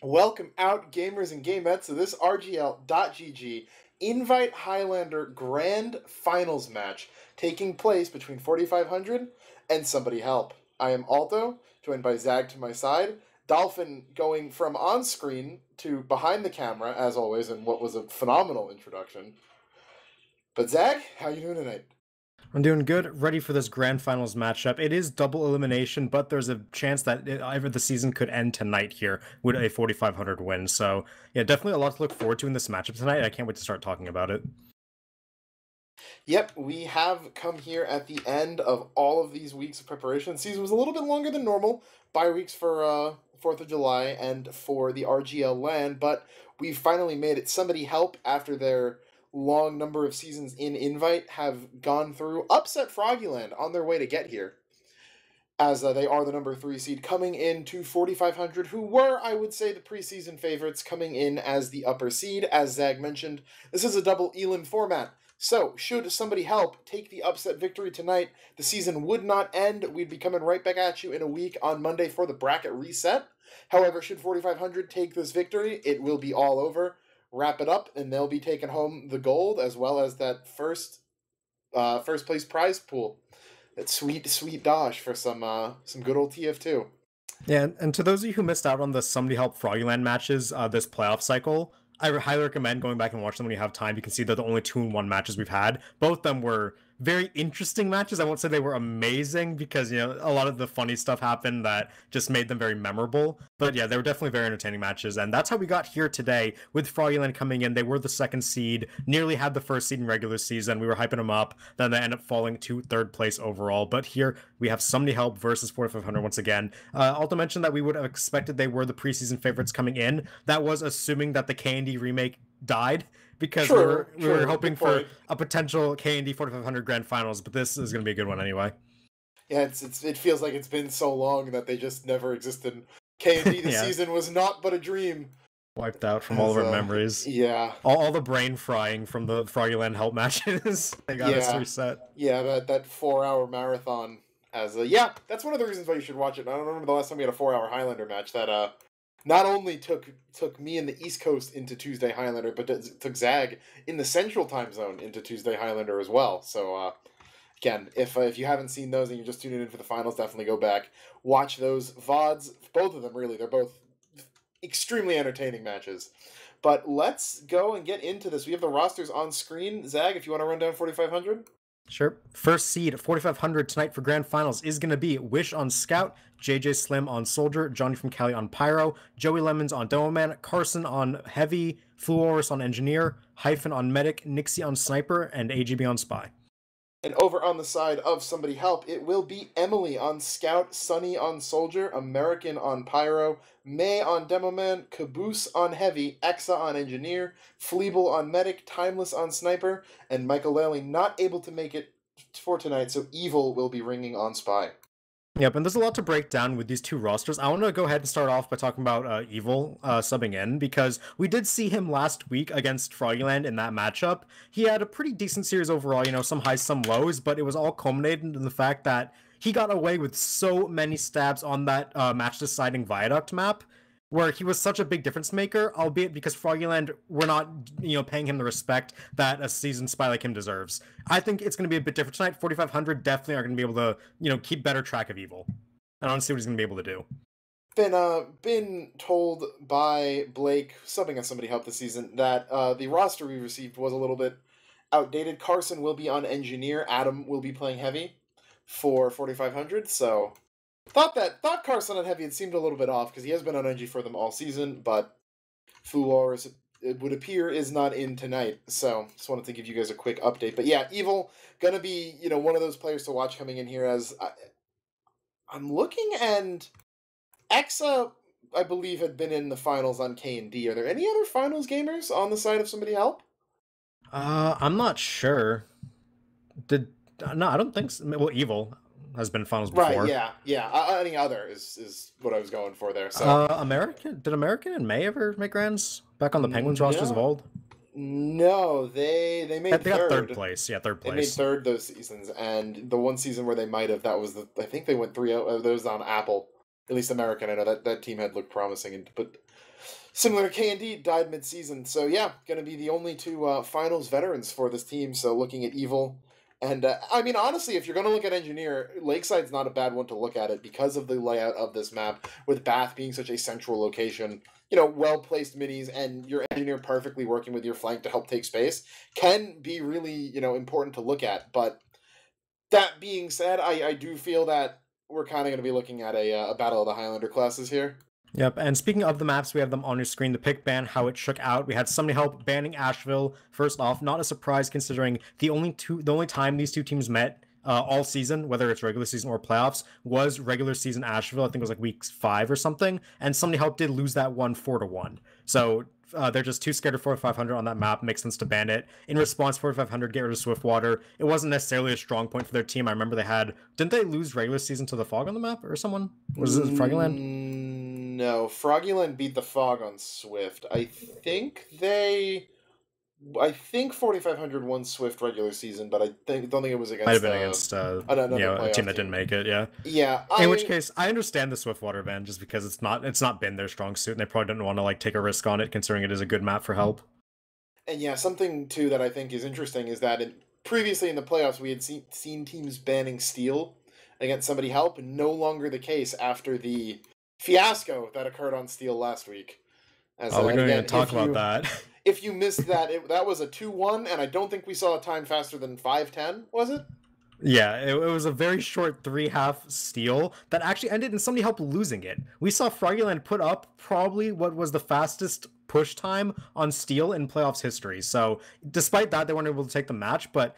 Welcome out, gamers and gamettes, to this RGL.GG Invite Highlander Grand Finals match taking place between 4500 and Somebody Help. I am Alto, joined by Zag to my side. Dolphin going from on screen to behind the camera, as always, in what was a phenomenal introduction. But Zag, how you doing tonight? I'm doing good, ready for this grand finals matchup. It is double elimination, but there's a chance that either the season could end tonight here with a 4,500 win. So, yeah, definitely a lot to look forward to in this matchup tonight. I can't wait to start talking about it. Yep, we have come here at the end of all of these weeks of preparation. The season was a little bit longer than normal, bye weeks for 4th of July and for the RGL LAN, but we've finally made it. Somebody Help, after their long number of seasons in Invite, have gone through, upset Froggyland on their way to get here, as they are the number 3 seed, coming into 4,500, who were, I would say, the preseason favorites, coming in as the upper seed. As Zag mentioned, this is a double elim format. So, should Somebody Help take the upset victory tonight, the season would not end. We'd be coming right back at you in a week on Monday for the bracket reset. However, should 4,500 take this victory, it will be all over. Wrap it up, and they'll be taking home the gold, as well as that first place prize pool. That sweet dosh for some good old TF2. Yeah, and to those of you who missed out on the Somebody Help Froggyland matches this playoff cycle, I highly recommend going back and watch them when you have time. You can see they're the only 2-1 matches we've had. Both of them were very interesting matches. I won't say they were amazing because, a lot of the funny stuff happened that just made them very memorable. But yeah, they were definitely very entertaining matches. And that's how we got here today with Froggyland coming in. They were the second seed, nearly had the first seed in regular season. We were hyping them up. Then they end up falling to third place overall. But here we have Somebody Help versus 4,500 once again. Also mentioned that we would have expected they were the preseason favorites coming in. That was assuming that the K&D remake died, because we were hoping for a potential K&D 4,500 grand finals, but this is going to be a good one anyway. Yeah, it feels like it's been so long that they just never existed. K&D this season was not but a dream. Wiped out from all of our memories. Yeah. All the brain frying from the Froggyland Help matches. They got us reset. Yeah, that 4-hour marathon. That's one of the reasons why you should watch it. I don't remember the last time we had a 4-hour Highlander match that not only took me in the East Coast into Tuesday Highlander, but took Zag in the Central Time Zone into Tuesday Highlander as well. So, again, if you haven't seen those and you're just tuning in for the finals, definitely go back. Watch those VODs. Both of them, really. They're both extremely entertaining matches. But let's go and get into this. We have the rosters on screen. Zag, if you want to run down 4,500. Sure. First seed, 4,500 tonight for grand finals is going to be Wish on Scout, JJ Slim on Soldier, Johnny from Cali on Pyro, Joey Lemons on Demoman, Carson on Heavy, Fluorus on Engineer, Hyphen on Medic, Nixie on Sniper, and AGB on Spy. And over on the side of Somebody Help, it will be Emily on Scout, Sunny on Soldier, American on Pyro, May on Demoman, Caboose on Heavy, Exa on Engineer, Fleeble on Medic, Timeless on Sniper, and Michael Lally not able to make it for tonight, so Evil will be ringing on Spy. Yep, and there's a lot to break down with these two rosters. I want to go ahead and start off by talking about Evil subbing in, because we did see him last week against Froggyland in that matchup. He had a pretty decent series overall, some highs, some lows, but it was all culminated in the fact that he got away with so many stabs on that match-deciding Viaduct map, where he was such a big difference maker, albeit because Froggyland were not, paying him the respect that a seasoned spy like him deserves. I think it's going to be a bit different tonight. 4,500 definitely are going to be able to, keep better track of Evil. I don't see what he's going to be able to do. Been told by Blake, subbing on Somebody Help this season, that the roster we received was a little bit outdated. Carson will be on Engineer. Adam will be playing Heavy for 4,500, so... Thought Carson on Heavy had seemed a little bit off, because he has been on NG for them all season, but Fulors, it would appear, is not in tonight, so just wanted to give you guys a quick update. But yeah, Evil, gonna be, one of those players to watch coming in here, as I'm looking, and Exa, I believe, had been in the finals on K&D. Are there any other finals gamers on the side of Somebody Help? I'm not sure. No, I don't think so. Well, Evil has been finals before. Right, yeah. Any other is what I was going for there. So Did American and May ever make grands back on the Penguins rosters of old? No, they made they got third place. Yeah, third place. They made third those seasons, and the one season where they might have, that was I think they went 3-0. Those on Apple, at least American. I know that team had looked promising, but Similar to K&D, died mid-season. So yeah, going to be the only two finals veterans for this team. So looking at Evil. And I mean, honestly, if you're going to look at Engineer, Lakeside's not a bad one to look at it because of the layout of this map, with Bath being such a central location. You know, well-placed minis and your Engineer perfectly working with your flank to help take space can be really, important to look at. But that being said, I do feel that we're kind of going to be looking at a Battle of the Highlander classes here. Yep, and speaking of the maps, we have them on your screen. The pick ban, how it shook out. We had Somebody Help banning Asheville. First off, not a surprise considering the only time these two teams met all season, whether it's regular season or playoffs, was regular season Asheville. I think it was like week 5 or something. And Somebody Help did lose that one 4-1. So they're just too scared of 4500 on that map. Makes sense to ban it. In response, 4500 get rid of Swiftwater. It wasn't necessarily a strong point for their team. I remember didn't they lose regular season to the Fog on the map or someone? Was it Froggyland? No, Froggyland beat the Fog on Swift. I think 4500 won Swift regular season, but don't think it was against. Might have been against a team that didn't make it. Yeah. Yeah. In which case, I understand the Swiftwater ban just because it's not been their strong suit, and they probably didn't want to take a risk on it, considering it is a good map for Help. And yeah, something too that I think is interesting is that previously in the playoffs we had seen teams banning Steel against Somebody Help, no longer the case after the fiasco that occurred on Steel last week. We're going to talk about that. If you missed that, that was a 2-1, and I don't think we saw a time faster than 5:10, was it? Yeah, it was a very short 3-half Steel that actually ended in Somebody Help losing it. We saw Froggyland put up probably what was the fastest push time on Steel in playoffs history. So despite that, they weren't able to take the match, but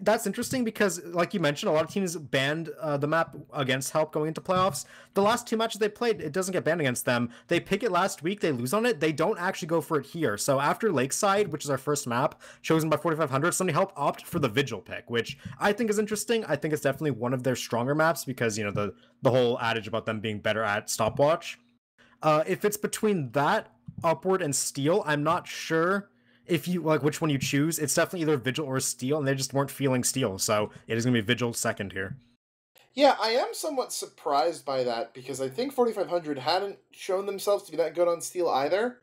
that's interesting because, like you mentioned, a lot of teams banned the map against Help going into playoffs. The last 2 matches they played, it doesn't get banned against them. They pick it last week, they lose on it, they don't actually go for it here. So after Lakeside, which is our first map, chosen by 4500, Somebody Help opt for the Vigil pick, which I think is interesting. I think it's definitely one of their stronger maps because, the whole adage about them being better at stopwatch. If it's between that, Upward, and Steel, I'm not sure if you which one you choose. It's definitely either Vigil or Steel, and they just weren't feeling Steel, so it is going to be Vigil second here. Yeah, I am somewhat surprised by that because I think 4500 hadn't shown themselves to be that good on Steel either.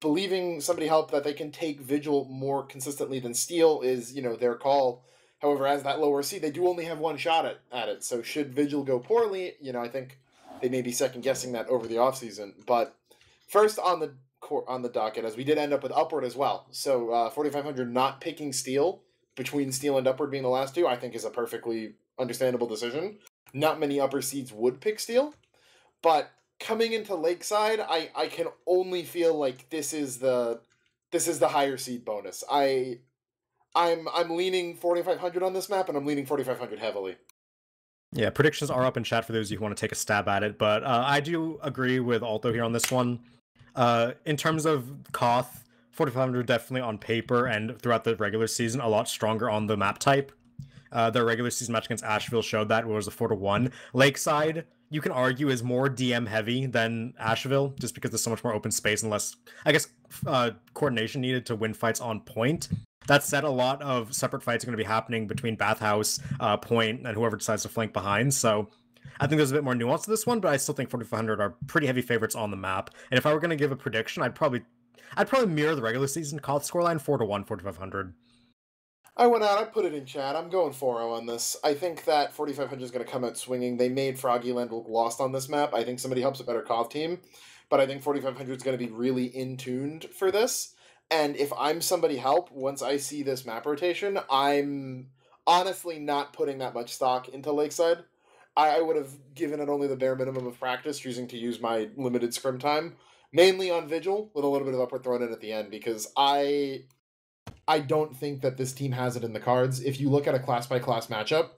Believing Somebody Help that they can take Vigil more consistently than Steel is, their call. However, as that lower seed, they do only have one shot at it. So should Vigil go poorly, I think they may be second guessing that over the offseason. But first on the docket, as we did end up with Upward as well. So 4500 not picking Steel, between Steel and Upward being the last two, I think is a perfectly understandable decision. Not many upper seeds would pick Steel, but coming into Lakeside, I can only feel like this is the higher seed bonus. I'm leaning 4500 on this map, and I'm leaning 4500 heavily. Yeah, predictions are up in chat for those of you who want to take a stab at it, but I do agree with Alto here on this one. In terms of Koth, 4500 definitely on paper and throughout the regular season a lot stronger on the map type. Their regular season match against Asheville showed that it was a 4-1. Lakeside, you can argue, is more DM heavy than Asheville just because there's so much more open space and less, I guess, coordination needed to win fights on point. That said, a lot of separate fights are going to be happening between Bathhouse, Point, and whoever decides to flank behind, so I think there's a bit more nuance to this one, but I still think 4500 are pretty heavy favorites on the map. And if I were going to give a prediction, I'd probably mirror the regular season Koth scoreline 4-1, 4500. I went out, I put it in chat. I'm going 4-0 on this. I think that 4500 is going to come out swinging. They made Froggyland look lost on this map. I think Somebody Helps a better Koth team, but I think 4500 is going to be really in-tuned for this. And if I'm Somebody Help, once I see this map rotation, I'm honestly not putting that much stock into Lakeside. I would have given it only the bare minimum of practice, choosing to use my limited scrim time, mainly on Vigil, with a little bit of Upward thrown in at the end, because I don't think that this team has it in the cards. If you look at a class-by-class matchup,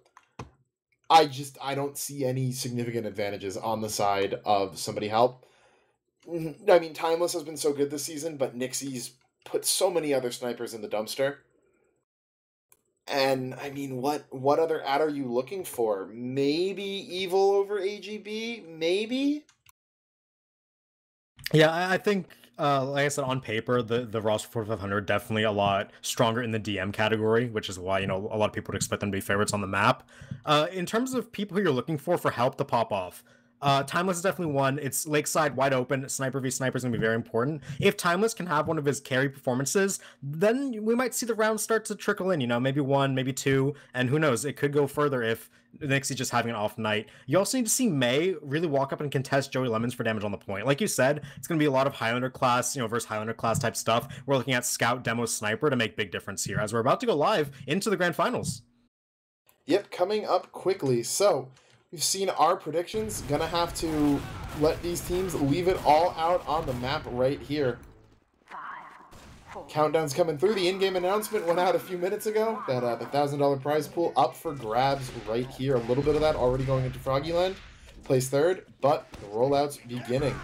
I don't see any significant advantages on the side of Somebody Help. I mean, Timeless has been so good this season, but Nixie's put so many other snipers in the dumpster. And, I mean, what other ad are you looking for? Maybe Evil over AGB? Maybe? Yeah, I think, like I said, on paper, the roster 4500 definitely a lot stronger in the DM category, which is why, a lot of people would expect them to be favorites on the map. In terms of people who you're looking for Help to pop off, Timeless is definitely one. It's Lakeside wide open. Sniper v Sniper is going to be very important. If Timeless can have one of his carry performances, then we might see the rounds start to trickle in. Maybe one, maybe two, and who knows? It could go further if Nixie just having an off night. You also need to see Mei really walk up and contest Joey Lemons for damage on the point. Like you said, it's going to be a lot of Highlander class, versus Highlander class type stuff. We're looking at Scout, Demo, Sniper to make big difference here as we're about to go live into the grand finals. Yep, coming up quickly. So we've seen our predictions. Gonna have to let these teams leave it all out on the map right here. Countdown's coming through. The in-game announcement went out a few minutes ago. That the $1,000 prize pool up for grabs right here. A little bit of that already going into Froggyland. Place third, but the rollout's beginning.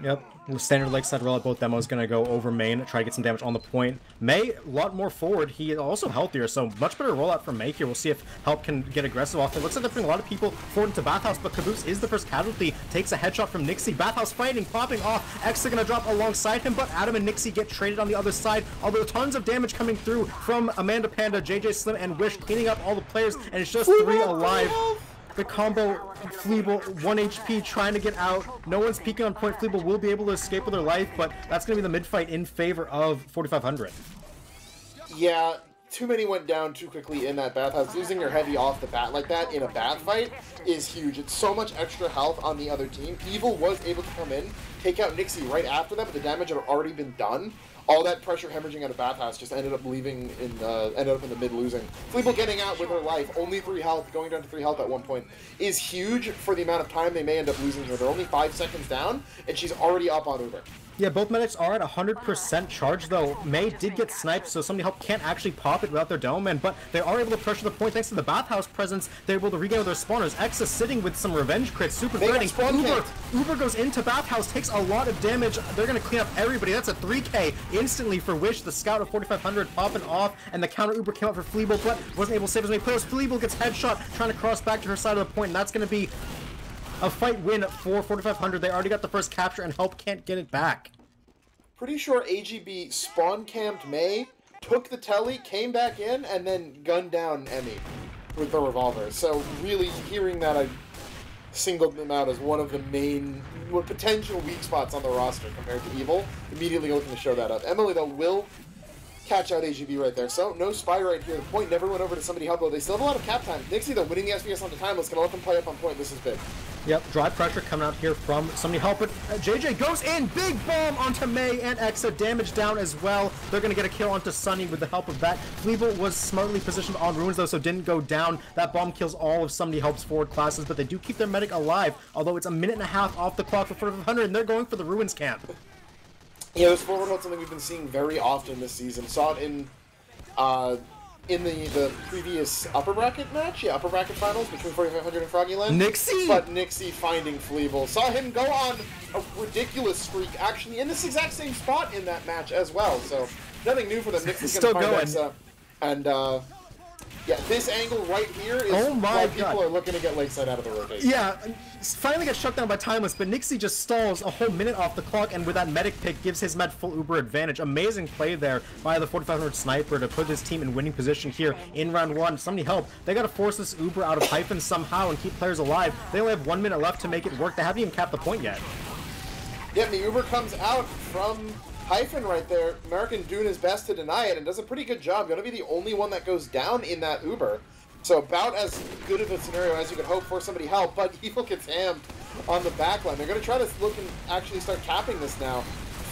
Yep, standard Lakeside rollout. Both Demos going to go over main, try to get some damage on the point. Mei, a lot more forward. He is also healthier, so much better rollout from Mei here. We'll see if Help can get aggressive off. It looks like they're putting a lot of people forward into Bathhouse, but Caboose is the first casualty. Takes a headshot from Nixie. Bathhouse fighting, popping off. Exa going to drop alongside him, but Adam and Nixie get traded on the other side. Although tons of damage coming through from Amanda Panda, JJ Slim, and Wish cleaning up all the players, and it's just 3 alive. The combo, Fleeble, 1 HP, trying to get out. No one's peeking on point. Fleeble will be able to escape with their life, but that's going to be the mid-fight in favor of 4500. Yeah, too many went down too quickly in that Bathhouse. Losing your heavy off the bat like that in a bath fight is huge. It's so much extra health on the other team. Evil was able to come in, take out Nixie right after that, but the damage had already been done. All that pressure hemorrhaging out of Bathhouse just ended up leaving ended up in the mid losing. Fleeble getting out with her life, only 3 health, going down to 3 health at one point, is huge for the amount of time they may end up losing her. They're only 5 seconds down, and she's already up on Uber. Yeah, both medics are at 100% charge, though. Mei did get sniped, so Somebody Help can't actually pop it without their demo man, but they are able to pressure the point thanks to the Bathhouse presence. They're able to regain their spawners. Exa sitting with some revenge crits, super threatening. Uber goes into Bathhouse, takes a lot of damage. They're going to clean up everybody. That's a 3k instantly for Wish. The Scout of 4500 popping off, and the counter Uber came out for Fleeble, but wasn't able to save as many players. Fleeble gets headshot, trying to cross back to her side of the point, and that's going to be a fight win for 4500. They already got the first capture, and Help can't get it back. Pretty sure AGB spawn camped Mei, took the telly, came back in, and then gunned down Emmy with the revolver. So really, hearing that, I singled them out as one of the main potential weak spots on the roster compared to Evil. Immediately looking to show that up. Emily, though, will catch out AGB right there. So, no spy right here. The point never went over to Somebody Help, though. They still have a lot of cap time. Nixie, though, winning the SBS on the Timeless, gonna let them play up on point. This is big. Yep, dry pressure coming out here from Somebody Help It. JJ goes in, big bomb onto Mei and Exa, damage down as well. They're going to get a kill onto Sunny with the help of that. Fleeble was smartly positioned on Ruins though, so didn't go down. That bomb kills all of Somebody Help's forward classes, but they do keep their medic alive, although it's a minute and a half off the clock for 4500, and they're going for the Ruins camp. Yeah, this forward hold something we've been seeing very often this season. Saw it in the previous upper bracket match, upper bracket finals between 4500 and Froggyland. Nixie! But Nixie finding Fleeble. Saw him go on a ridiculous streak, actually, in this exact same spot in that match as well. So, nothing new for them. Nixie's going to find Exa. And, yeah, this angle right here is why people are looking to get Lakeside out of the rotation. Yeah, finally gets shut down by Timeless, but Nixie just stalls a whole minute off the clock, and with that medic pick, gives his med full Uber advantage. Amazing play there by the 4500 Sniper to put his team in winning position here in round 1. Somebody help. They got to force this Uber out of Hyphen somehow and keep players alive. They only have 1 minute left to make it work. They haven't even capped the point yet. Yeah, the Uber comes out from Hyphen right there. American doing his best to deny it and does a pretty good job. Gonna be the only one that goes down in that Uber. So about as good of a scenario as you could hope for Somebody Help, but Evil gets hammed on the backline. They're gonna try to look and actually start capping this now.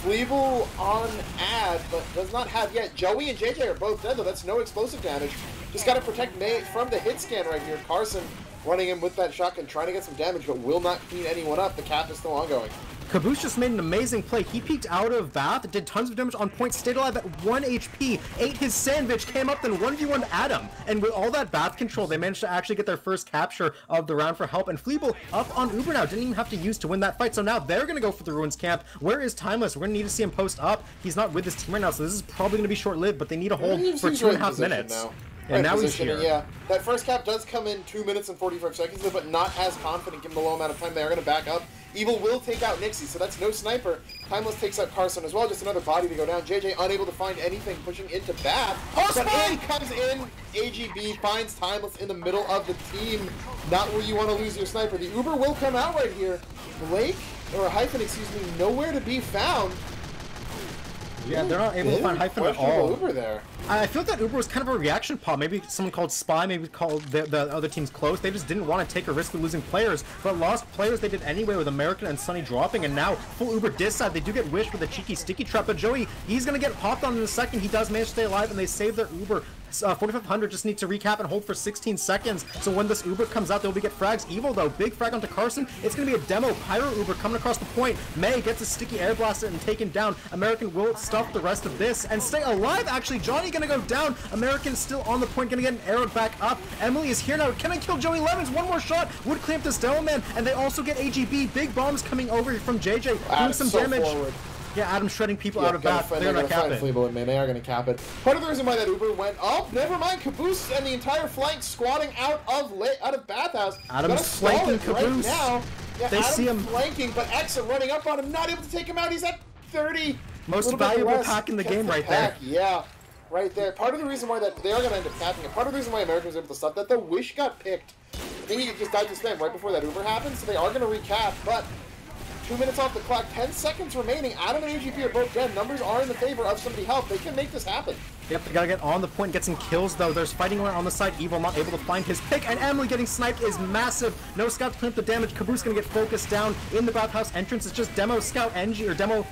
Fleeble on ad, but does not have yet. Joey and JJ are both dead, though. That's no explosive damage. Just gotta protect Mei from the hit scan right here. Carson running him with that shotgun, trying to get some damage, but will not clean anyone up. The cap is still ongoing. Caboose just made an amazing play. He peeked out of Bath, did tons of damage on point, stayed alive at 1 HP, ate his sandwich, came up, then 1v1'd Adam. And with all that Bath control, they managed to actually get their first capture of the round for Help. And Fleeble up on Uber now, didn't even have to use to win that fight. So now they're going to go for the Ruins camp. Where is Timeless? We're going to need to see him post up. He's not with his team right now, so this is probably going to be short-lived, but they need a hold for 2.5 minutes. And now he's positioning, here. yeah. That first cap does come in 2 minutes and 45 seconds, though, but not as confident given the low amount of time. They are going to back up. Evil will take out Nixie, so that's no sniper. Timeless takes out Carson as well, just another body to go down. JJ unable to find anything, pushing into Bath. Oh, but spike! in comes in AGB, finds Timeless in the middle of the team. Not where you want to lose your sniper. The Uber will come out right here. Blake, or Hyphen, excuse me, nowhere to be found. Yeah, they're not able to find Hyphen at all. Uber there. I feel that Uber was kind of a reaction pod. Maybe someone called Spy, maybe called the other teams close. They just didn't want to take a risk of losing players, but lost players they did anyway with American and Sunny dropping, and now full Uber diss side. They do get Wish with a cheeky sticky trap, but Joey, he's going to get popped on in a second. He does manage to stay alive, and they save their Uber. 4500 just need to recap and hold for 16 seconds. So when this Uber comes out, they'll be get frags. Evil though, big frag onto Carson. It's gonna be a demo. Pyro Uber coming across the point. May gets a sticky air blaster and taken down. American will stuff the rest of this and stay alive. Actually, Johnny gonna go down. American still on the point, gonna get an arrow back up. Emily is here now. Can I kill Joey Lemons? One more shot would clamp this demo man, and they also get AGB. Big bombs coming over from JJ, doing some damage. Forward. Yeah, Adam shredding people out of Bath. They're gonna cap it. Fleeble, man. They are gonna cap it. Part of the reason why that Uber went up, never mind, Caboose and the entire flank squatting out of Bathhouse. Adam's flanking Caboose. Right now. Yeah, they see him flanking, but Exa running up on him, not able to take him out. He's at 30. Most valuable pack in the game right there. Yeah, right there. Part of the reason why that they are gonna end up capping it. Part of the reason why American was able to stop that, the Wish got picked. I think he just died to spam right before that Uber happened, so they are gonna recap, but 2 minutes off the clock, 10 seconds remaining. Adam and AGP are both dead. Numbers are in the favor of somebody help. They can make this happen. Yep, they gotta get on the point, get some kills though. There's fighting going on the side. Evil not able to find his pick, and Emily getting sniped is massive. No scout to clean up the damage. Caboose gonna get focused down in the bathhouse entrance. It's just demo scout NG or demo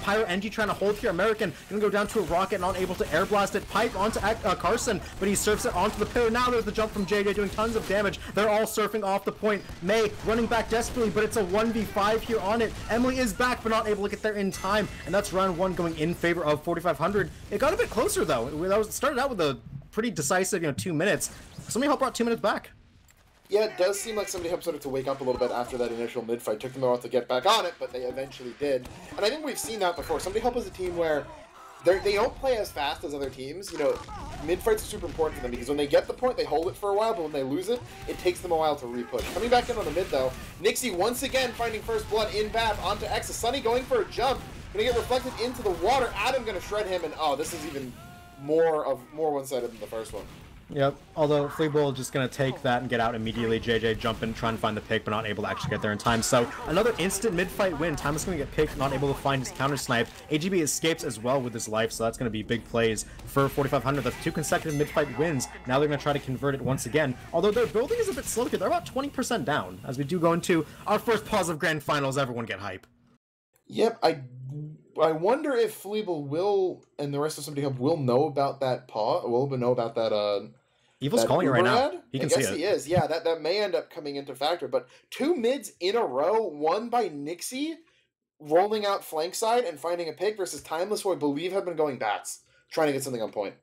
Pyro NG trying to hold here. American gonna go down to a rocket, not able to air blast it. Pipe onto Carson, but he surfs it onto the pillar. Now there's the jump from JJ doing tons of damage. They're all surfing off the point. May running back desperately, but it's a 1v5 here on it. Emily is back, but not able to get there in time, and that's round one going in favor of 4500. It got a bit closer though. It started out with a pretty decisive, 2 minutes. Somebody helped brought 2 minutes back. Yeah, it does seem like somebody helped started to wake up a little bit after that initial mid-fight. Took them a while to get back on it, but they eventually did. And I think we've seen that before. Somebody help is a team where they don't play as fast as other teams. Mid-fights are super important for them because when they get the point, they hold it for a while, but when they lose it, it takes them a while to re-push. Coming back in on the mid, though, Nixie once again finding first blood in Bath onto Exa. Sunny going for a jump, gonna get reflected into the water. Adam gonna shred him, and oh, this is even more one-sided than the first one. Yep, although Fleebull just going to take that and get out immediately. JJ jump in, try and find the pick, but not able to actually get there in time. So another instant mid-fight win. Timeless going to get picked, not able to find his counter-snipe. AGB escapes as well with his life, so that's going to be big plays for 4500. That's 2 consecutive mid-fight wins. Now they're going to try to convert it once again. Although their building is a bit slow here. They're about 20% down. As we do go into our first pause of Grand Finals, everyone get hype. Yep, I wonder if Fleeble will, and the rest of Somebody Help will know about that will know about that, Evil's calling it right now. He can see it. I guess he is. Yeah, that may end up coming into factor. But 2 mids in a row, one by Nixie, rolling out flank side and finding a pick versus Timeless, who I believe have been going bats, trying to get something on point.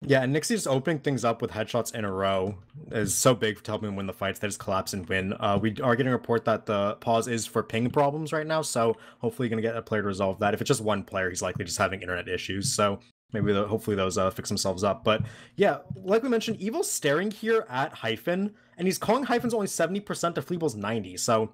Yeah, and Nixie just opening things up with headshots in a row is so big to help him win the fights. They just collapse and win. We are getting a report that the pause is for ping problems right now, so hopefully going to get a player to resolve that. If it's just one player, he's likely just having internet issues, so maybe hopefully those fix themselves up. But yeah, like we mentioned, Evil's staring here at Hyphen, and he's calling Hyphen's only 70% to Fleeble's 90%. So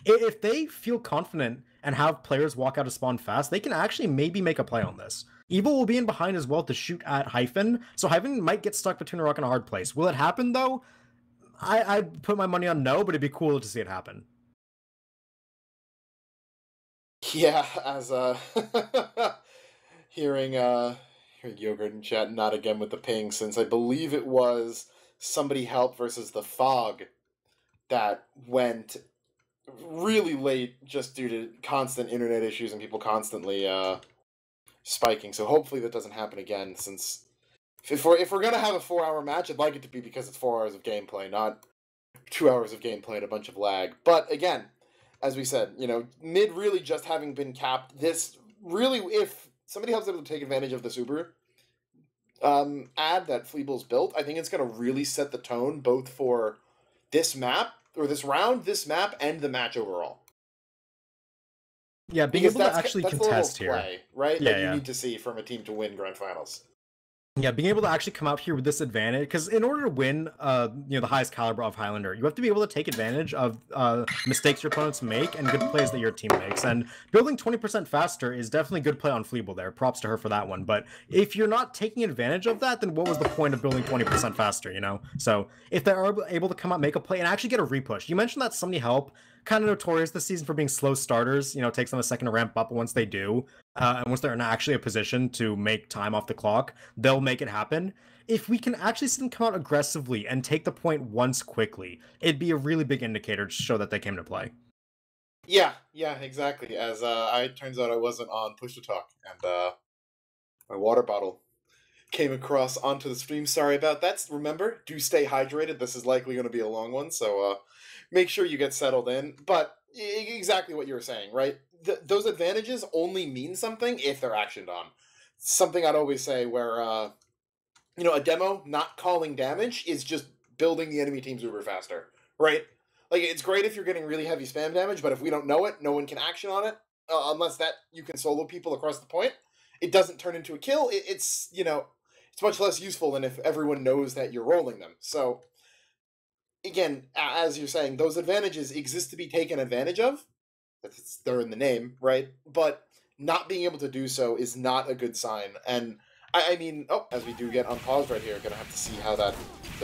if they feel confident and have players walk out of spawn fast, they can actually maybe make a play on this. Evil will be in behind as well to shoot at Hyphen, so Hyphen might get stuck between a rock and a hard place. Will it happen though? I'd put my money on no, but it'd be cool to see it happen. Yeah, as hearing Yogurt in chat, not again with the ping, since I believe it was Somebody Help versus the Fog that went really late just due to constant internet issues and people constantly spiking. So hopefully that doesn't happen again, since if we're gonna have a 4-hour match, I'd like it to be because it's 4 hours of gameplay, not 2 hours of gameplay and a bunch of lag. But again, as we said, mid really just having been capped, this really, if Somebody Helps able to take advantage of this Uber ad that Fleeble's built, I think it's going to really set the tone both for this map, or this round, this map, and the match overall. Yeah, being able to actually contest here. Play, right? Yeah, that you need to see from a team to win Grand Finals. Yeah, being able to actually come out here with this advantage, because in order to win, the highest caliber of Highlander, you have to be able to take advantage of mistakes your opponents make and good plays that your team makes. And building 20% faster is definitely good play on Fleeble there. Props to her for that one. But if you're not taking advantage of that, then what was the point of building 20% faster? So if they are able to come out, make a play, and actually get a repush. You mentioned that Somebody Help, kind of notorious this season for being slow starters. It takes them a second to ramp up. Once they do, and once they're in actually a position to make time off the clock, they'll make it happen. If we can actually see them come out aggressively and take the point once quickly, it'd be a really big indicator to show that they came to play. Yeah, exactly. As it turns out I wasn't on push to talk, and my water bottle came across onto the stream. Sorry about that. Remember, do stay hydrated. This is likely going to be a long one, so make sure you get settled in. But exactly what you were saying, right? Those advantages only mean something if they're actioned on. Something I'd always say where, a demo not calling damage is just building the enemy team's uber faster, right? Like, it's great if you're getting really heavy spam damage, but if we don't know it, no one can action on it, unless that you can solo people across the point. It doesn't turn into a kill. It's much less useful than if everyone knows that you're rolling them. So, again, as you're saying, those advantages exist to be taken advantage of. They're in the name, right? But not being able to do so is not a good sign. And I mean, as we do get on pause right here, gonna have to see how that's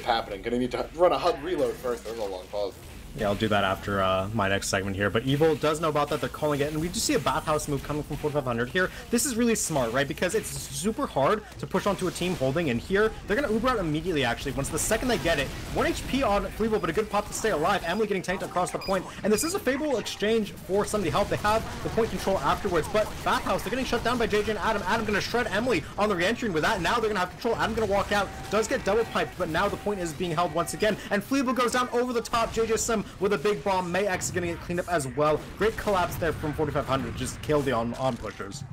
happening. Gonna need to run a HUD reload first. There's a long pause. Yeah, I'll do that after my next segment here. But Evil does know about that. They're calling it. And we just see a bathhouse move coming from 4500 here. This is really smart, right? Because it's super hard to push onto a team holding. And here, they're going to Uber out immediately, actually. Once the second they get it, 1 HP on Fleeble, but a good pop to stay alive. Emily getting tanked across the point. And this is a favorable exchange for Somebody Help. They have the point control afterwards. But bathhouse, they're getting shut down by JJ and Adam. Adam going to shred Emily on the reentry. And with that, now they're going to have control. Adam going to walk out. Does get double piped, but now the point is being held once again. And Fleeble goes down over the top. JJ Sim with a big bomb. Mayex is going to get cleaned up as well. Great collapse there from 4500. Just killed the on pushers.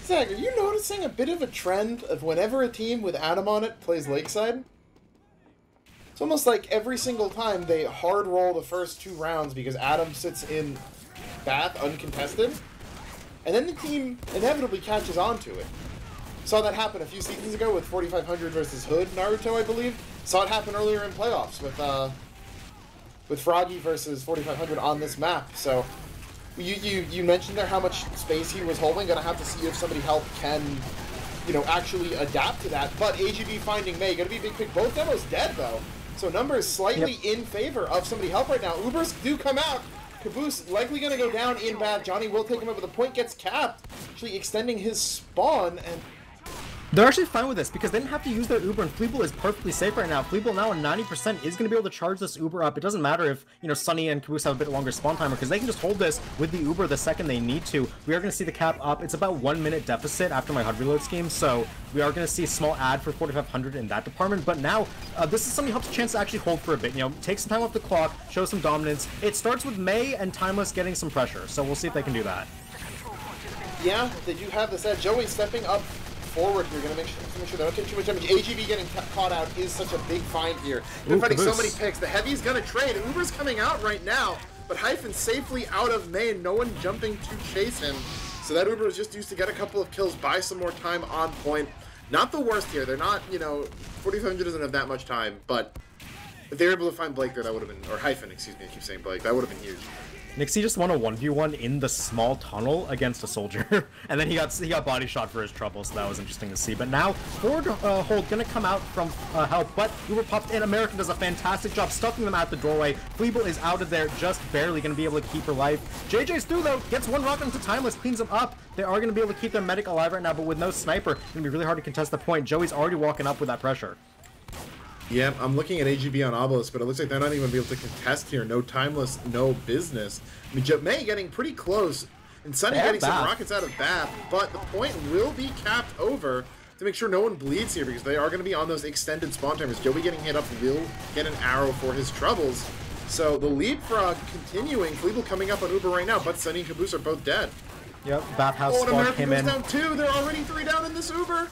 Zach, are you noticing a bit of a trend of whenever a team with Adam on it plays Lakeside? It's almost like every single time they hard roll the first 2 rounds because Adam sits in Bath uncontested, and then the team inevitably catches on to it. Saw that happen a few seasons ago with 4500 versus Hood Naruto, I believe. Saw it happen earlier in playoffs with Froggy versus 4500 on this map. So you mentioned there how much space he was holding. Gonna have to see if Somebody Help can, actually adapt to that. But AGB finding May, gonna be a big pick. Both demos dead though, so numbers slightly in favor of Somebody Help right now. Ubers do come out. Caboose likely gonna go down in bad. Johnny will take him over. The point gets capped, actually extending his spawn, and they're actually fine with this because they didn't have to use their Uber, and Fleeble is perfectly safe right now. Fleeble now at 90% is going to be able to charge this Uber up. It doesn't matter if, Sunny and Caboose have a bit longer spawn timer because they can just hold this with the Uber the second they need to. We are going to see the cap up. It's about 1 minute deficit after my HUD reload scheme, so we are going to see a small ad for 4500 in that department. But now, this is Somebody Help's chance to actually hold for a bit. Take some time off the clock, show some dominance. It starts with May and Timeless getting some pressure, so we'll see if they can do that. Yeah, they do have this edge. Joey stepping up forward here, gonna make sure they don't take too much damage. AGB getting caught out is such a big find here. They're fighting so many picks. The Heavy's gonna trade, and Uber's coming out right now, but Hyphen safely out of May, and no one jumping to chase him. So that Uber is just used to get a couple of kills, buy some more time on point. Not the worst here. They're not, 4500 doesn't have that much time, but if they were able to find Blake there, that would have been, or Hyphen, excuse me, I keep saying Blake, that would have been huge. Nixie just won a 1v1 in the small tunnel against a soldier, and then he got body shot for his trouble, so that was interesting to see. But now, forward hold gonna come out from Help, but Uber popped in. American does a fantastic job stuffing them at the doorway. Fleeble is out of there, just barely gonna be able to keep her life. JJ's through though, gets one rocket into Timeless, cleans him up. They are gonna be able to keep their medic alive right now, but with no sniper, it's gonna be really hard to contest the point. Joey's already walking up with that pressure. Yeah, I'm looking at AGB on Obelisk, but it looks like they're not even going to be able to contest here. No Timeless, no business. I mean, May getting pretty close, and Sunny getting some rockets out of Bath, but the point will be capped over to make sure no one bleeds here, because they are going to be on those extended spawn timers. Joey getting hit up will get an arrow for his troubles. So the Leapfrog continuing. Fleeble coming up on Uber right now, but Sunny and Caboose are both dead. Yep, Bathhouse squad came in. Down 2. They're already 3 down in this Uber.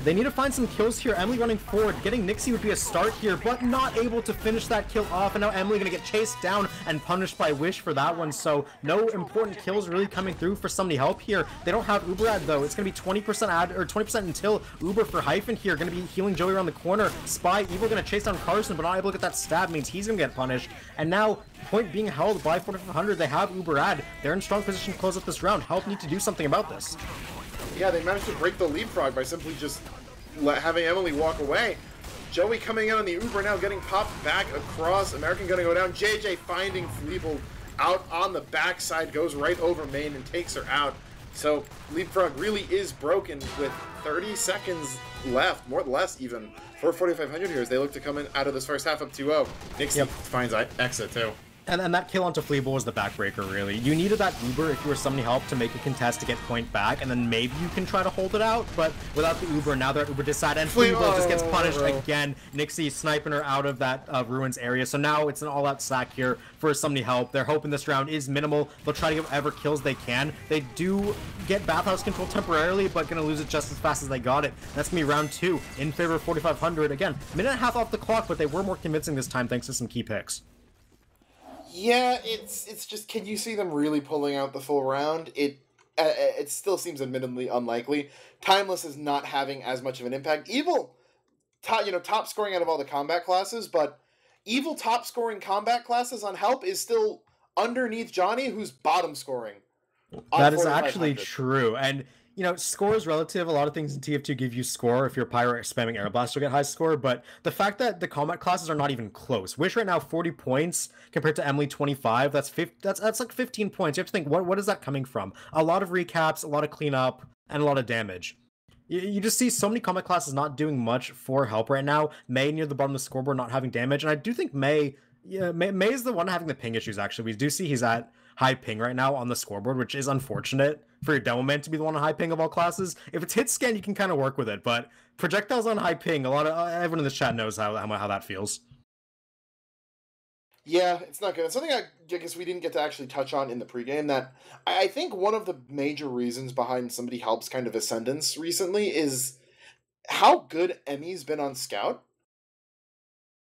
They need to find some kills here. Emily running forward. Getting Nixie would be a start here, but not able to finish that kill off. And now Emily going to get chased down and punished by Wish for that one. So no important kills really coming through for Somebody Help here. They don't have Uber ad though. It's going to be 20% ad or 20% until Uber for Hyphen here. Going to be healing Joey around the corner. Spy Evil going to chase down Carson, but not able to get that stab. Means he's going to get punished. And now point being held by 4500. They have Uber ad. They're in strong position to close up this round. Help need to do something about this. Yeah, they managed to break the leapfrog by simply just having Emily walk away. Joey coming in on the Uber now, getting popped back across. American gonna go down. JJ finding Fleeble out on the backside, goes right over main and takes her out. So leapfrog really is broken with 30 seconds left, more or less even, for 4500 here as they look to come in out of this first half up 2-0. Nixie finds exit too. And that kill onto Fleeble was the backbreaker, really. You needed that Uber if you were Somebody Help to make a contest to get point back, and then maybe you can try to hold it out, but without the Uber, now they're at Uber decide, and Fleeble just gets punished again. Nixie sniping her out of that Ruins area, so now it's an all-out sack here for Somebody Help. They're hoping this round is minimal. They'll try to get whatever kills they can. They do get Bathhouse control temporarily, but gonna lose it just as fast as they got it. That's gonna be round 2 in favor of 4500. Again, minute and a half off the clock, but they were more convincing this time thanks to some key picks. Yeah, it's just, can you see them really pulling out the full round? It still seems admittedly unlikely. Timeless is not having as much of an impact. Evil, top scoring out of all the combat classes, but Evil top scoring combat classes on Help is still underneath Johnny, who's bottom scoring. That is actually true, and score is relative. A lot of things in TF2 give you score. If you're Pyro spamming Air Blast, you'll get high score. But the fact that the combat classes are not even close. Wish right now 40 points compared to Emily 25. That's like 15 points. You have to think, what is that coming from? A lot of recaps, a lot of cleanup, and a lot of damage. You just see so many combat classes not doing much for Help right now. May near the bottom of the scoreboard not having damage, and I do think May is the one having the ping issues. Actually, we do see he's at high ping right now on the scoreboard, which is unfortunate for your demo man to be the one on high ping of all classes. If it's hit scan, you can kind of work with it, but projectiles on high ping, everyone in this chat knows how that feels. Yeah, it's not good. It's something I guess we didn't get to actually touch on in the pregame, that I think one of the major reasons behind Somebody Help's kind of ascendance recently is how good Emmy's been on Scout.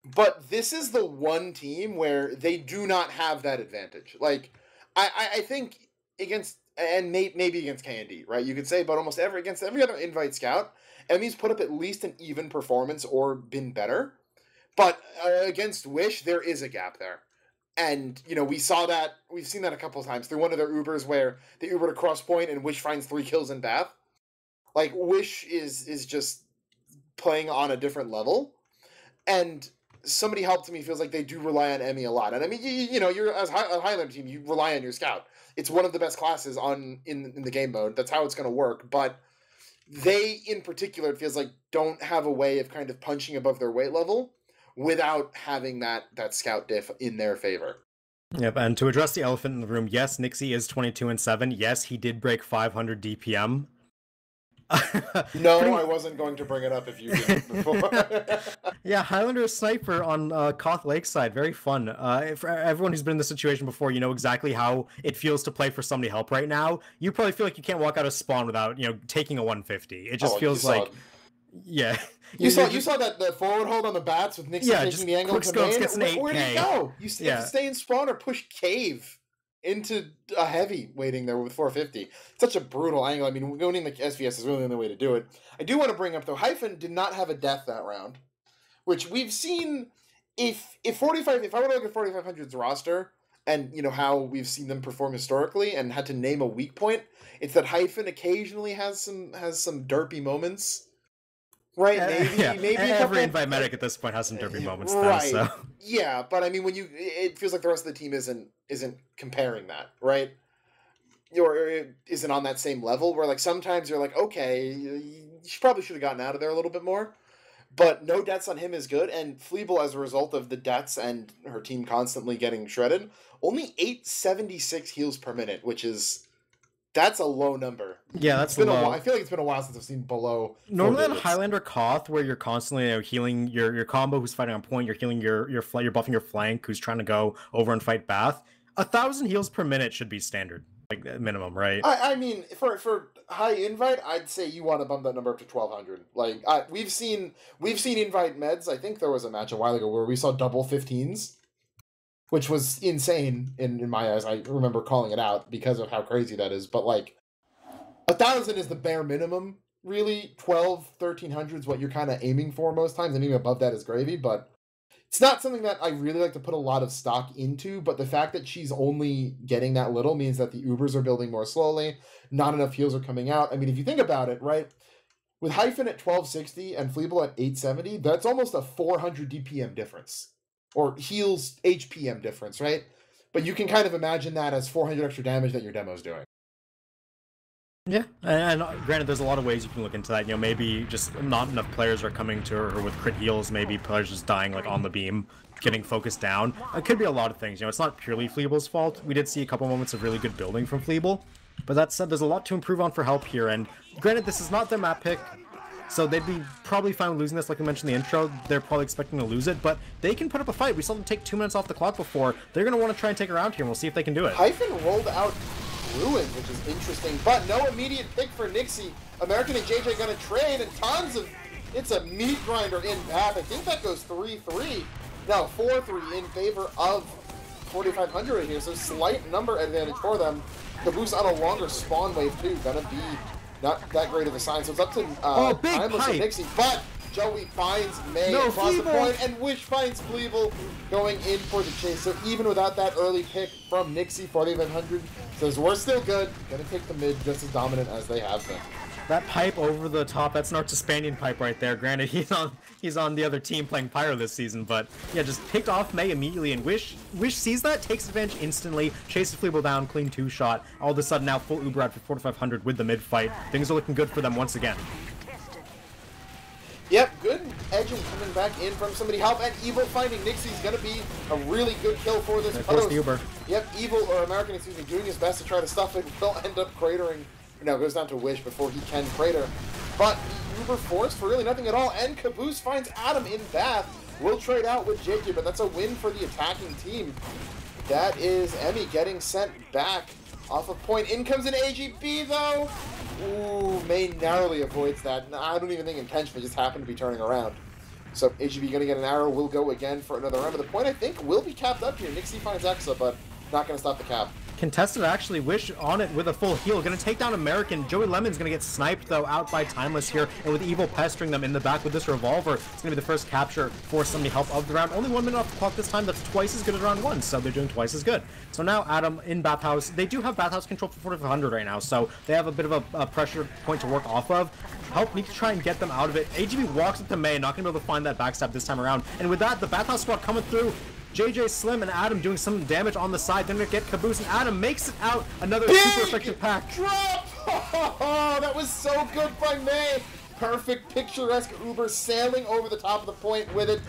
But this is the one team where they do not have that advantage. Like, I think against, and maybe against KND, right? You could say, but almost against every other invite scout, Emmy's put up at least an even performance or been better. But against Wish, there is a gap there. And, we've seen that a couple of times through one of their Ubers where they Ubered across point and Wish finds 3 kills in Bath. Like, Wish is just playing on a different level. And Somebody Help to me feels like they do rely on Emmy a lot. And I mean, you're as a Highlander team, you rely on your scout. It's one of the best classes in the game mode. That's how it's going to work. But they, in particular, it feels like don't have a way of kind of punching above their weight level without having that scout diff in their favor. Yep, and to address the elephant in the room, yes, Nixie is 22-7. Yes, he did break 500 DPM. No, I wasn't going to bring it up if you did before. Yeah, Highlander Sniper on Koth Lakeside. Very fun. For everyone who's been in this situation before, you know exactly how it feels to play for Somebody Help right now. You probably feel like you can't walk out of spawn without, taking a 150. It just feels like... Yeah. You saw that the forward hold on the bats with Nixie taking the angle to main. Where did he go? You have to stay in spawn or push cave into a heavy waiting there with 450. Such a brutal angle. I mean, going in the SVS is really the only way to do it. I do want to bring up, though, Hyphen did not have a death that round, which we've seen. If I were to look at 4500's roster and how we've seen them perform historically and had to name a weak point, it's that Hyphen occasionally has some derpy moments. Right, maybe every invite medic at this point has some derpy moments, right? So. Yeah, but I mean, it feels like the rest of the team isn't comparing that, right? Or isn't on that same level. Where like sometimes you're like, okay, you probably should have gotten out of there a little bit more. But no deaths on him is good, and Fleeble, as a result of the deaths and her team constantly getting shredded, only 876 heals per minute, which is. That's a low number. Yeah, that's low. I feel like it's been a while since I've seen below. Normally on Highlander Koth, where you're constantly healing your combo who's fighting on point, you're healing you're buffing your flank who's trying to go over and fight Bath. 1,000 heals per minute should be standard. like minimum, right? I mean, for high invite, I'd say you want to bump that number up to 1,200. Like we've seen invite meds. I think there was a match a while ago where we saw double 15s, which was insane in my eyes. I remember calling it out because of how crazy that is. But like 1,000 is the bare minimum. Really, 1,300 is what you're kind of aiming for most times. Anything above that is gravy, but it's not something that I really like to put a lot of stock into, but the fact that she's only getting that little means that the Ubers are building more slowly, not enough heals are coming out. I mean, if you think about it, right, with Hyphen at 1260 and Fleeble at 870, that's almost a 400 DPM difference, or heals HPM difference, right? But you can kind of imagine that as 400 extra damage that your demo's doing. Yeah, and granted, there's a lot of ways you can look into that. You know, maybe just not enough players are coming to her with crit heals. Maybe players just dying like on the beam, getting focused down. It could be a lot of things. You know, it's not purely Fleeble's fault. We did see a couple moments of really good building from Fleeble, but that said, there's a lot to improve on for Help here. And granted, this is not their map pick, so they'd be probably fine with losing this. Like we mentioned in the intro, they're probably expecting to lose it, but they can put up a fight. We saw them take 2 minutes off the clock before. They're going to want to try and take her out here, and we'll see if they can do it. Hyphen rolled out Ruin, which is interesting, but no immediate pick for Nixie. American and JJ gonna trade, and tons of... It's a meat grinder in path. I think that goes 3-3. No, 4-3 in favor of 4,500 right here, so slight number advantage for them. Caboose on a longer spawn wave, too. Gonna be not that great of a sign, so it's up to Timeless and Nixie, but Joey finds May across the point, and Wish finds Fleeble going in for the chase. So even without that early pick from Nixie, 4,500 says we're still good. Gonna take the mid just as dominant as they have been. That pipe over the top, that's an Artispanian pipe right there. Granted, he's on the other team playing Pyro this season, but yeah, just picked off May immediately, and Wish sees that, takes advantage instantly, chases Fleeble down, clean 2-shot. All of a sudden now full Uber out for 4,500 with the mid fight. Things are looking good for them once again. Yep, good edging coming back in from somebody. Help, and Evil finding Nixie's going to be a really good kill for this post. Yep, Evil, or American, excuse me, doing his best to try to stuff it, will end up cratering. No, it goes down to Wish before he can crater. But Uber forced for really nothing at all, and Caboose finds Adam in Bath. Will trade out with JJ, but that's a win for the attacking team. That is Emmy getting sent back off a point. In comes an AGB, though. Ooh, May narrowly avoids that. I don't even think intentionally, just happened to be turning around. So AGB going to get an arrow, will go again for another round. But the point, I think, will be capped up here. Nixie finds Exa, but not going to stop the cap. Contested actually, Wish on it with a full heal. Gonna take down American. Joey Lemon's gonna get sniped though out by Timeless here, and with Evil pestering them in the back with this revolver, it's gonna be the first capture for Somebody Help of the round. Only 1 minute off the clock this time. That's twice as good as round 1, so they're doing twice as good. So now Adam in Bathhouse. They do have Bathhouse control for 4,500 right now, so they have a bit of a pressure point to work off of. Help need to try and get them out of it. AGB walks up to May, not gonna be able to find that backstab this time around. And with that, the Bathhouse squad coming through. JJ Slim and Adam doing some damage on the side. Then they get Caboose, and Adam makes it out. Another super effective pack. Drop! Oh, that was so good by May. Perfect picturesque Uber sailing over the top of the point with it.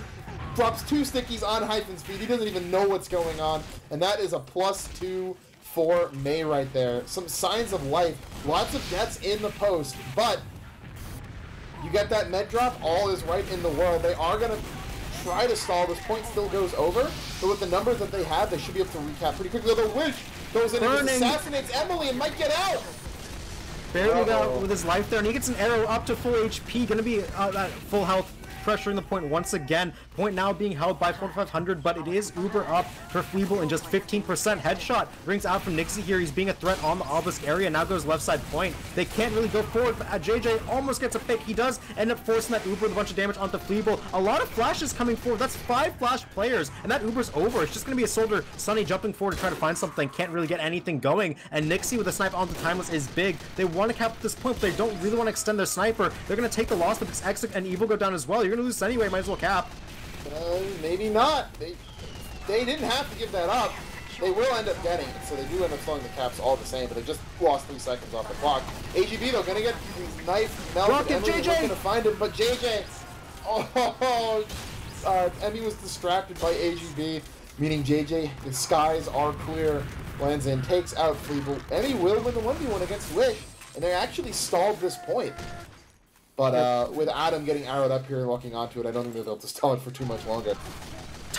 Drops 2 stickies on Hyphen speed. He doesn't even know what's going on. And that is a +2 for May right there. Some signs of life. Lots of deaths in the post. But you get that med drop, all is right in the world. They are going to try to stall. This point still goes over, but with the numbers that they have, they should be able to recap pretty quickly. The Wish goes in and assassinates Emily and might get out. Barely out with his life there, and he gets an arrow up to full HP. Gonna be at full health, pressuring the point once again. Point now being held by 4,500, but it is Uber up for Fleeble and just 15%. Headshot brings out from Nixie here. He's being a threat on the obelisk area. Now goes left side point. They can't really go forward, but JJ almost gets a pick. He does end up forcing that Uber with a bunch of damage onto Fleeble. A lot of flashes coming forward. That's 5 flash players, and that Uber's over. It's just going to be a Soldier Sunny jumping forward to try to find something. Can't really get anything going, and Nixie with a snipe onto Timeless is big. They want to cap at this point, but they don't really want to extend their sniper. They're going to take the loss, but this Exit and Evil go down as well. You're going to lose anyway. Might as well cap. Maybe not. They didn't have to give that up. They will end up getting it, so they do end up slowing the caps all the same, but they just lost 3 seconds off the clock. AGB, though, gonna get his knife melted. Emily was gonna find him, but JJ... Emmy was distracted by AGB, meaning JJ, the skies are clear, lands in, takes out Fleeble. Emmy will win the 1v1 against Wish, and they actually stalled this point. But with Adam getting arrowed up here and walking onto it, I don't think they'll be able to stall it for too much longer.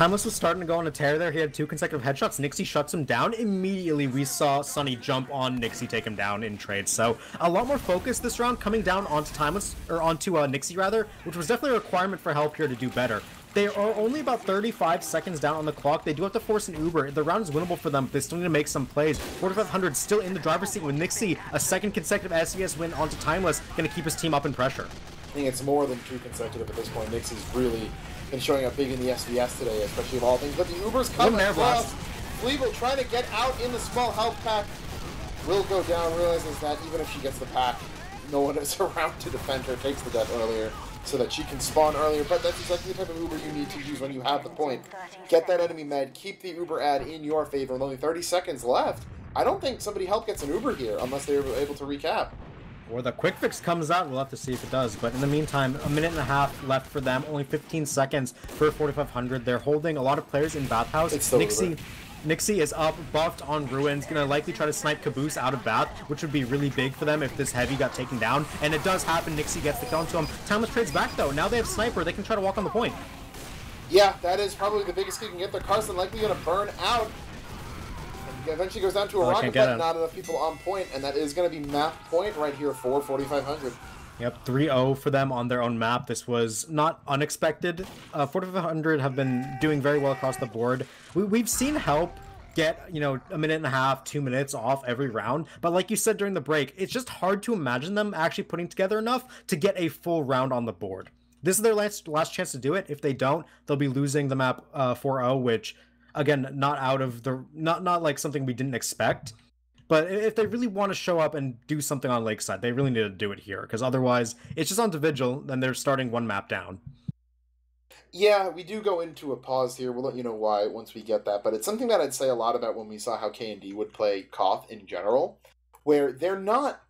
Timeless was starting to go on a tear there. He had 2 consecutive headshots. Nixie shuts him down. Immediately, we saw Sunny jump on Nixie, take him down in trade. So a lot more focus this round coming down onto Timeless, or onto Nixie rather, which was definitely a requirement for Help here to do better. They are only about 35 seconds down on the clock. They do have to force an Uber. The round is winnable for them, but they still need to make some plays. 4500 still in the driver's seat with Nixie. A second consecutive SES win onto Timeless. Going to keep his team up in pressure. I think it's more than 2 consecutive at this point. Nixie's really been showing up big in the SDS today, especially of all things. But the Uber's coming across. Fleeble trying to get out in the small health pack. Will go down, realizes that even if she gets the pack, no one is around to defend her. Takes the death earlier so that she can spawn earlier. But that's exactly the type of Uber you need to use when you have the point. Get that enemy med, keep the Uber ad in your favor. With only 30 seconds left, I don't think somebody Help gets an Uber here unless they're able to recap. Or the quick fix comes out, we'll have to see if it does. But in the meantime, a minute and a half left for them, only 15 seconds for 4500. They're holding a lot of players in Bathhouse. Nixie is up, buffed on Ruins, gonna likely try to snipe Caboose out of Bath, which would be really big for them if this heavy got taken down. And it does happen, Nixie gets the kill onto him. Timeless trades back though, now they have Sniper, they can try to walk on the point. Yeah, that is probably the biggest kill you can get there. Carson likely gonna burn out. Eventually goes down to a rocket, but not enough people on point, and that is going to be map point right here for 4500. Yep, 3-0 for them on their own map. This was not unexpected. 4500 have been doing very well across the board. We've seen Help get, you know, a minute and a half, 2 minutes off every round, but like you said during the break, it's just hard to imagine them actually putting together enough to get a full round on the board. This is their last chance to do it. If they don't, they'll be losing the map 4-0, which... Again, not out of the not like something we didn't expect, but if they really want to show up and do something on Lakeside, they really need to do it here, because otherwise it's just on to Vigil, and they're starting 1 map down. Yeah, we do go into a pause here. We'll let you know why once we get that, but it's something that I'd say a lot about when we saw how K&D would play Koth in general, where they're not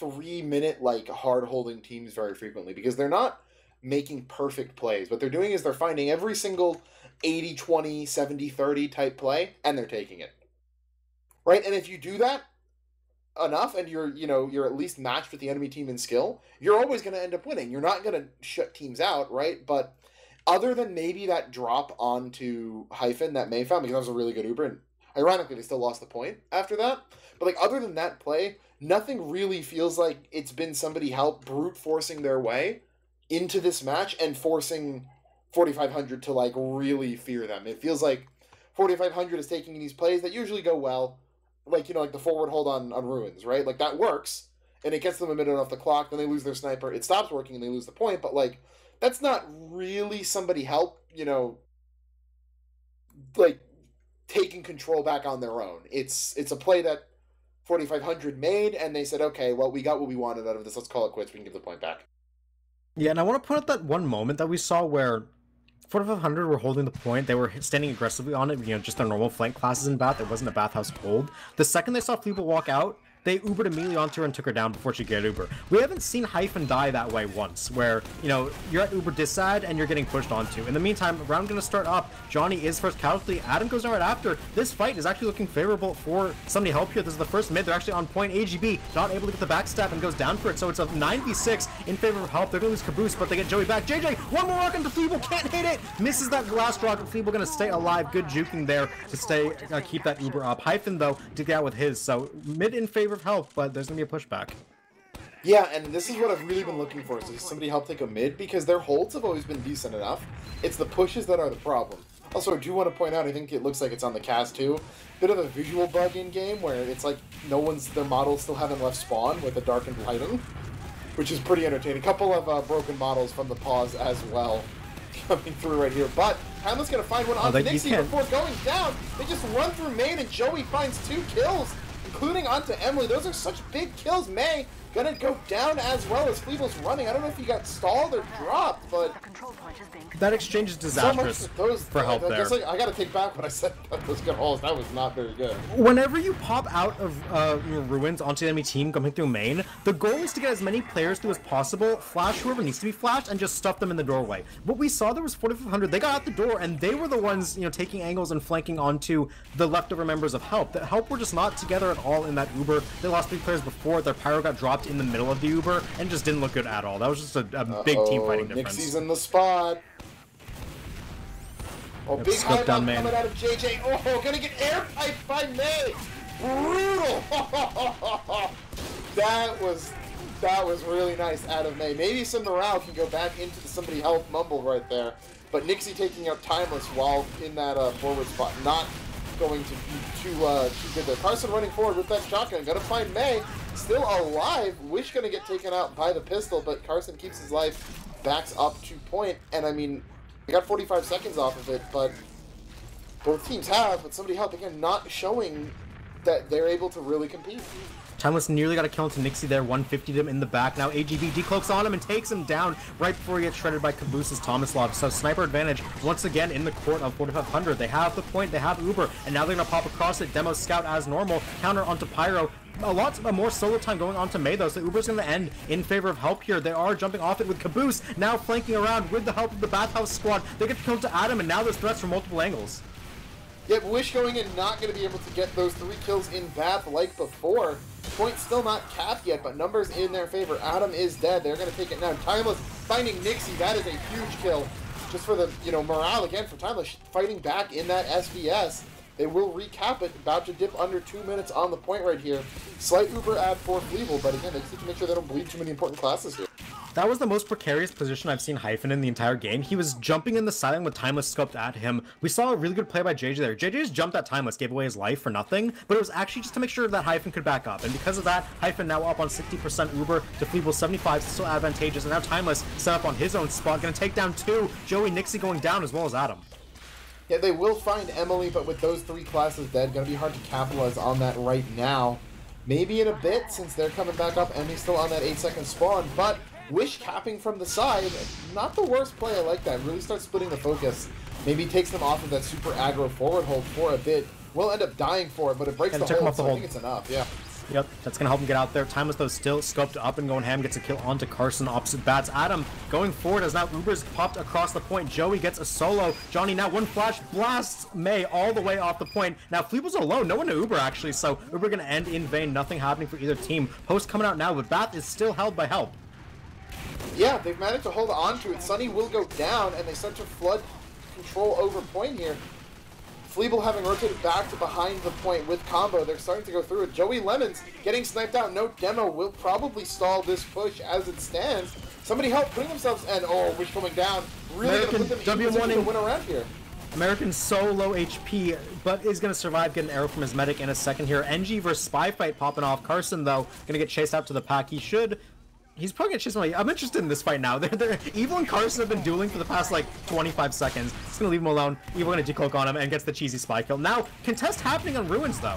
3-minute like hard holding teams very frequently, because they're not making perfect plays. What they're doing is they're finding every single 80-20, 70-30 type play, and they're taking it. Right? And if you do that enough, and you're at least matched with the enemy team in skill, you're always going to end up winning. You're not going to shut teams out, right? But other than maybe that drop onto Hyphen that May found, because that was a really good Uber, and ironically, they still lost the point after that. But like other than that play, nothing really feels like it's been somebody Help brute forcing their way into this match and forcing 4500 to like really fear them. It feels like 4500 is taking these plays that usually go well, like, you know, like the forward hold on Ruins, right? Like that works, and it gets them a minute off the clock, then they lose their sniper, it stops working and they lose the point, but like that's not really somebody Help, you know, like taking control back on their own. It's a play that 4500 made, and they said, okay, well, we got what we wanted out of this, let's call it quits, we can give the point back. Yeah, and I want to point out that one moment that we saw where 4500 were holding the point. They were standing aggressively on it, you know, just their normal flank classes in Bath. It wasn't a Bathhouse hold. The second they saw Fleeble walk out, they Ubered immediately onto her and took her down before she could get Uber. We haven't seen Hyphen die that way once, where, you know, you're at Uber dissad and you're getting pushed onto. In the meantime, round gonna start up. Johnny is first casualty. Adam goes down right after. This fight is actually looking favorable for somebody Help here. This is the first mid. They're actually on point. AGB not able to get the backstab and goes down for it. So it's a 9v6 in favor of Help. They're gonna lose Caboose, but they get Joey back. JJ, one more rocket to Fleeble, can't hit it. Misses that last rocket. Fleeble gonna stay alive. Good juking there to stay, keep that Uber up. Hyphen though to get out with his. So mid in favor of Help, but there's gonna be a pushback. Yeah, and this is what I've really been looking for, is somebody Help take a mid, because their holds have always been decent enough. It's the pushes that are the problem. Also, I do want to point out, I think it looks like it's on the cast too, bit of a visual bug in game where it's like their models still haven't left spawn with the darkened lighting, which is pretty entertaining. A couple of broken models from the pause as well coming through right here, but Timeless gonna find one on Nixie before going down. They just run through main and Joey finds 2 kills, including onto Emily. Those are such big kills. May gonna go down as well as Fleeble's running. I don't know if he got stalled or dropped, but that exchange is disastrous for Help there. I gotta take back what I said about those good holes. That was not very good. Whenever you pop out of Ruins onto the enemy team coming through main, the goal is to get as many players through as possible, flash whoever needs to be flashed, and just stuff them in the doorway. What we saw there was 4500. They got out the door, and they were the ones, you know, taking angles and flanking onto the leftover members of Help. The Help were just not together at all in that Uber. They lost 3 players before. Their pyro got dropped in the middle of the Uber and just didn't look good at all. That was just a big team fighting difference. Nixie's in the spot. Oh, Yep, big scope high down bomb main. coming out of JJ. Oh, gonna get air piped by May. Brutal. That was really nice out of May. Maybe some morale can go back into the somebody help mumble right there. But Nixie taking out Timeless while in that forward spot. Not going to be too good there. Carson running forward with that shotgun. Gonna find May. Still alive. Wish gonna get taken out by the pistol, but Carson keeps his life. Backs up to point. And I mean, they got 45 seconds off of it, but both teams have, but somebody help again, not showing that they're able to really compete. Timeless nearly got a kill into Nixie there, 150'd him in the back. Now AGB decloaks on him and takes him down right before he gets shredded by Cabooses Tomislav. So sniper advantage once again in the court of 4500. They have the point, they have Uber, and now they're going to pop across it. Demo Scout as normal, counter onto Pyro. A lot more solo time going on to May though, so Uber's going to end in favor of help here. They are jumping off it with Caboose, now flanking around with the help of the Bathhouse squad. They get to kill to Adam, and now there's threats from multiple angles. Yep, Wish going in, not going to be able to get those 3 kills in Bath like before. Point still not capped yet, but numbers in their favor. Adam is dead. They're going to take it now. Timeless finding Nixie. That is a huge kill. Just for the, morale again for Timeless. Fighting back in that SVS. They will recap it. About to dip under 2 minutes on the point right here. Slight Uber ad for Fleeble, but again, they just need to make sure they don't bleed too many important classes here. That was the most precarious position I've seen Hyphen in the entire game. He was jumping in the silent with Timeless scoped at him. We saw a really good play by JJ there. JJ just jumped at Timeless, gave away his life for nothing, but it was actually just to make sure that Hyphen could back up. And because of that, Hyphen now up on 60% Uber to Fleeble 75, still advantageous. And now Timeless set up on his own spot, gonna take down 2. Joey Nixie going down as well as Adam. Yeah, they will find Emily, but with those 3 classes dead, gonna be hard to capitalize on that right now. Maybe in a bit, since they're coming back up, Emmy's still on that 8-second spawn, but Wish capping from the side, not the worst play. I like that. Really start splitting the focus. Maybe takes them off of that super aggro forward hold for a bit. Will end up dying for it, but it breaks the hold, so I think it's enough, yeah. Yep, that's going to help him get out there. Timeless, though, still scoped up and going ham. Gets a kill onto Carson, opposite bats. Adam going forward as now Uber's popped across the point. Joey gets a solo. Johnny now one flash blasts May all the way off the point. Now Fleeble's alone. No one to Uber, actually, so Uber going to end in vain. Nothing happening for either team. Post coming out now, but Bath is still held by help. Yeah, they've managed to hold on to it. Sunny will go down, and they start to flood control over point here. Fleeble having rotated back to behind the point with combo. They're starting to go through it. Joey Lemons getting sniped out. No demo will probably stall this push as it stands. Somebody help putting themselves, and oh, Wish coming down. Really going to put them in position to win around here. American so low HP, but is going to survive, get an arrow from his medic in a second here. NG versus Spy fight popping off. Carson, though, going to get chased out to the pack. He's probably gonna chase somebody. I'm interested in this fight now. Evil and Carson have been dueling for the past, 25 seconds. Just gonna leave him alone. Evil gonna decloak on him and gets the cheesy spy kill. Now, contest happening on Ruins, though.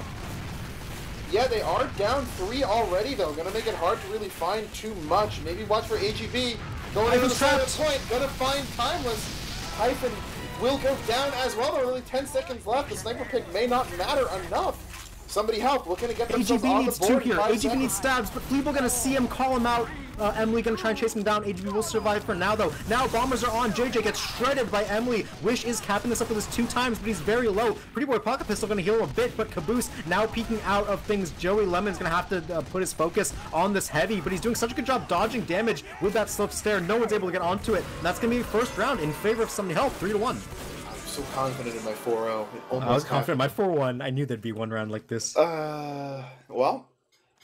Yeah, they are down 3 already, though. Gonna make it hard to really find too much. Maybe watch for AGB. Going into the side of the point. Gonna find Timeless. Hyphen will go down as well. There are only 10 seconds left. The sniper pick may not matter enough. Somebody help. Looking to get themselves on the board. AGB needs 2 here. AGB needs stabs, but Fleeble gonna see him, call him out. Emily gonna try and chase him down. AGB will survive for now, though. Now bombers are on. JJ gets shredded by Emily. Wish is capping this up with his 2 times, but he's very low. Pretty Boy Pocket Pistol gonna heal him a bit, but Caboose now peeking out of things. Joey Lemon's gonna have to put his focus on this heavy, but he's doing such a good job dodging damage with that slip stair. No one's able to get onto it. And that's gonna be first round in favor of Somebody Help, 3-1. So confident in my 4-0. I was confident in my 4-1. I knew there'd be one round like this. Well,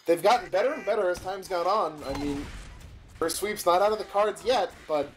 they've gotten better and better as time's gone on. I mean, first sweep's not out of the cards yet, but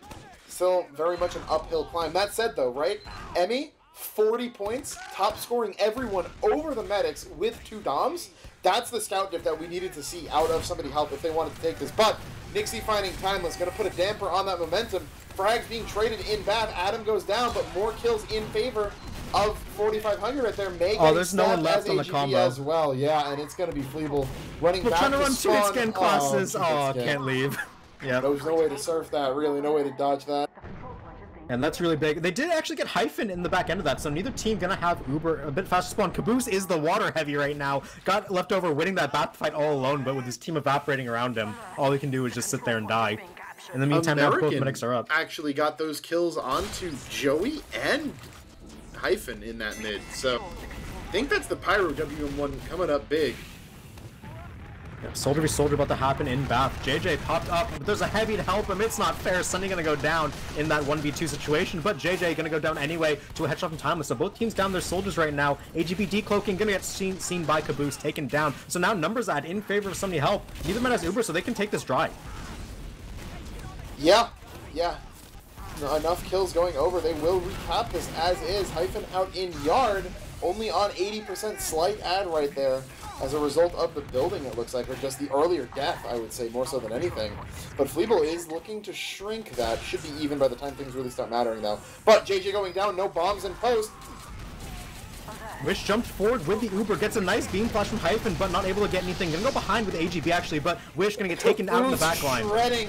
still very much an uphill climb. That said, though, right? Emmy, 40 points, top scoring everyone over the medics with 2 DOMs. That's the scout diff that we needed to see out of Somebody Help if they wanted to take this. But Nixie finding Timeless, going to put a damper on that momentum. Frags being traded in Bath. Adam goes down, but more kills in favor of 4500 right there. May there's no one left on the combo as well. Yeah, and it's going to be Fleeble running back trying to run spawn. 2 skin classes. Can't leave. Yeah. There's no way to surf that, really. No way to dodge that. And that's really big. They did actually get Hyphen in the back end of that, so neither team gonna have Uber a bit faster spawn. Caboose is the water heavy right now. Got left over winning that bat fight all alone, but with his team evaporating around him, all he can do is just sit there and die. In the meantime, now both medics are up. Actually got those kills onto Joey and Hyphen in that mid, so I think that's the Pyro WM1 coming up big. Yeah, Soldier v Soldier about to happen in Bath. JJ popped up, but there's a heavy to help him. It's not fair. Sunny gonna go down in that 1v2 situation, but JJ gonna go down anyway to a headshot from Timeless. So both teams down their soldiers right now. AGB decloaking, gonna get seen by Caboose, taken down. So now numbers add in favor of Sunny Help. Neither man has Uber, so they can take this dry. Yeah. Enough kills going over. They will recap this as is. Hyphen out in yard, only on 80% slight ad right there as a result of the building, it looks like, or just the earlier death, I would say, more so than anything. But Fleeble is looking to shrink that. Should be even by the time things really start mattering, though. But JJ going down, no bombs in post. Wish jumped forward with the Uber, gets a nice beam flash from Hyphen, but not able to get anything. Gonna go behind with AGB, actually, but Wish gonna get taken out in the back line. Shredding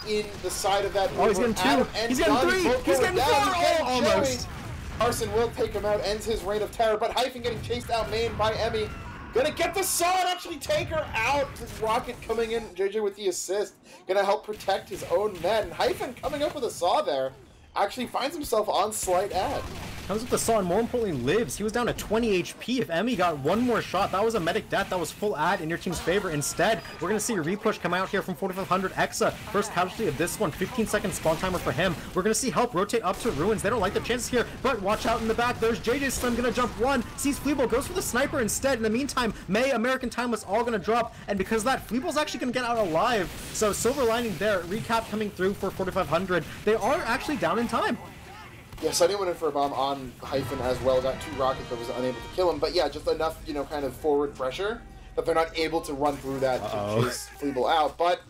in the side of that Uber. Oh, he's getting two. He's getting three. He's getting four. Oh, almost. Carson will take him out, ends his reign of terror, but Hyphen getting chased out main by Emmy. Gonna get the saw and actually take her out. Rocket coming in, JJ with the assist. Gonna help protect his own men. Hyphen coming up with a saw there. Actually finds himself on slight ad. Comes with the saw and more importantly lives. He was down to 20 HP. If Emmy got one more shot, that was a medic death. That was full ad in your team's favor. Instead, we're going to see a repush come out here from 4500 Exa. First casualty of this one, 15-second spawn timer for him. We're going to see Help rotate up to Ruins. They don't like the chances here, but watch out in the back. There's JJ Slim going to jump one. Sees Fleeble, goes for the sniper instead. In the meantime, May, American Timeless all going to drop. And because of that, Fleeble's actually going to get out alive. So silver lining there. Recap coming through for 4500. They are actually down in time. Yeah, Sunny went in for a bomb on Hyphen as well, got two rockets but was unable to kill him. But yeah, just enough, kind of forward pressure that they're not able to run through that to chase Fleeble out. But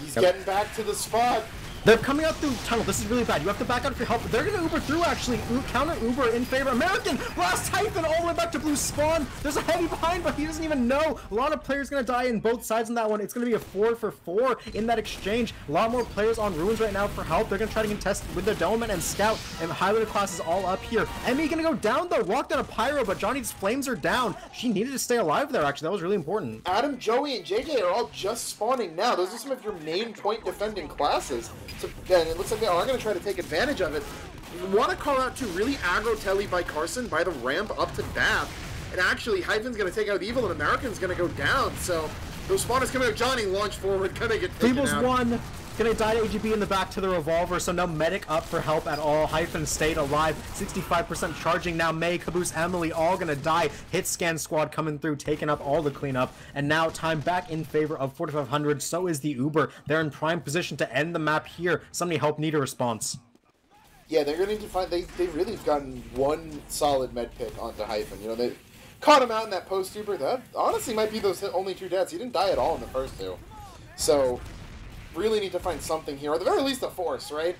he's getting back to the spot. They're coming out through tunnel. This is really bad. You have to back out for help. They're going to Uber through, actually. Counter Uber in favor. American last Hyphen all the way back to blue spawn. There's a heavy behind, but he doesn't even know. A lot of players going to die in both sides in that one. It's going to be a 4-for-4 in that exchange. A lot more players on Ruins right now for help. They're going to try to contest with their Doman and Scout. And Highlander class is all up here. Emmy going to go down, though. Walked down a Pyro, but Johnny's flames are down. She needed to stay alive there, actually. That was really important. Adam, Joey, and JJ are all just spawning now. Those are some of your main point defending classes. So, yeah, it looks like they are going to try to take advantage of it. You want to call out to really aggro Telly by Carson by the ramp up to Bath. And actually, Hyphen's going to take out Evil and American's going to go down. So those spawners coming out. Johnny launch forward, going to get taken out. One. Gonna die to AGB in the back to the revolver, so no medic up for help at all. Hyphen stayed alive, 65% charging now. May, Caboose, Emily all gonna die. Hit scan squad coming through, taking up all the cleanup, and now time back in favor of 4500. So is the Uber. They're in prime position to end the map here. Somebody help, need a response. Yeah, they're gonna need to find. They really have gotten one solid med pick onto Hyphen. They caught him out in that post Uber. That honestly might be those only two deaths. He didn't die at all in the first two, so. Really need to find something here, or at the very least a force, right?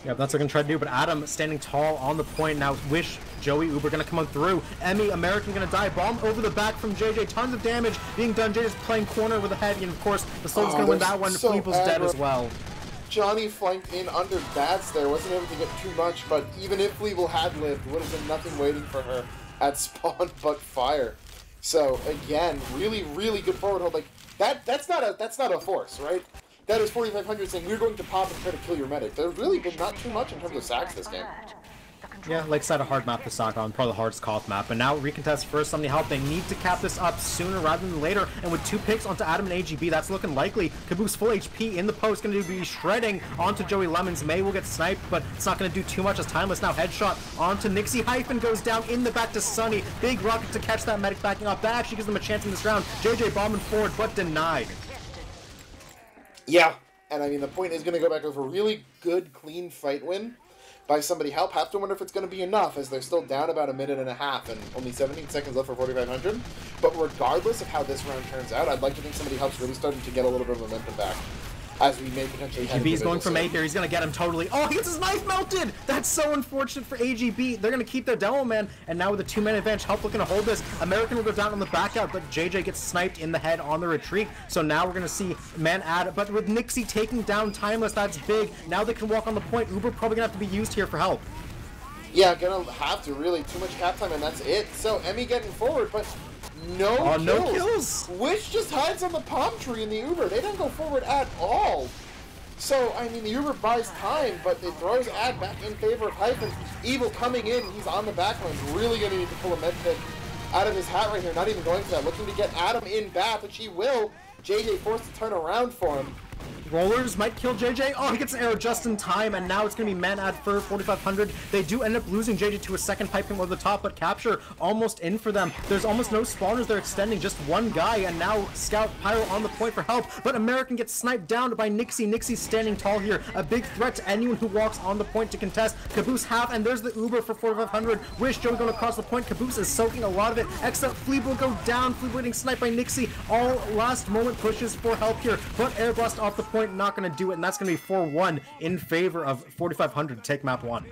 Yeah, that's what they're gonna try to do, but Adam standing tall on the point now. Wish, Joey, Uber gonna come on through. Emmy, American gonna die. Bomb over the back from JJ. Tons of damage being done. JJ's playing corner with a heavy, and of course, the Soldier's gonna win that one. So Fleeble's dead as well. Johnny flanked in under bats there. Wasn't able to get too much, but even if Fleeble had lived, would have been nothing waiting for her at spawn but fire. So again, really, really good forward hold. Like that's not a force, right? That is 4500 saying we're going to pop and try to kill your medic. There's really been not too much in terms of sacks this game. Yeah, Lakeside a hard map to stock on, probably the hardest Koth map. But now recontest first, somebody help. They need to cap this up sooner rather than later. And with 2 picks onto Adam and AGB, that's looking likely. Caboose full HP in the post, going to be shredding onto Joey Lemons. May will get sniped, but it's not going to do too much as Timeless now headshot onto Nixie. Hyphen goes down in the back to Sunny. Big rocket to catch that medic backing up. That actually gives them a chance in this round. JJ bombing forward, but denied. Yeah, and I mean the point is going to go back with a really good, clean fight win by somebody help. Have to wonder if it's going to be enough, as they're still down about a minute and a half and only 17 seconds left for 4500. But regardless of how this round turns out, I'd like to think somebody help's really starting to get a little bit of momentum back, as we may potentially head into AGB's going for middle May here. He's going to get him totally. Oh, he gets his knife melted! That's so unfortunate for AGB. They're going to keep their demo man, and now with a 2-man advantage, Help looking to hold this. American will go down on the back out, but JJ gets sniped in the head on the retreat. So now we're going to see man add, but with Nixie taking down Timeless, that's big. Now they can walk on the point. Uber probably going to have to be used here for Help. Yeah, gonna have to, really. Too much cap time, and that's it. So Emmy getting forward, but no kills. Wish just hides on the palm tree in the Uber. They don't go forward at all. So, I mean, the Uber buys time, but it throws ad back in favor of Hyphen. Evil coming in, he's on the back line. Really going to need to pull a med pick out of his hat right here, not even going for that, looking to get Adam in back, which he will. JJ forced to turn around for him. Rollers might kill JJ. Oh, he gets an arrow just in time, and now it's going to be man ad for 4,500. They do end up losing JJ to a second piping over the top, but capture almost in for them. There's almost no spawners. They're extending just one guy, and now Scout Pyro on the point for help, but American gets sniped down by Nixie. Nixie's standing tall here. A big threat to anyone who walks on the point to contest. Caboose half, and there's the Uber for 4,500. Wish Joey going across the point. Caboose is soaking a lot of it. Except Fleeb will go down. Fleeb getting sniped by Nixie. All last moment pushes for help here, but air blast off the point, not going to do it, and that's going to be 4-1 in favor of 4,500 to take map 1.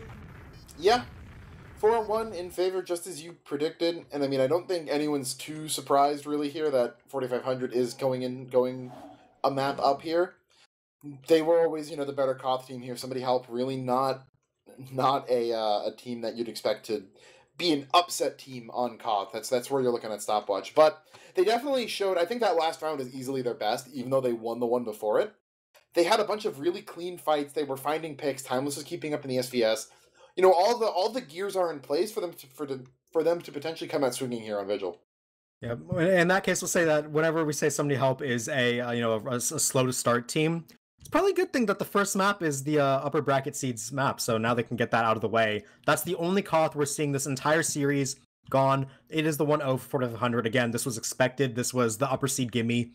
Yeah, 4-1 in favor, just as you predicted. And I mean, I don't think anyone's too surprised really here that 4,500 is going a map up here. They were always, you know, the better Koth team here. Somebody help, really not a team that you'd expect to be an upset team on Koth. That's where you're looking at Stopwatch. But they definitely showed, I think that last round is easily their best, even though they won the one before it. They had a bunch of really clean fights. They were finding picks. Timeless was keeping up in the SVS. You know, all the gears are in place for them to potentially come out swinging here on Vigil. Yeah, in that case, we'll say that whenever we say somebody help is a slow to start team, it's probably a good thing that the first map is the upper bracket seeds map. So now they can get that out of the way. That's the only Koth we're seeing this entire series gone. It is the 1-0 for 4,500. Again, this was expected. This was the upper seed gimme.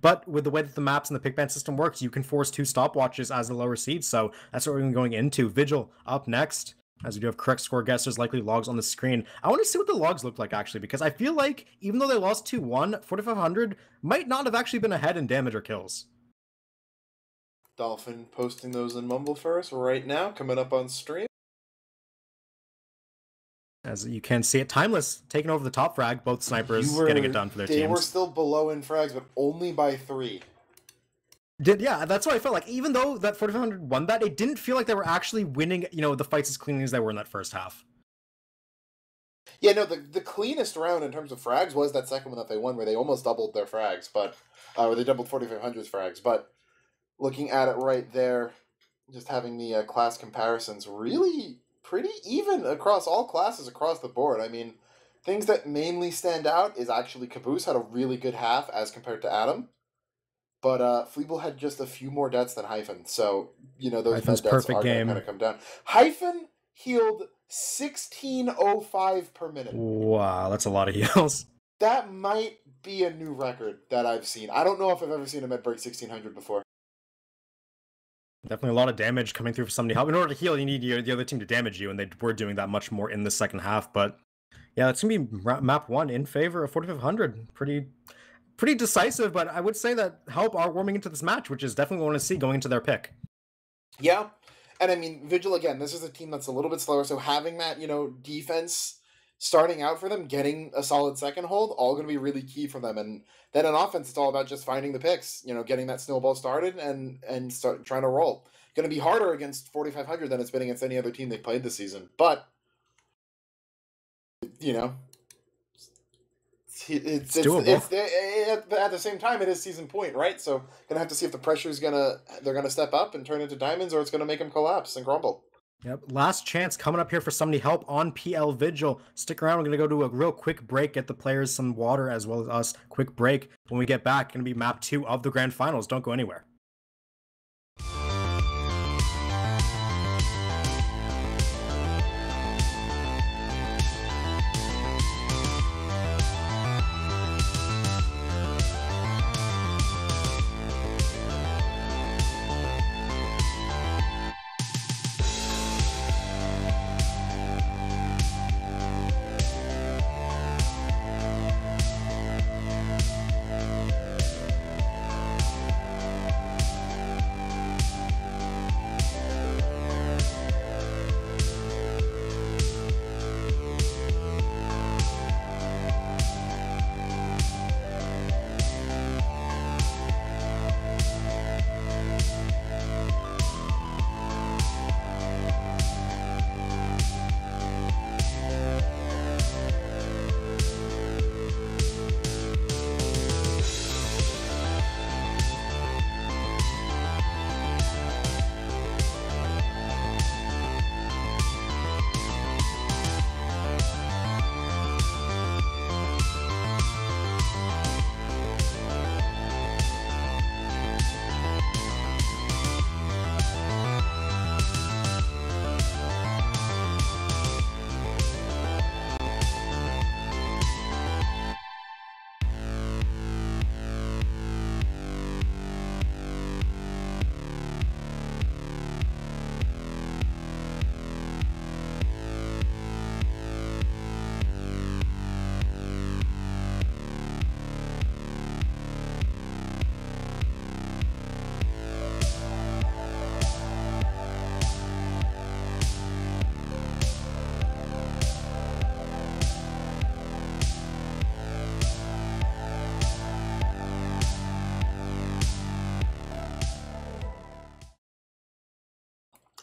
But with the way that the maps and the pick ban system works, you can force 2 stopwatches as the lower seed, so that's what we're going into. Vigil up next, as we do have correct score guessers, likely logs on the screen. I want to see what the logs look like, actually, because I feel like even though they lost 2-1, 4,500 might not have actually been ahead in damage or kills. Dolphin posting those in Mumble for us right now, coming up on stream. As you can see it, Timeless taking over the top frag, both snipers getting it done for their teams. They were still below in frags, but only by 3. Yeah, that's what I felt like. Even though that 4,500 won that, it didn't feel like they were actually winning, the fights as cleanly as they were in that first half. Yeah, no, the cleanest round in terms of frags was that second one that they won, where they almost doubled their frags, but where they doubled 4,500's frags. But looking at it right there, just having the class comparisons, really pretty even across all classes across the board. I mean, things that mainly stand out is actually Caboose had a really good half as compared to Adam, but Fleeble had just a few more deaths than Hyphen, so, those deaths are going to kind of come down. Hyphen healed 1605 per minute. Wow, that's a lot of heals. That might be a new record that I've seen. I don't know if I've ever seen a med break 1600 before. Definitely a lot of damage coming through for somebody to help. In order to heal, you need the other team to damage you, and they were doing that much more in the second half. But yeah, it's going to be map 1 in favor of 4,500. Pretty decisive, but I would say that help are warming into this match, which is definitely what we want to see going into their pick. Yeah, and I mean, Vigil, again, this is a team that's a little bit slower, so having that, defense starting out for them, getting a solid second hold, all going to be really key for them. And then on offense, it's all about just finding the picks, getting that snowball started and start trying to roll. Going to be harder against 4,500 than it's been against any other team they played this season. But, it's doable. At the same time, it is season point, right? So going to have to see if the pressure is they're going to step up and turn into diamonds, or it's going to make them collapse and crumble. Yep, last chance coming up here for somebody help on PL Vigil. Stick around, we're going to go to a real quick break, get the players some water as well as us. Quick break. When we get back, going to be map 2 of the grand finals. Don't go anywhere.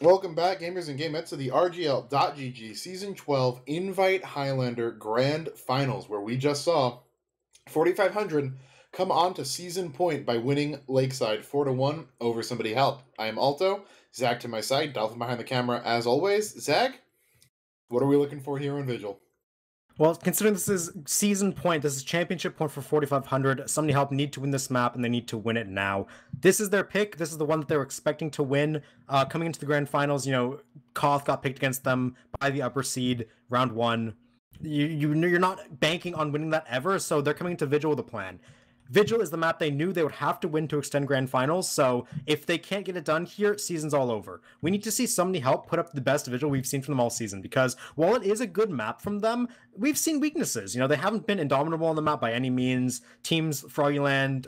Welcome back, gamers and gamettes, to the RGL.GG Season 12 Invite Highlander Grand Finals, where we just saw 4,500 come on to season point by winning Lakeside 4-1 over Somebody Help. I am Alto, Zach to my side, Dolphin behind the camera as always. Zach, what are we looking for here on Vigil? Well, considering this is season point, this is championship point for 4,500. Somebody Help need to win this map, and they need to win it now. This is their pick. This is the one that they were expecting to win. Coming into the grand finals, Koth got picked against them by the upper seed, round 1. You're not banking on winning that ever, so they're coming into Vigil with a plan. Vigil is the map they knew they would have to win to extend grand finals, so if they can't get it done here, season's all over. We need to see Somebody Help put up the best Vigil we've seen from them all season, because while it is a good map from them, we've seen weaknesses. They haven't been indomitable on the map by any means. Teams Froggyland,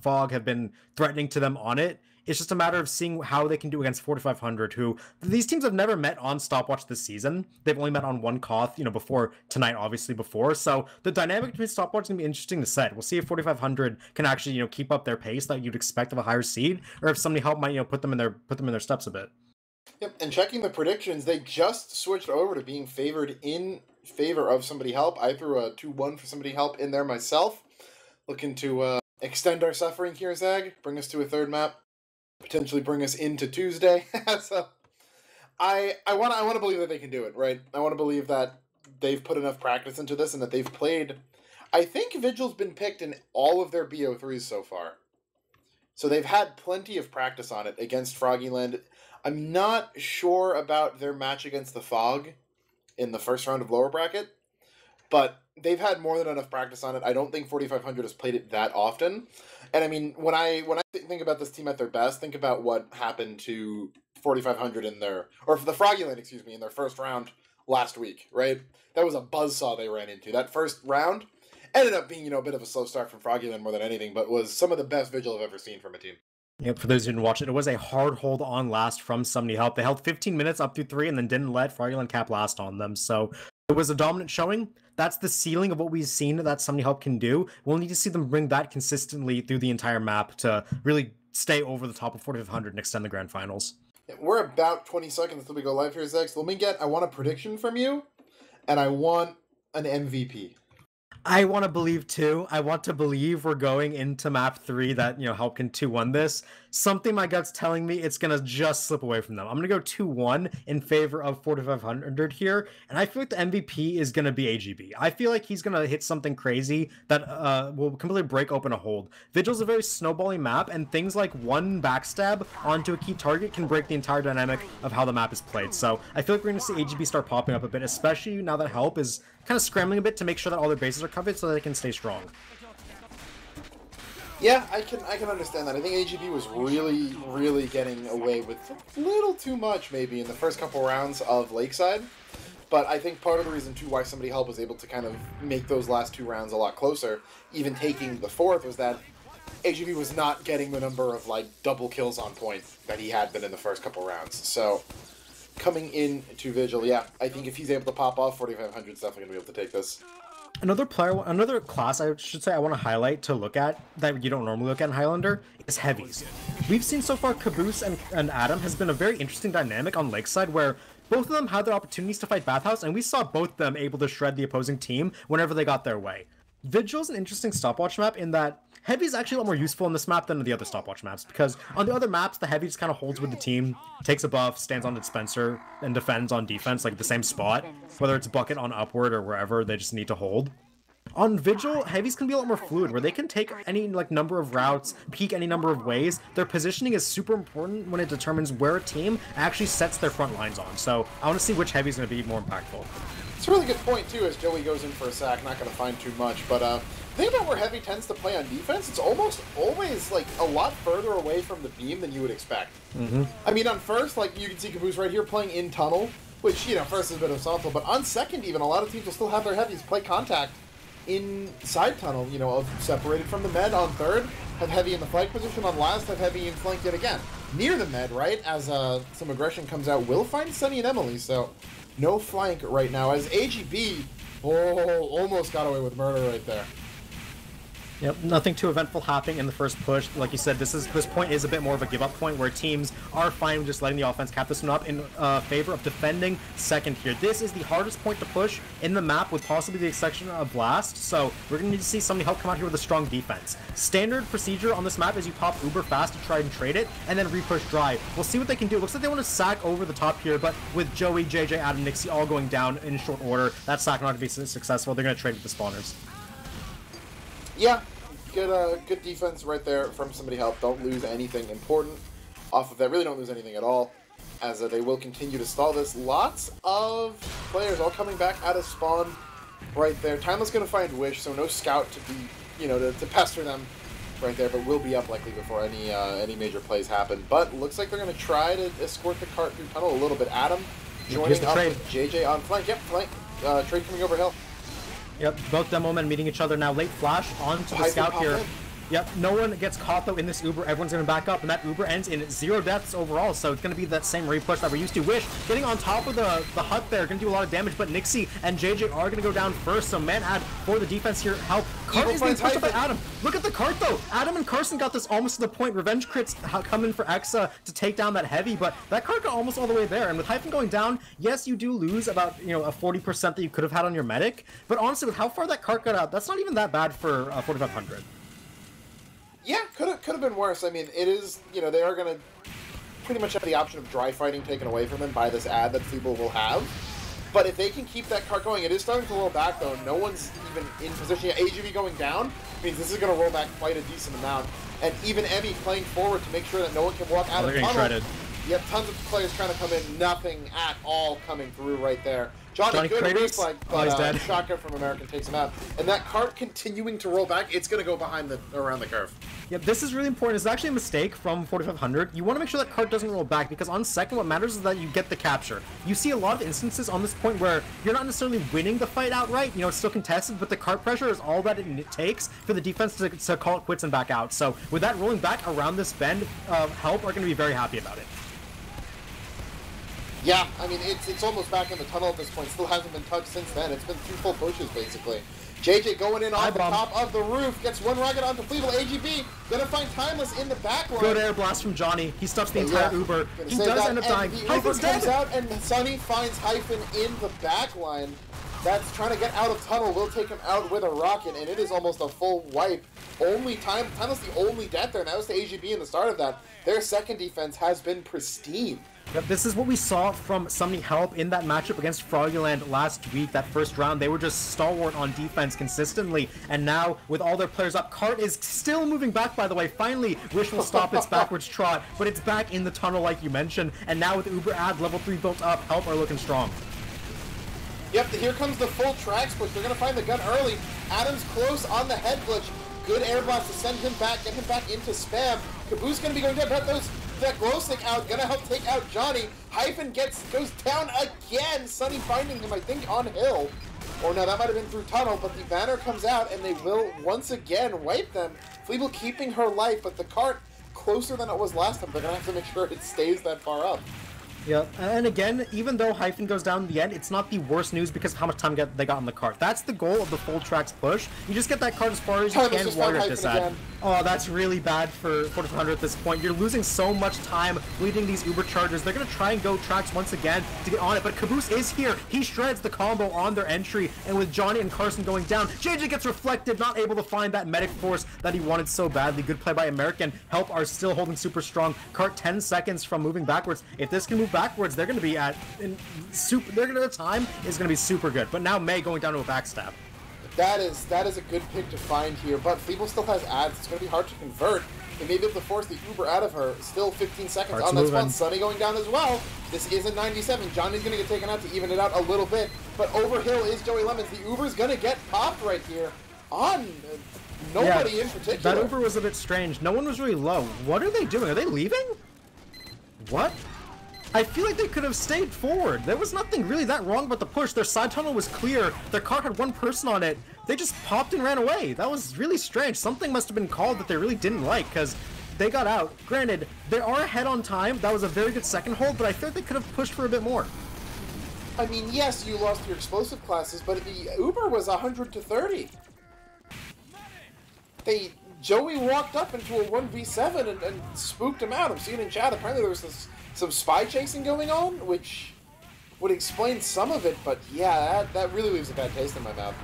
Fog have been threatening to them on it. It's just a matter of seeing how they can do against 4,500, who these teams have never met on Stopwatch this season. They've only met on one Koth, before tonight, obviously before. So the dynamic between Stopwatch is going to be interesting to set. We'll see if 4,500 can actually, keep up their pace that you'd expect of a higher seed, or if Somebody Help might, put them in their steps a bit. Yep, and checking the predictions, they just switched over to being favored in favor of Somebody Help. I threw a 2-1 for Somebody Help in there myself. Looking to extend our suffering here, Zag. Bring us to a third map. Potentially bring us into Tuesday. So I want to believe that they can do it, right? I want to believe that they've put enough practice into this and that they've played. I think Vigil's been picked in all of their BO3s so far. So they've had plenty of practice on it against Froggyland. I'm not sure about their match against the Fog in the first round of lower bracket, but they've had more than enough practice on it. I don't think 4,500 has played it that often. And I mean, when I think about this team at their best, think about what happened to 4,500 in their first round last week, right? That was a buzzsaw they ran into. That first round ended up being, a bit of a slow start from Froggyland more than anything, but was some of the best Vigil I've ever seen from a team. Yep, for those who didn't watch it, it was a hard hold on last from Somebody Help. They held 15 minutes up through 3 and then didn't let Froggyland cap last on them. So it was a dominant showing. That's the ceiling of what we've seen that Somebody Help can do. We'll need to see them bring that consistently through the entire map to really stay over the top of 4,500 and extend the grand finals. We're about 20 seconds until we go live here, Zach. So I want a prediction from you, and I want an MVP. I want to believe too. I want to believe we're going into map 3 that, Help can 2-1 this. Something my gut's telling me it's going to just slip away from them. I'm going to go 2-1 in favor of 4,500 here. And I feel like the MVP is going to be AGB. I feel like he's going to hit something crazy that will completely break open a hold. Vigil's a very snowballing map, and things like one backstab onto a key target can break the entire dynamic of how the map is played. So I feel like we're going to see AGB start popping up a bit, especially now that Help is kind of scrambling a bit to make sure that all their bases are covered so that they can stay strong. Yeah, I can understand that. I think AGB was really, really getting away with a little too much, maybe, in the first couple rounds of Lakeside. But I think part of the reason, too, why Somebody Help was able to kind of make those last 2 rounds a lot closer, even taking the 4th, was that AGB was not getting the number of, double kills on point that he had been in the first couple rounds. So, coming into Vigil, yeah, I think if he's able to pop off, 4,500 is definitely going to be able to take this. Another class I should say I want to highlight to look at that you don't normally look at in Highlander is heavies. We've seen so far Caboose and Adam has been a very interesting dynamic on Lakeside where both of them had their opportunities to fight Bathhouse, and we saw both of them able to shred the opposing team whenever they got their way. Vigil's an interesting stopwatch map in that Heavy is actually a lot more useful in this map than the other stopwatch maps, because on the other maps, the Heavy just kind of holds with the team, takes a buff, stands on dispenser, and defends on defense, like the same spot, whether it's bucket on upward or wherever, they just need to hold. On Vigil, Heavies can be a lot more fluid, where they can take any number of routes, peek any number of ways. Their positioning is super important when it determines where a team actually sets their front lines on, so I want to see which Heavy is going to be more impactful. It's a really good point, too, as Joey goes in for a sack. Not going to find too much, but the thing about where Heavy tends to play on defense, it's almost always, a lot further away from the beam than you would expect. I mean, on first, you can see Caboose right here playing in tunnel, which, first is a bit of softball, but on second even, a lot of teams will still have their Heavies play contact inside tunnel, separated from the med. On third, have Heavy in the flank position. On last, have Heavy in flank yet again. Near the med, right, as some aggression comes out, will find Sunny and Emily, so no flank right now, as AGB, almost got away with murder right there. Yep, nothing too eventful happening in the first push. Like you said, this point is a bit more of a give-up point where teams are fine with just letting the offense cap this one up in favor of defending second here. This is the hardest point to push in the map with possibly the exception of Blast, so we're going to need to see somebody help come out here with a strong defense. Standard procedure on this map is you pop uber fast to try and trade it, and then repush dry. We'll see what they can do. It looks like they want to sack over the top here, but with Joey, JJ, Adam, Nixie all going down in short order, that sack not going to be successful. They're going to trade with the spawners. Yeah, good defense right there from somebody help. Don't lose anything important off of that. Really don't lose anything at all, as they will continue to stall this. Lots of players all coming back out of spawn right there. Timeless going to find Wish, so no scout to be, to pester them right there, but will be up likely before any major plays happen. But looks like they're going to try to escort the cart through tunnel a little bit. Adam joining up with JJ on flank. Yep, flank. Trade coming over hill. Yep, both demo men meeting each other now. Late flash onto the scout here. Yep, no one gets caught though in this Uber. Everyone's going to back up, and that Uber ends in 0 deaths overall, so it's going to be that same repush that we're used to. Wish getting on top of the hut there, going to do a lot of damage, but Nixie and JJ are going to go down first, so man add for the defense here. Help. Cart is being pushed by Adam. Look at the cart though. Adam and Carson got this almost to the point. Revenge crits come in for Exa to take down that heavy, but that cart got almost all the way there, and with Hyphen going down, yes, you do lose about, a 40% that you could have had on your medic, but honestly, with how far that cart got out, that's not even that bad for 4500. Yeah, could have been worse. I mean, it is, they are going to pretty much have the option of dry fighting taken away from them by this ad that Feeble will have. But if they can keep that cart going, it is starting to roll back, though. No one's even in position yet. AGV going down means this is going to roll back quite a decent amount. And even Emmy playing forward to make sure that no one can walk out of the tunnel. Shredded. Yep, tons of players trying to come in. Nothing at all coming through right there. Johnny good reflex, but shotgun from American takes him out. And that cart continuing to roll back, it's going to go around the curve. Yep, this is really important. It's actually a mistake from 4500. You want to make sure that cart doesn't roll back, because on second, what matters is that you get the capture. You see a lot of instances on this point where you're not necessarily winning the fight outright. It's still contested, but the cart pressure is all that it takes for the defense to call it quits and back out. So with that rolling back around this bend, Help are going to be very happy about it. Yeah, I mean, it's almost back in the tunnel at this point. Still hasn't been touched since then. It's been 2 full pushes, basically. JJ going in off the top of the roof. Gets one rocket onto Fleeble. AGB gonna find Timeless in the back line. Good air blast from Johnny. He stops the entire Uber. He does end up dying. Hyphen comes out, and Sunny finds Hyphen in the back line. That's trying to get out of tunnel. Will take him out with a rocket, and it is almost a full wipe. Timeless the only death there. That was the AGB in the start of that. Their second defense has been pristine. Yep, this is what we saw from Somebody Help in that matchup against Froggyland last week, that first round. They were just stalwart on defense consistently, and now with all their players up, Cart is still moving back, by the way. Finally, Wish will stop its backwards trot, but it's back in the tunnel like you mentioned, and now with Uber Ad level 3 built up, Help are looking strong. Yep, here comes the full tracks push. They're going to find the gun early. Adam's close on the head glitch. Good air blast to send him back, get him back into spam. Caboose going to be going down, but that glow stick out, gonna help take out Johnny. Hyphen goes down again. Sunny finding him, I think, on hill. Or no, that might have been through tunnel, but the banner comes out and they will once again wipe them. Fleeble keeping her life, but the cart closer than it was last time. They're gonna have to make sure it stays that far up. Yeah, and again, even though Hyphen goes down in the end, it's not the worst news because of how much time they got on the cart. That's the goal of the full tracks push. You just get that cart as far as you can while you're at this ad. Oh, that's really bad for 4400 at this point. You're losing so much time leading these Uber chargers. They're going to try and go tracks once again to get on it, but Caboose is here. He shreds the combo on their entry, and with Johnny and Carson going down, JJ gets reflected, not able to find that medic force that he wanted so badly. Good play by American. Help are still holding super strong. Cart 10 seconds from moving backwards. If this can move backwards, they're going to be the time is going to be super good. But now May going down to a backstab. That is a good pick to find here, but Feeble still has ads. It's going to be hard to convert. They may be able to force the Uber out of her. Still 15 seconds on that spawn. Sunny going down as well. This is a 97. Johnny's going to get taken out to even it out a little bit, but over hill is Joey Lemons. The Uber's going to get popped right here on nobody in particular. That Uber was a bit strange. No one was really low. What are they doing? Are they leaving? What? I feel like they could have stayed forward. There was nothing really that wrong about the push. Their side tunnel was clear. Their car had one person on it. They just popped and ran away. That was really strange. Something must have been called that they really didn't like, because they got out. Granted, they are ahead on time. That was a very good second hold, but I feel like they could have pushed for a bit more. I mean, yes, you lost your explosive classes, but the Uber was 100 to 30. Joey walked up into a 1v7 and spooked him out. I'm seeing in chat, apparently there was some spy chasing going on, which would explain some of it, but yeah, that really leaves a bad taste in my mouth.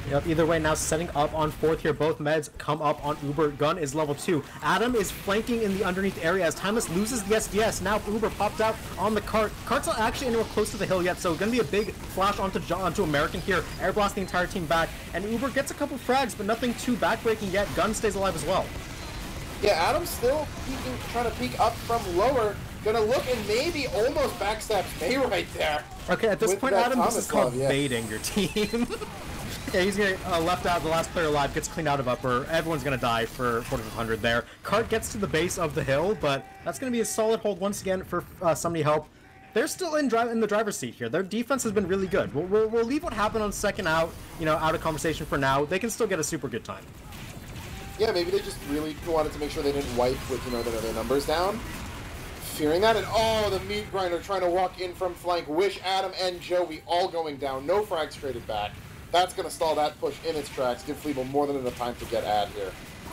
Yep, either way, now setting up on fourth here. Both meds come up on Uber. Gun is level 2. Adam is flanking in the underneath area as Timeless loses the SDS. Now Uber popped out on the cart. Cart's not actually anywhere close to the hill yet, so gonna be a big flash onto American here. Air blast the entire team back, and Uber gets a couple frags, but nothing too backbreaking yet. Gun stays alive as well. Yeah, Adam's still peeking, trying to peek up from lower. Gonna look and maybe almost backstabs May right there. Okay, at this point, Adam, this is called baiting your team. Yeah, he's gonna left out, the last player alive gets cleaned out of upper. Everyone's gonna die for 4500 there. Cart gets to the base of the hill, but that's gonna be a solid hold once again for Somebody Help. They're still in the driver's seat here. Their defense has been really good. We'll leave what happened on second out, out of conversation for now. They can still get a super good time. Yeah, maybe they just really wanted to make sure they didn't wipe with their numbers down. Fearing that, and the meat grinder trying to walk in from flank. Wish, Adam, and Joey all going down. No frags traded back. That's going to stall that push in its tracks, give Fleeble more than enough time to get ad here.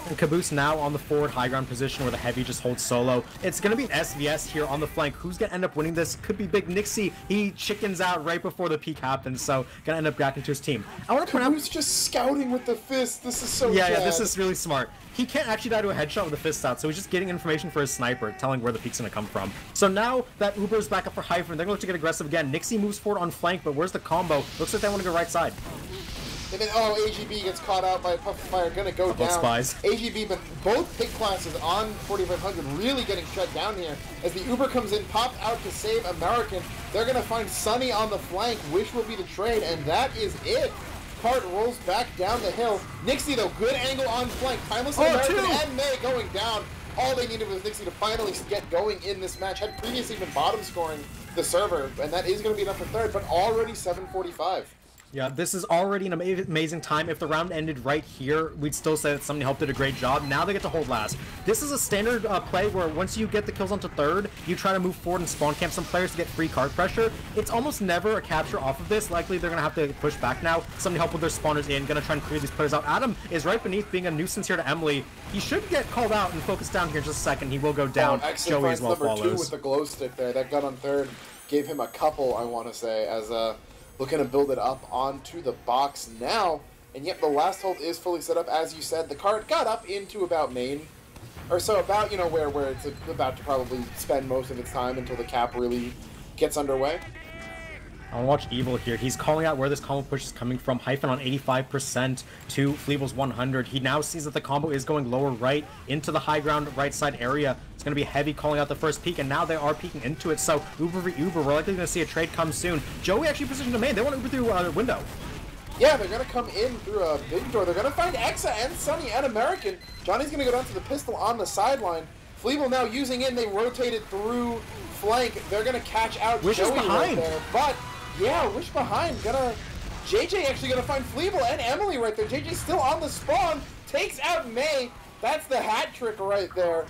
And Caboose now on the forward high ground position where the heavy just holds solo. It's going to be an SVS here on the flank. Who's going to end up winning this? Could be Big Nixie. He chickens out right before the peak happens, so going to end up backing to his team. I want to point out... Caboose just scouting with the fist. This is so Yeah, this is really smart. He can't actually die to a headshot with the fist out, so he's just getting information for his sniper, telling where the peak's going to come from. So now that Uber's back up for Hyphen, they're going to look to get aggressive again. Nixie moves forward on flank, but where's the combo? Looks like they want to go right side. And then, AGB gets caught out by a puff of fire, gonna go down. Spies. AGB, but both pick classes on 4500 really getting shut down here. As the Uber comes in, popped out to save American. They're gonna find Sunny on the flank. Wish will be the trade, and that is it. Cart rolls back down the hill. Nixie, though, good angle on flank. Timeless American and May going down. All they needed was Nixie to finally get going in this match. Had previously been bottom scoring the server, and that is gonna be enough for third, but already 7:45. Yeah, this is already an amazing time. If the round ended right here, we'd still say that Somebody Help did a great job. Now they get to hold last. This is a standard play where once you get the kills onto third, you try to move forward and spawn camp some players to get free card pressure. It's almost never a capture off of this. Likely they're going to have to push back now. Somebody Help with their spawners in, going to try and clear these players out. Adam is right beneath being a nuisance here to Emily. He should get called out and focused down here in just a second. He will go down. Joey as well follows. Number 2 with the glow stick there. That gun on third gave him a couple, I want to say, as looking to build it up onto the box now. And yet the last hold is fully set up. As you said, the cart got up into about main. Or so about, where it's about to probably spend most of its time until the cap really gets underway. I want to watch Evil here. He's calling out where this combo push is coming from. Hyphen on 85% to Fleeble's 100. He now sees that the combo is going lower right into the high ground right side area. It's going to be Heavy calling out the first peek, and now they are peeking into it. So Uber v Uber, we're likely going to see a trade come soon. Joey actually positioned to main. They want to Uber through a window. Yeah, they're going to come in through a big door. They're going to find Exa and Sunny and American. Johnny's going to go down to the pistol on the sideline. Fleeble now using in. They rotated through flank. They're going to catch out Wish Joey is behind. Right there. But, yeah, Wish behind. JJ actually going to find Fleeble and Emily right there. JJ still on the spawn. Takes out May. That's the hat trick right there.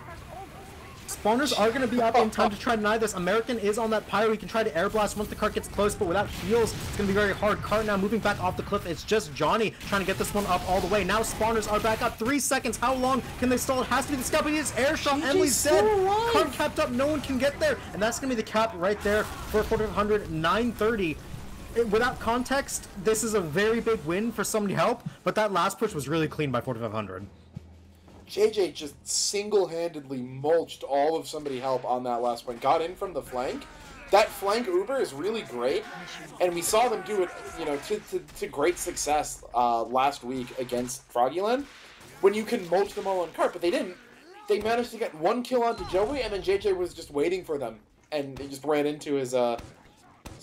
Spawners are going to be up in time to try to deny this. American is on that pyro. He can try to air blast once the cart gets close, but without heals, it's going to be very hard. Cart now moving back off the cliff. It's just Johnny trying to get this one up all the way. Now spawners are back up. 3 seconds. How long can they stall? It has to be the scout, but he is air shot. Emily's dead. Cart capped up. No one can get there. And that's going to be the cap right there for 400, 930. Without context, this is a very big win for Somebody Help, but that last push was really clean by 4500. JJ just single-handedly mulched all of Somebody Help on that last point. Got in from the flank. That flank Uber is really great, and we saw them do it, to great success last week against Froggyland, when you can mulch them all on cart, but they didn't. They managed to get one kill onto Joey, and then JJ was just waiting for them, and they just ran into his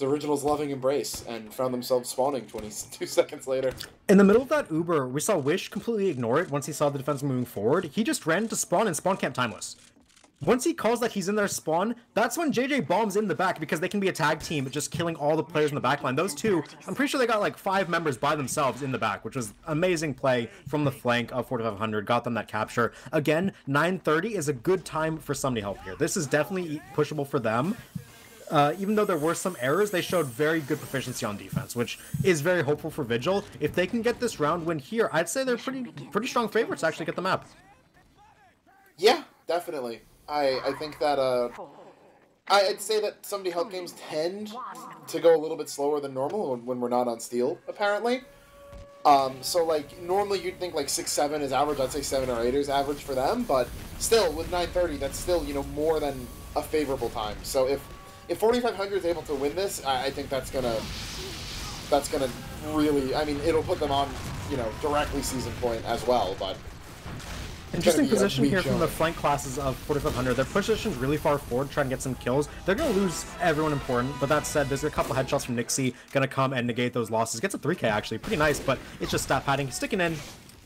original's loving embrace and found themselves spawning 22 seconds later. In the middle of that Uber, we saw Wish completely ignore it once he saw the defense moving forward. He just ran to spawn and spawn camp Timeless. Once he calls that he's in their spawn, that's when JJ bombs in the back because they can be a tag team just killing all the players in the back line. Those two, I'm pretty sure they got like 5 members by themselves in the back, which was amazing play from the flank of 4500. Got them that capture. Again, 930 is a good time for Somebody Help here. This is definitely pushable for them. even though there were some errors, they showed very good proficiency on defense, which is very hopeful for Vigil. If they can get this round win here, I'd say they're pretty strong favorites to actually get the map. Yeah, definitely. I think that I'd say that Somebody Help games tend to go a little bit slower than normal when we're not on Steel, apparently. So, like, normally you'd think, like, 6-7 is average. I'd say 7 or 8 is average for them, but still, with 9:30, that's still, you know, more than a favorable time. So if 4500 is able to win this, I think that's gonna really, I mean, it'll put them on, you know, directly season point as well, but... Interesting position here from the flank classes of 4500. They're positioned really far forward, trying to get some kills. They're going to lose everyone important, but that said, there's a couple headshots from Nixie going to come and negate those losses. Gets a 3k actually, pretty nice, but it's just stat padding. Sticking in,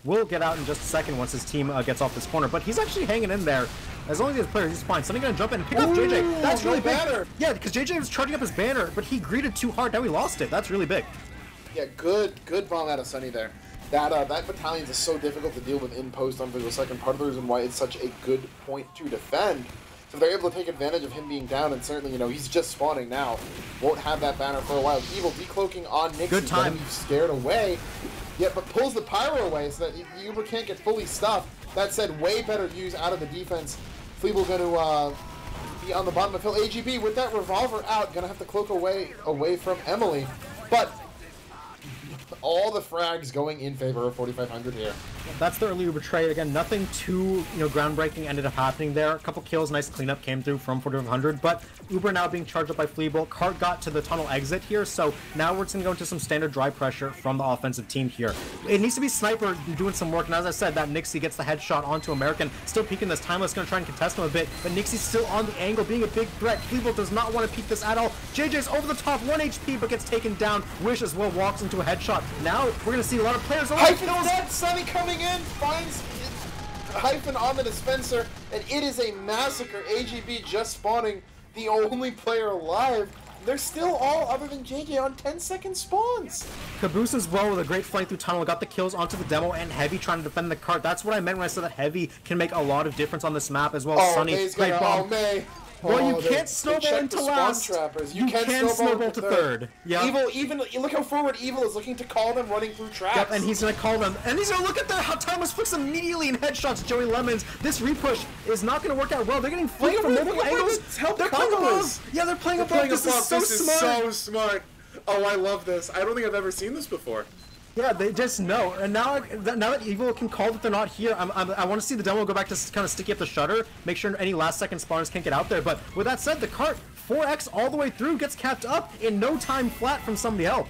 will get out in just a second once his team gets off this corner, but he's actually hanging in there. As long as he's a player, he's fine. Somebody going to jump in and pick up JJ. That's really big. Yeah, because JJ was charging up his banner, but he greeted too hard. Now he lost it. That's really big. Yeah, good bomb out of Sunny there. That battalion is so difficult to deal with in post on Vigil Second. Part of the reason why it's such a good point to defend. So they're able to take advantage of him being down, and certainly, you know, he's just spawning now. Won't have that banner for a while. Evil decloaking on Nixie. Good time. He's scared away. Yeah, but pulls the pyro away so that Uber can't get fully stuffed. That said, way better use out of the defense. Fleeble going to be on the bottom of hill. AGB with that revolver out, gonna have to cloak away from Emily. But all the frags going in favor of 4500 here. That's the early Uber trade. Again, nothing too, you know, groundbreaking ended up happening there. A couple kills, nice cleanup came through from 4500, but Uber now being charged up by Fleeble. Cart got to the tunnel exit here, so now we're just going to go into some standard dry pressure from the offensive team here. It needs to be Sniper doing some work, and as I said, that Nixie gets the headshot onto American. Still peeking this. Timeless going to try and contest him a bit, but Nixie's still on the angle, being a big threat. Fleeble does not want to peek this at all. JJ's over the top, 1 HP, but gets taken down. Wish as well walks into a headshot. Now we're going to see a lot of players. Hyphen's dead! Sunny coming in, finds Hyphen on the dispenser, and it is a massacre. AGB just spawning, the only player alive. They're still all, other than JJ, on 10-second spawns. Caboose as well with a great flank through tunnel, got the kills onto the demo, and Heavy trying to defend the cart. That's what I meant when I said that Heavy can make a lot of difference on this map as well. Oh, Sunny, great bomb. Oh, May. Well, you can't snowball into last. You can snowball to third. Yeah. Evil, even look how forward Evil is looking to call them running through traps. Yep, and he's gonna call them, and he's gonna look at that. How Timeless flicks immediately in headshots. Joey Lemons. This repush is not gonna work out well. They're getting flanked from multiple angles. They're playing above. Yeah, they're playing above. This is so smart. So smart. Oh, I love this. I don't think I've ever seen this before. Yeah, they just know. And now that Evil can call that they're not here, I want to see the demo go back to kind of sticky up the shutter, make sure any last-second spawners can't get out there. But with that said, the cart, 4x all the way through, gets capped up in no time flat from Somebody Help.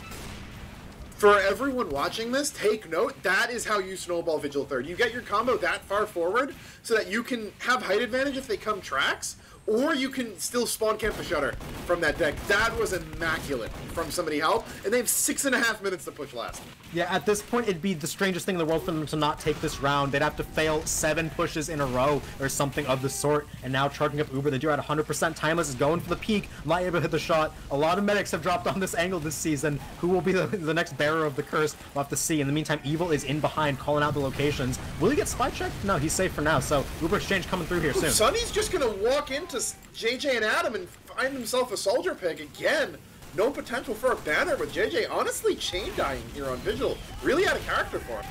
For everyone watching this, take note, that is how you snowball Vigil third. You get your combo that far forward so that you can have height advantage if they come tracks, or you can still spawn camp the shutter from that deck. That was immaculate from Somebody Help, and they have 6.5 minutes to push last. Yeah, at this point, it'd be the strangest thing in the world for them to not take this round. They'd have to fail 7 pushes in a row or something of the sort, and now charging up Uber. They do at 100%. Timeless is going for the peak, not able to hit the shot. A lot of medics have dropped on this angle this season. Who will be the next bearer of the curse? We'll have to see. In the meantime, Evil is in behind, calling out the locations. Will he get spy checked? No, he's safe for now, so Uber exchange coming through here soon. Sunny's just going to walk into JJ and Adam and find himself a soldier pick again. No potential for a banner, but JJ honestly chain dying here on Vigil. Really out of character for him.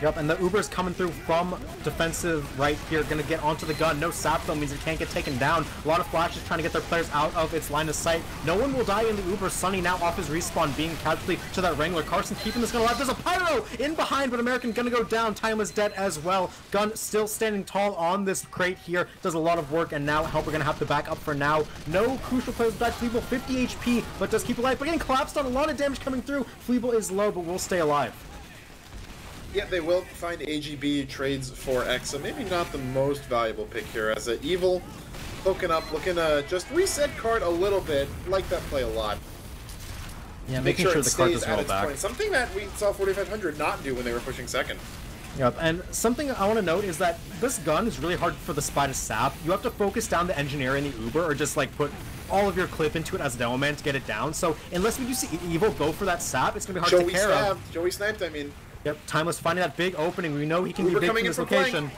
Yep, and the Uber's coming through from defensive right here, gonna get onto the gun. No sap though means it can't get taken down. A lot of flashes trying to get their players out of its line of sight. No one will die in the Uber. Sunny now off his respawn, being casualty to that Wrangler. Carson keeping this gun alive. There's a pyro in behind, but American gonna go down. Timeless dead as well. Gun still standing tall on this crate here. Does a lot of work, and now Helper gonna have to back up for now. No crucial players back. Fleeble 50 HP, but does keep alive. But getting collapsed on, a lot of damage coming through. Fleeble is low, but will stay alive. Yeah, they will find AGB trades for X, so maybe not the most valuable pick here, as Evil poking up, looking to just reset card a little bit. Like that play a lot. Yeah, making sure the card does well back. Point. Something that we saw 4500 not do when they were pushing second. Yep, and something I want to note is that this gun is really hard for the spy to sap. You have to focus down the engineer in the Uber, or just like put all of your clip into it as a demo man to get it down. So unless we do see Evil go for that sap, it's going to be hard to care of. Joey sniped, I mean. Yep, Timeless finding that big opening. We know he can be big from this location.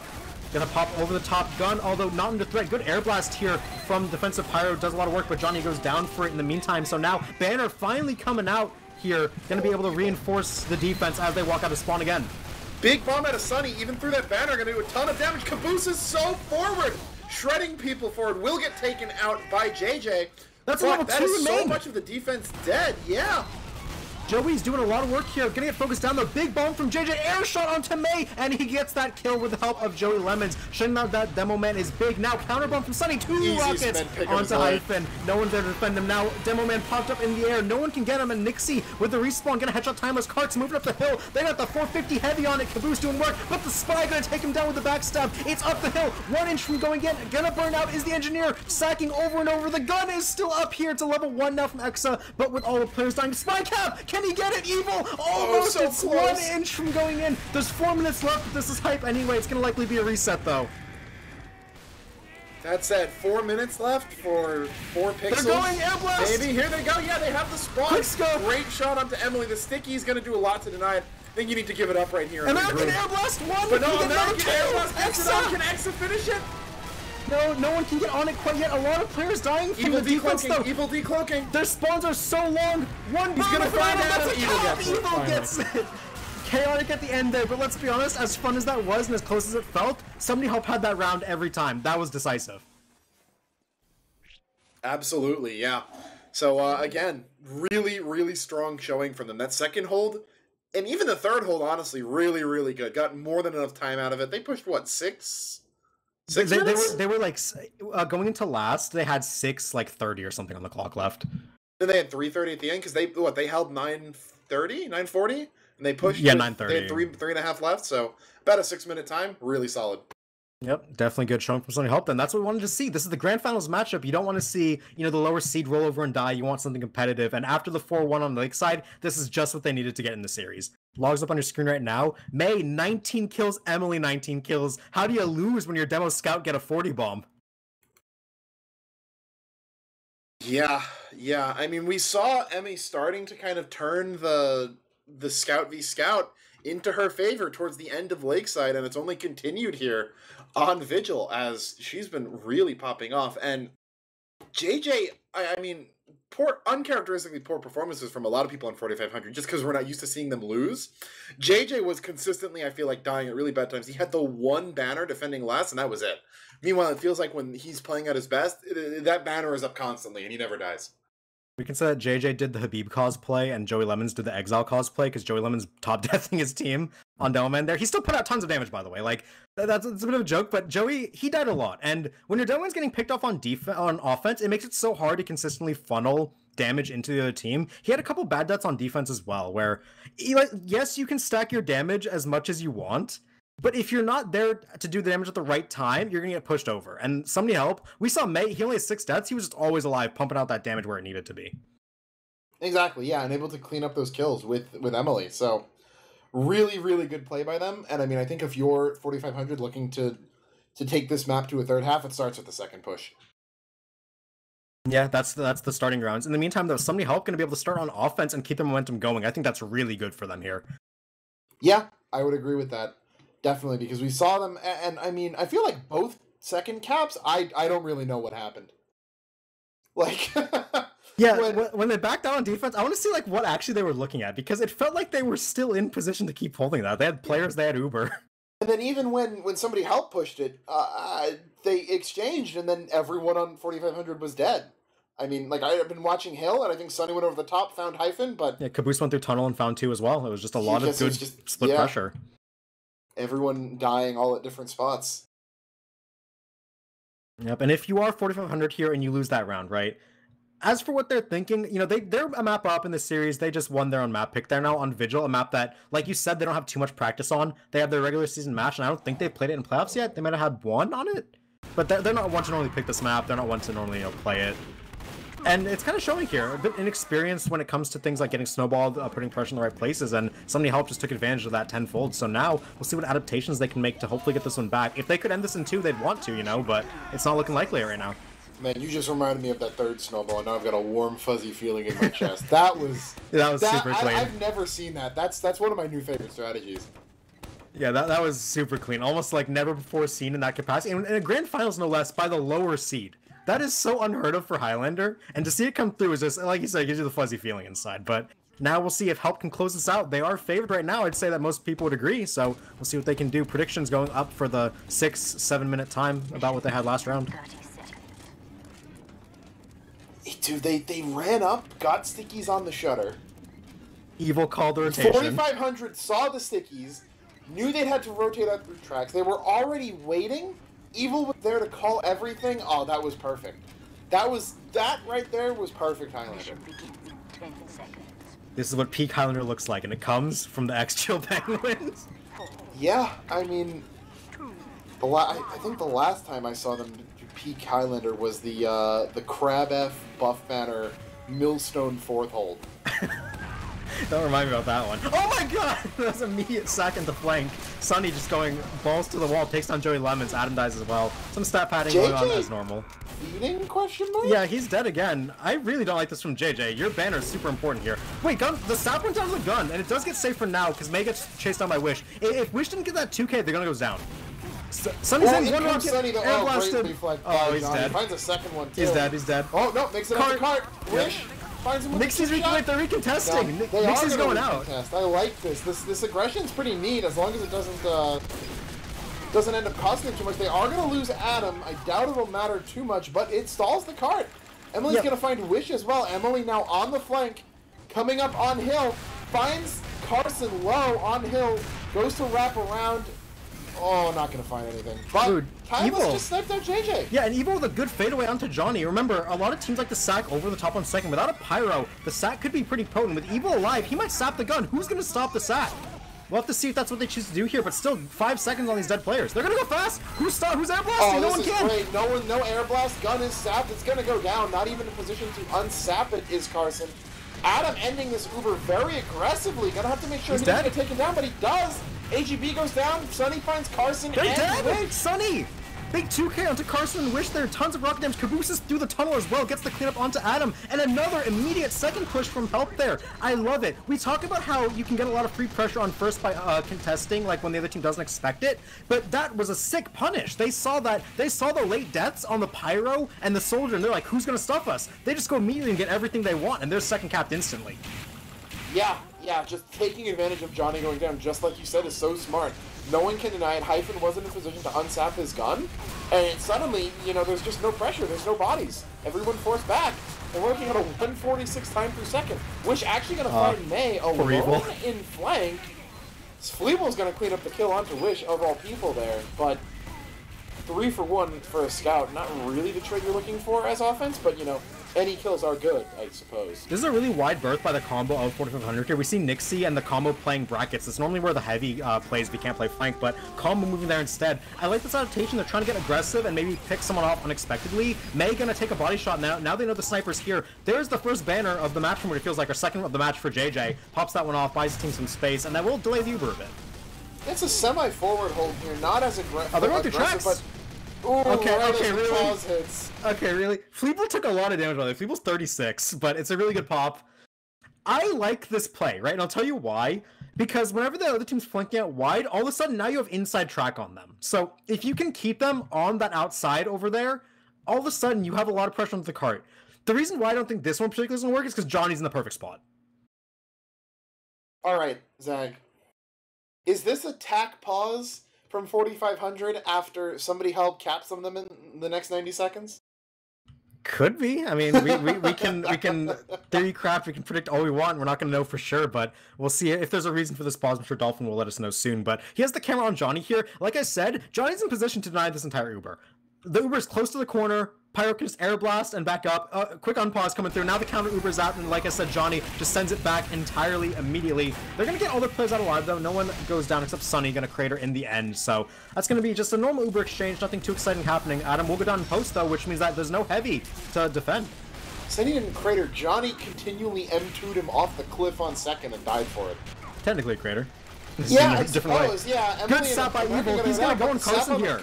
Gonna pop over the top gun, although not under threat. Good air blast here from defensive Pyro. Does a lot of work, but Johnny goes down for it in the meantime. So now Banner finally coming out here. Gonna be able to reinforce the defense as they walk out of spawn again. Big bomb out of Sunny, even through that banner, gonna do a ton of damage. Caboose is so forward, shredding people forward. Will get taken out by JJ. That's a level 2 that is so remain. much of the defense dead, yeah. Joey's doing a lot of work here, gonna get focused down. The big bomb from JJ, air shot onto May, and he gets that kill with the help of Joey Lemons. Shutting out that Demo Man is big. Now counter bomb from Sunny, 2 Easy rockets onto Hyphen. No one's there to defend him now. Demo Man popped up in the air, no one can get him, and Nixie with the respawn gonna headshot Timeless. Karts moving up the hill. They got the 450 heavy on it. Caboose doing work, but the Spy gonna take him down with the backstab. It's up the hill, 1 inch from going in. Gonna burn out is the Engineer, sacking over and over. The gun is still up here. It's a level 1 now from Exa, but with all the players dying. Spy Cap, can he get it? Evil! Almost, so it's close. 1 inch from going in. There's 4 minutes left, but this is hype anyway. It's gonna likely be a reset though. That said, 4 minutes left for 4 pixels. They're going air blast! Maybe, here they go, yeah, they have the spawn. Quick scope. Great shot onto Emily. The Sticky's gonna do a lot to deny it. I think you need to give it up right here. American Air Blast 1! But no, He did American number 2! Air Blast gets it on. Exa! Can Exa finish it? No one can get on it quite yet. A lot of players dying from Evil the defense though. decloaking, evil decloaking. Their spawns are so long. One He's gonna find that's Adam. a Evil cap. gets it. Evil gets it. Chaotic at the end there, but let's be honest, as fun as that was and as close as it felt, Somebody Help had that round every time. That was decisive. Absolutely, yeah. So, again, really, really strong showing from them. That second hold, and even the third hold, honestly, really, really good. Got more than enough time out of it. They pushed, what, 6 minutes? They were like, going into last, they had 6:30 or something on the clock left. Then they had 3:30 at the end, because they held 9:30, 9:40? And they pushed. Yeah, with- 9:30. They had three and a half left, so about a 6-minute time. Really solid. Yep, definitely good showing from Somebody Help. And that's what we wanted to see. This is the grand finals matchup. You don't want to see, the lower seed roll over and die. You want something competitive. And after the 4-1 on the Lakeside, this is just what they needed to get in the series. Logs up on your screen right now. May, 19 kills. Emily, 19 kills. How do you lose when your demo scout get a 40 bomb? Yeah. I mean, we saw Emmy starting to kind of turn the Scout v Scout into her favor towards the end of Lakeside, and it's only continued here on Vigil as she's been really popping off. And JJ, I mean, uncharacteristically poor performances from a lot of people on 4500, just because we're not used to seeing them lose. JJ was consistently, I feel like, dying at really bad times. He had the one banner defending last, and that was it. Meanwhile, it feels like when he's playing at his best, that banner is up constantly, and he never dies. We can say that JJ did the Habib cosplay and Joey Lemons did the Exile cosplay because Joey Lemons top deathing his team on Demoman there. He still put out tons of damage, by the way. Like, it's a bit of a joke, but Joey, he died a lot. And when your Demoman's getting picked off on offense, it makes it so hard to consistently funnel damage into the other team. He had a couple bad deaths on defense as well, where, yes, you can stack your damage as much as you want, but if you're not there to do the damage at the right time, you're going to get pushed over. And Somebody Help, we saw May, he only has 6 deaths. He was just always alive, pumping out that damage where it needed to be. Exactly, yeah, and able to clean up those kills with Emily. So, really, really good play by them. And I mean, I think if you're 4500 looking to take this map to a third half, it starts with the second push. Yeah, that's the starting grounds. In the meantime, though, Somebody Help going to be able to start on offense and keep their momentum going. I think that's really good for them here. Yeah, I would agree with that. Definitely, because we saw them, and I mean, I feel like both second caps, I don't really know what happened. Like, yeah, when they backed down on defense, I want to see like what actually they were looking at, because it felt like they were still in position to keep holding that. They had players, they had Uber. And then even when Somebody Help pushed it, they exchanged, and then everyone on 4500 was dead. I mean, like, I've been watching Hill, and I think Sunny went over the top, found Hyphen, but... Yeah, Caboose went through tunnel and found 2 as well. It was just a lot of good split pressure. Everyone dying all at different spots. Yep, and if you are 4500 here and you lose that round, right? As for what they're thinking, they're a map up in the series. They just won their own map pick. They're now on Vigil, a map that, like you said, they don't have too much practice on. They have their regular season match, and I don't think they've played it in playoffs yet. They might have had one on it, but they're not one to normally pick this map. They're not one to normally play it. And it's kind of showing here, a bit inexperienced when it comes to things like getting snowballed, putting pressure in the right places, and Somebody Help just took advantage of that tenfold. So now we'll see what adaptations they can make to hopefully get this one back. If they could end this in 2, they'd want to, but it's not looking likely right now. Man, you just reminded me of that third snowball, and now I've got a warm, fuzzy feeling in my chest. That was super clean. I've never seen that. That's one of my new favorite strategies. Yeah, that was super clean. Almost like never before seen in that capacity. And in a grand finals, no less, by the lower seed. That is so unheard of for Highlander. And to see it come through is just, like you said, it gives you the fuzzy feeling inside. But now we'll see if Help can close this out. They are favored right now. I'd say that most people would agree. So we'll see what they can do. Predictions going up for the 6-7 minute time about what they had last round. Dude, they ran up, got stickies on the shutter. Evil called the rotation. 4500 saw the stickies, knew they had to rotate out through tracks. They were already waiting. Evil was there to call everything. Oh, that was perfect. That right there was perfect, Highlander. This is what peak Highlander looks like, and it comes from the X-Chill Penguins. Yeah, I mean, I think the last time I saw them do peak Highlander was the Crab F Buff Banner Millstone fourth hold. Don't remind me about that one. Oh my god! That was an immediate sack into flank. Sunny just going balls to the wall, takes down Joey Lemons. Adam dies as well. Some stat padding going on as normal. Feeding, question mark? Yeah, he's dead again. I really don't like this from JJ. Your banner is super important here. Wait, gun. The sap went down to the gun, and it does get safe for now because May gets chased down by Wish. If Wish didn't get that 2K, they're gonna go down. Sunny's in one rocket. Sunny, Air blasted. Oh, he's Johnny. dead. Finds a second one too. He's dead. He's dead. Oh no, makes it out the cart. Wish. Yep. Nixie's they're recontesting. No, Nixie's going out. I like this. This aggression's pretty neat as long as it doesn't end up costing them too much. They are going to lose Adam. I doubt it'll matter too much, but it stalls the cart. Emily's going to find Wish as well. Emily now on the flank, coming up on hill, finds Carson low on hill, goes to wrap around. Oh, not going to find anything. But dude, Evil just sniped out JJ. Yeah, and Evil with a good fadeaway onto Johnny. Remember, a lot of teams like to sack over the top on second. Without a pyro, the sack could be pretty potent. With Evil alive, he might sap the gun. Who's going to stop the sack? We'll have to see if that's what they choose to do here, but still 5 seconds on these dead players. They're going to go fast. Who's air blasting? Oh, no one can. Great. No air blast. Gun is sapped. It's going to go down. Not even in position to unsap it is Carson. Adam ending this Uber very aggressively. Gonna have to make sure he doesn't get taken down, but he does. AGB goes down. Sunny finds Carson. They're dead. Wait, Sunny. Big 2K onto Carson and Wish there. Tons of rocket damage. Caboose is through the tunnel as well. Gets the cleanup onto Adam. And another immediate second push from Help there. I love it. We talk about how you can get a lot of free pressure on first by contesting, like when the other team doesn't expect it. But that was a sick punish. They saw that. They saw the late deaths on the Pyro and the Soldier, and they're like, who's going to stop us? They just go immediately and get everything they want, and they're second capped instantly. Yeah, just taking advantage of Johnny going down, just like you said, is so smart. No one can deny it. Hyphen wasn't in position to unsap his gun, and suddenly, there's just no pressure. There's no bodies. Everyone forced back. They're working on a 146 time per second. Wish actually going to find May alone in flank. Fleeble's going to clean up the kill onto Wish, of all people there, but 3 for 1 for a scout. Not really the trait you're looking for as offense, but, any kills are good, I suppose. This is a really wide berth by the combo of 4500 here. We see Nixie and the combo playing brackets. It's normally where the heavy plays if you can't play flank, but combo moving there instead. I like this adaptation. They're trying to get aggressive and maybe pick someone off unexpectedly. May gonna take a body shot now. Now they know the sniper's here. There's the first banner of the match from what it feels like, or second of the match for JJ. Pops that one off, buys his team some space, and that will delay the Uber a bit. It's a semi-forward hold here, not as aggressive. Oh, they're going through tracks. But ooh, okay, really? Hits. Okay, really? Fleeble took a lot of damage on it. Fleeble's 36, but it's a really good pop. I like this play, right? And I'll tell you why. Because whenever the other team's flanking out wide, all of a sudden now you have inside track on them. So if you can keep them on that outside over there, all of a sudden you have a lot of pressure onto the cart. The reason why I don't think this one particularly doesn't work is because Johnny's in the perfect spot. All right, Zag. Is this a tack pause from 4500 after somebody helped cap some of them in the next 90 seconds? Could be. I mean, we can theory craft. We can predict all we want. We're not going to know for sure, but we'll see if there's a reason for this pause. I'm sure Dolphin will let us know soon. But he has the camera on Johnny here. Like I said, Johnny's in position to deny this entire Uber. The Uber is close to the corner. Pyro can just air blast and back up. Quick unpause coming through. Now the counter Uber's out, and like I said, Johnny just sends it back entirely immediately. They're going to get all their players out alive, though. No one goes down except Sunny, going to crater in the end. So that's going to be just a normal Uber exchange. Nothing too exciting happening. Adam will go down in post, though, which means that there's no heavy to defend. Sunny didn't crater. Johnny continually M2'd him off the cliff on second and died for it. Technically a crater. Yeah, I suppose. Yeah, Emily good sap by Evil. He's going to go in Carson here.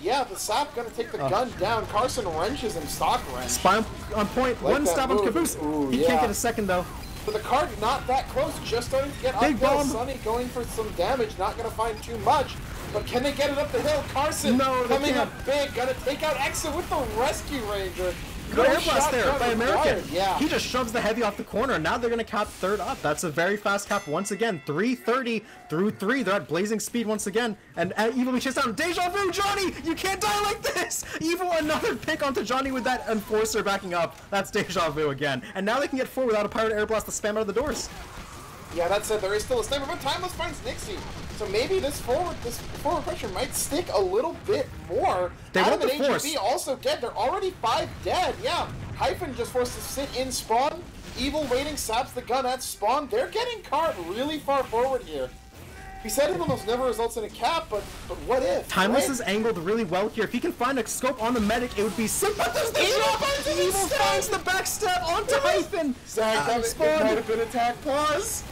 Yeah, the sap gonna take the gun down. Carson wrenches him, stock wrench. Spy on point. Like one stab on Caboose. He can't get a second though. But the card not that close, just starting to get Big uphill. bomb. Sunny going for some damage, not going to find too much. But can they get it up the hill? Carson No, they coming can't. up big, gonna take out Exa with the Rescue Ranger. Good No air blast shot there gun by American. required. Yeah. He just shoves the heavy off the corner. Now they're going to cap third up. That's a very fast cap once again. 3:30 through 3. They're at blazing speed once again. And Evil we chase down. Deja vu, Johnny! You can't die like this! Evil another pick onto Johnny with that Enforcer backing up. That's Deja vu again. And now they can get 4 without a Pirate Air Blast to spam out of the doors. Yeah, that said, there is still a sniper, but Timeless finds Nixie. So maybe this forward pressure might stick a little bit more. They Adam want and the force. AGB also dead. They're already 5 dead. Yeah, Hyphen just forced to sit in spawn. Evil waiting, saps the gun at spawn. They're getting caught really far forward here. We said it almost never results in a cap, but what if? Timeless right? is angled really well here. If he can find a scope on the medic, it would be sick. But there's the Evil Evil finds the backstab onto Hyphen. Zach, that Spawn. might have been attack pause.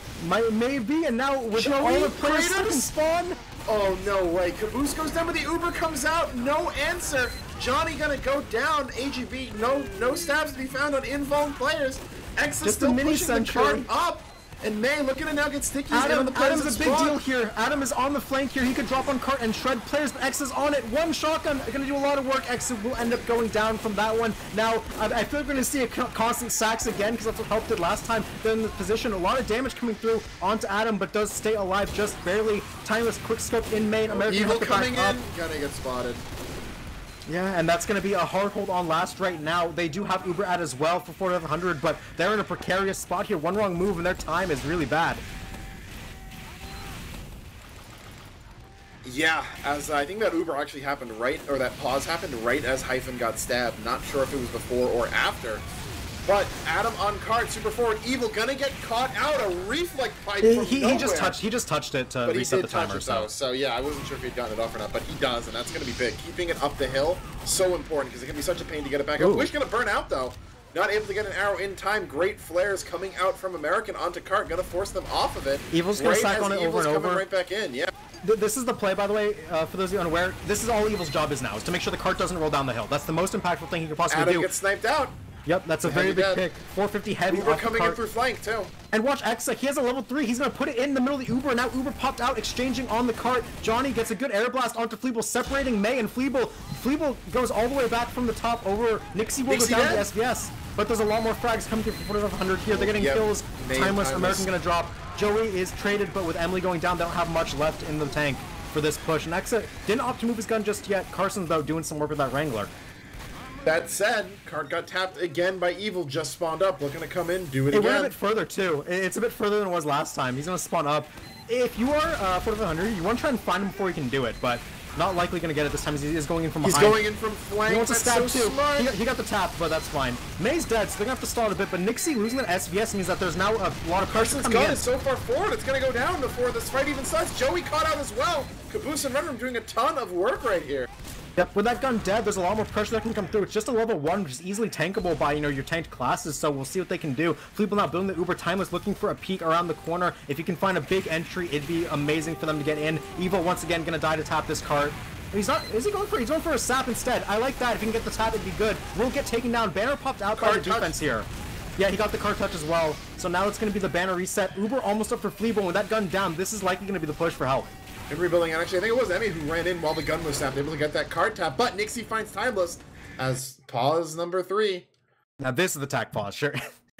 Maybe, and now with Joey all the players Kratos? stuck in spawn. Oh, no way. Caboose goes down, but the Uber comes out. No answer. Johnny gonna go down. AGB, no stabs to be found on invuln players. X is Just a still mini pushing the sentry. card up. And May, look at it now, get sticky. He's in on the players Adam's a that big spawn. deal here. Adam is on the flank here. He could drop on cart and shred players, but X is on it. One shotgun, gonna do a lot of work. X will end up going down from that one. Now, I feel like we're gonna see a constant sacks again, because that's what helped it last time. They're in the position, a lot of damage coming through onto Adam, but does stay alive just barely. Timeless quick scope in main. American Evil have to back coming up. in, gonna get spotted. Yeah, and that's going to be a hard hold on last right now. They do have Uber at as well for 4,500, but they're in a precarious spot here. One wrong move and their time is really bad. Yeah, as I think that Uber actually happened right, or that pause happened right as Hyphen got stabbed. Not sure if it was before or after. But Adam on card, super forward, Evil gonna get caught out, a reflect pipe from He nowhere. just touched it to But he reset did the timer. touch it though, so yeah, I wasn't sure if he'd gotten it off or not, but he does, and that's gonna be big. Keeping it up the hill, so important, because it can be such a pain to get it back up. Ooh. Wish gonna burn out though. Not able to get an arrow in time. Great flares coming out from American onto cart, gonna force them off of it. Evil's gonna sack on it over Evil's and coming over. right back in, yeah. This is the play, by the way, for those of you unaware. This is all Evil's job is now, is to make sure the cart doesn't roll down the hill. That's the most impactful thing he could possibly Adam do. gets sniped out. Yep, that's a very Heavy big dead. pick. 450 heavy Uber off the coming in cart. through flank too. And watch Exa, he has a level 3, he's gonna put it in the middle of the Uber, and now Uber popped out, exchanging on the cart. Johnny gets a good air blast onto Fleeble, separating May and Fleeble. Fleeble goes all the way back from the top over. Nixie will go Nixie down dead? to SVS. But there's a lot more frags coming through for 4,500 here. They're getting Yep. kills. May Timeless, Timeless. American gonna drop. Joey is traded, but with Emily going down, they don't have much left in the tank for this push. And Exa didn't opt to move his gun just yet. Carson's though doing some work with that Wrangler. That said, card got tapped again by Evil, just spawned up, looking to come in, do it It went a again. bit further too. It's a bit further than it was last time. He's gonna spawn up. If you are 4,500, you want to try and find him before he can do it, but not likely gonna get it this time. He is going in from He's behind. going in from flank. He wants to That's stab so too. smart. He got the tap, but that's fine. May's dead, so they're gonna have to stall it a bit. But Nixie losing that SVS means that there's now a lot of pressure Carson's coming gun in. is so far forward, it's going to go down before this fight even starts. Joey caught out as well. Caboose and Red Room doing a ton of work right here. Yep, with that gun dead, there's a lot more pressure that can come through. It's just a level 1, which is easily tankable by, your tanked classes, so we'll see what they can do. Fleeble now building the Uber. Timeless looking for a peek around the corner. If you can find a big entry, it'd be amazing for them to get in. Evil once again gonna die to tap this cart. He's not, he's going for a sap instead. I like that. If he can get the tap, it'd be good. Won't get taken down. Banner popped out by Cart the defense touch. here. Yeah, he got the cart touch as well. So now it's gonna be the banner reset. Uber almost up for Fleeble. With that gun down, this is likely gonna be the push for help. And rebuilding, and actually I think it was Emmy who ran in while the gun was snapped, able to get that card tap, but Nixie finds Timeless as pause number 3. Now this is the tack pause, sure.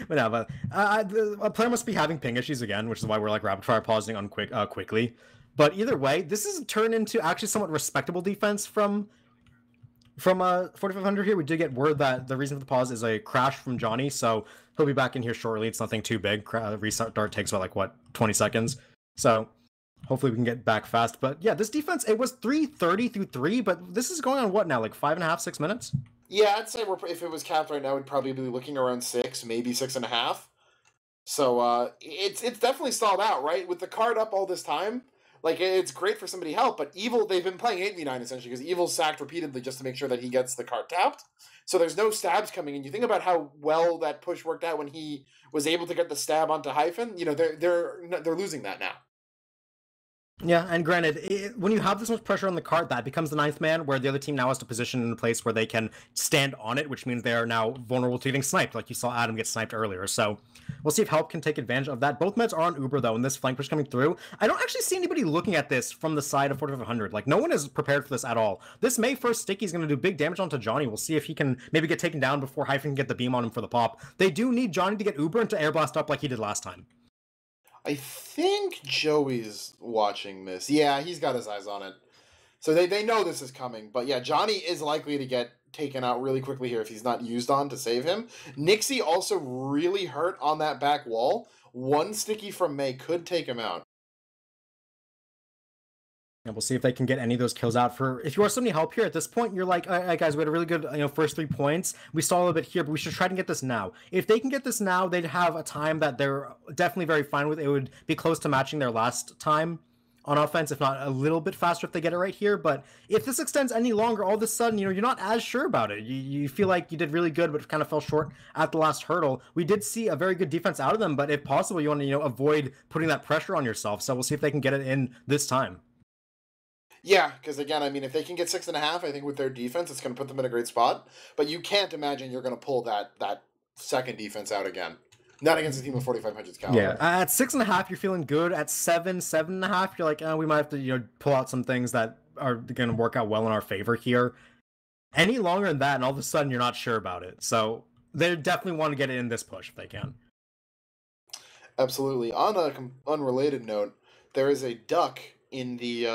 But no, but a player must be having ping issues again, which is why we're like rapid fire pausing on quickly. But either way, this is turned into actually somewhat respectable defense from 4,500 here. We did get word that the reason for the pause is a crash from Johnny, so he'll be back in here shortly. It's nothing too big. Restart takes about 20 seconds. So hopefully we can get back fast. But yeah, this defense, it was 3:30 through 3, but this is going on what now, like 5.5, 6 minutes? Yeah, I'd say if it was capped right now, we'd probably be looking around 6, maybe 6.5. So it's definitely stalled out, right? With the card up all this time, like it's great for somebody to help, but Evil, they've been playing 8v9 essentially because Evil's sacked repeatedly just to make sure that he gets the card tapped. So there's no stabs coming in. You think about how well that push worked out when he was able to get the stab onto Hyphen. They're losing that now. Yeah, and granted, when you have this much pressure on the cart, that becomes the ninth man, where the other team now has to position in a place where they can stand on it, which means they are now vulnerable to getting sniped, like you saw Adam get sniped earlier. So we'll see if Help can take advantage of that. Both meds are on Uber, though, and this flank push coming through. I don't actually see anybody looking at this from the side of 4500. Like, no one is prepared for this at all. This May 1st sticky is going to do big damage onto Johnny. We'll see if he can maybe get taken down before Hyphen can get the beam on him for the pop. They do need Johnny to get Uber and to air blast up like he did last time. I think Joey's watching this. Yeah, he's got his eyes on it. So they know this is coming. But yeah, Johnny is likely to get taken out really quickly here if he's not used on to save him. Nixie also really hurt on that back wall. One sticky from May could take him out. And we'll see if they can get any of those kills out. For if you are somebody help here at this point, you're like, all right, guys, we had a really good first 3 points. We stall a little bit here, but we should try to get this now. If they can get this now, they'd have a time that they're definitely very fine with. It would be close to matching their last time on offense, if not a little bit faster if they get it right here. But if this extends any longer, all of a sudden, you're not as sure about it. You feel like you did really good, but kind of fell short at the last hurdle. We did see a very good defense out of them, but if possible, you want to avoid putting that pressure on yourself. So we'll see if they can get it in this time. Yeah, because again, I mean, if they can get 6.5, I think with their defense, it's going to put them in a great spot. But you can't imagine you're going to pull that second defense out again. Not against a team of 4500's caliber. Yeah, at 6.5, you're feeling good. At 7.5, you're like, we might have to pull out some things that are going to work out well in our favor here. Any longer than that, and all of a sudden you're not sure about it. So they definitely want to get it in this push if they can. Absolutely. On a unrelated note, there is a duck in the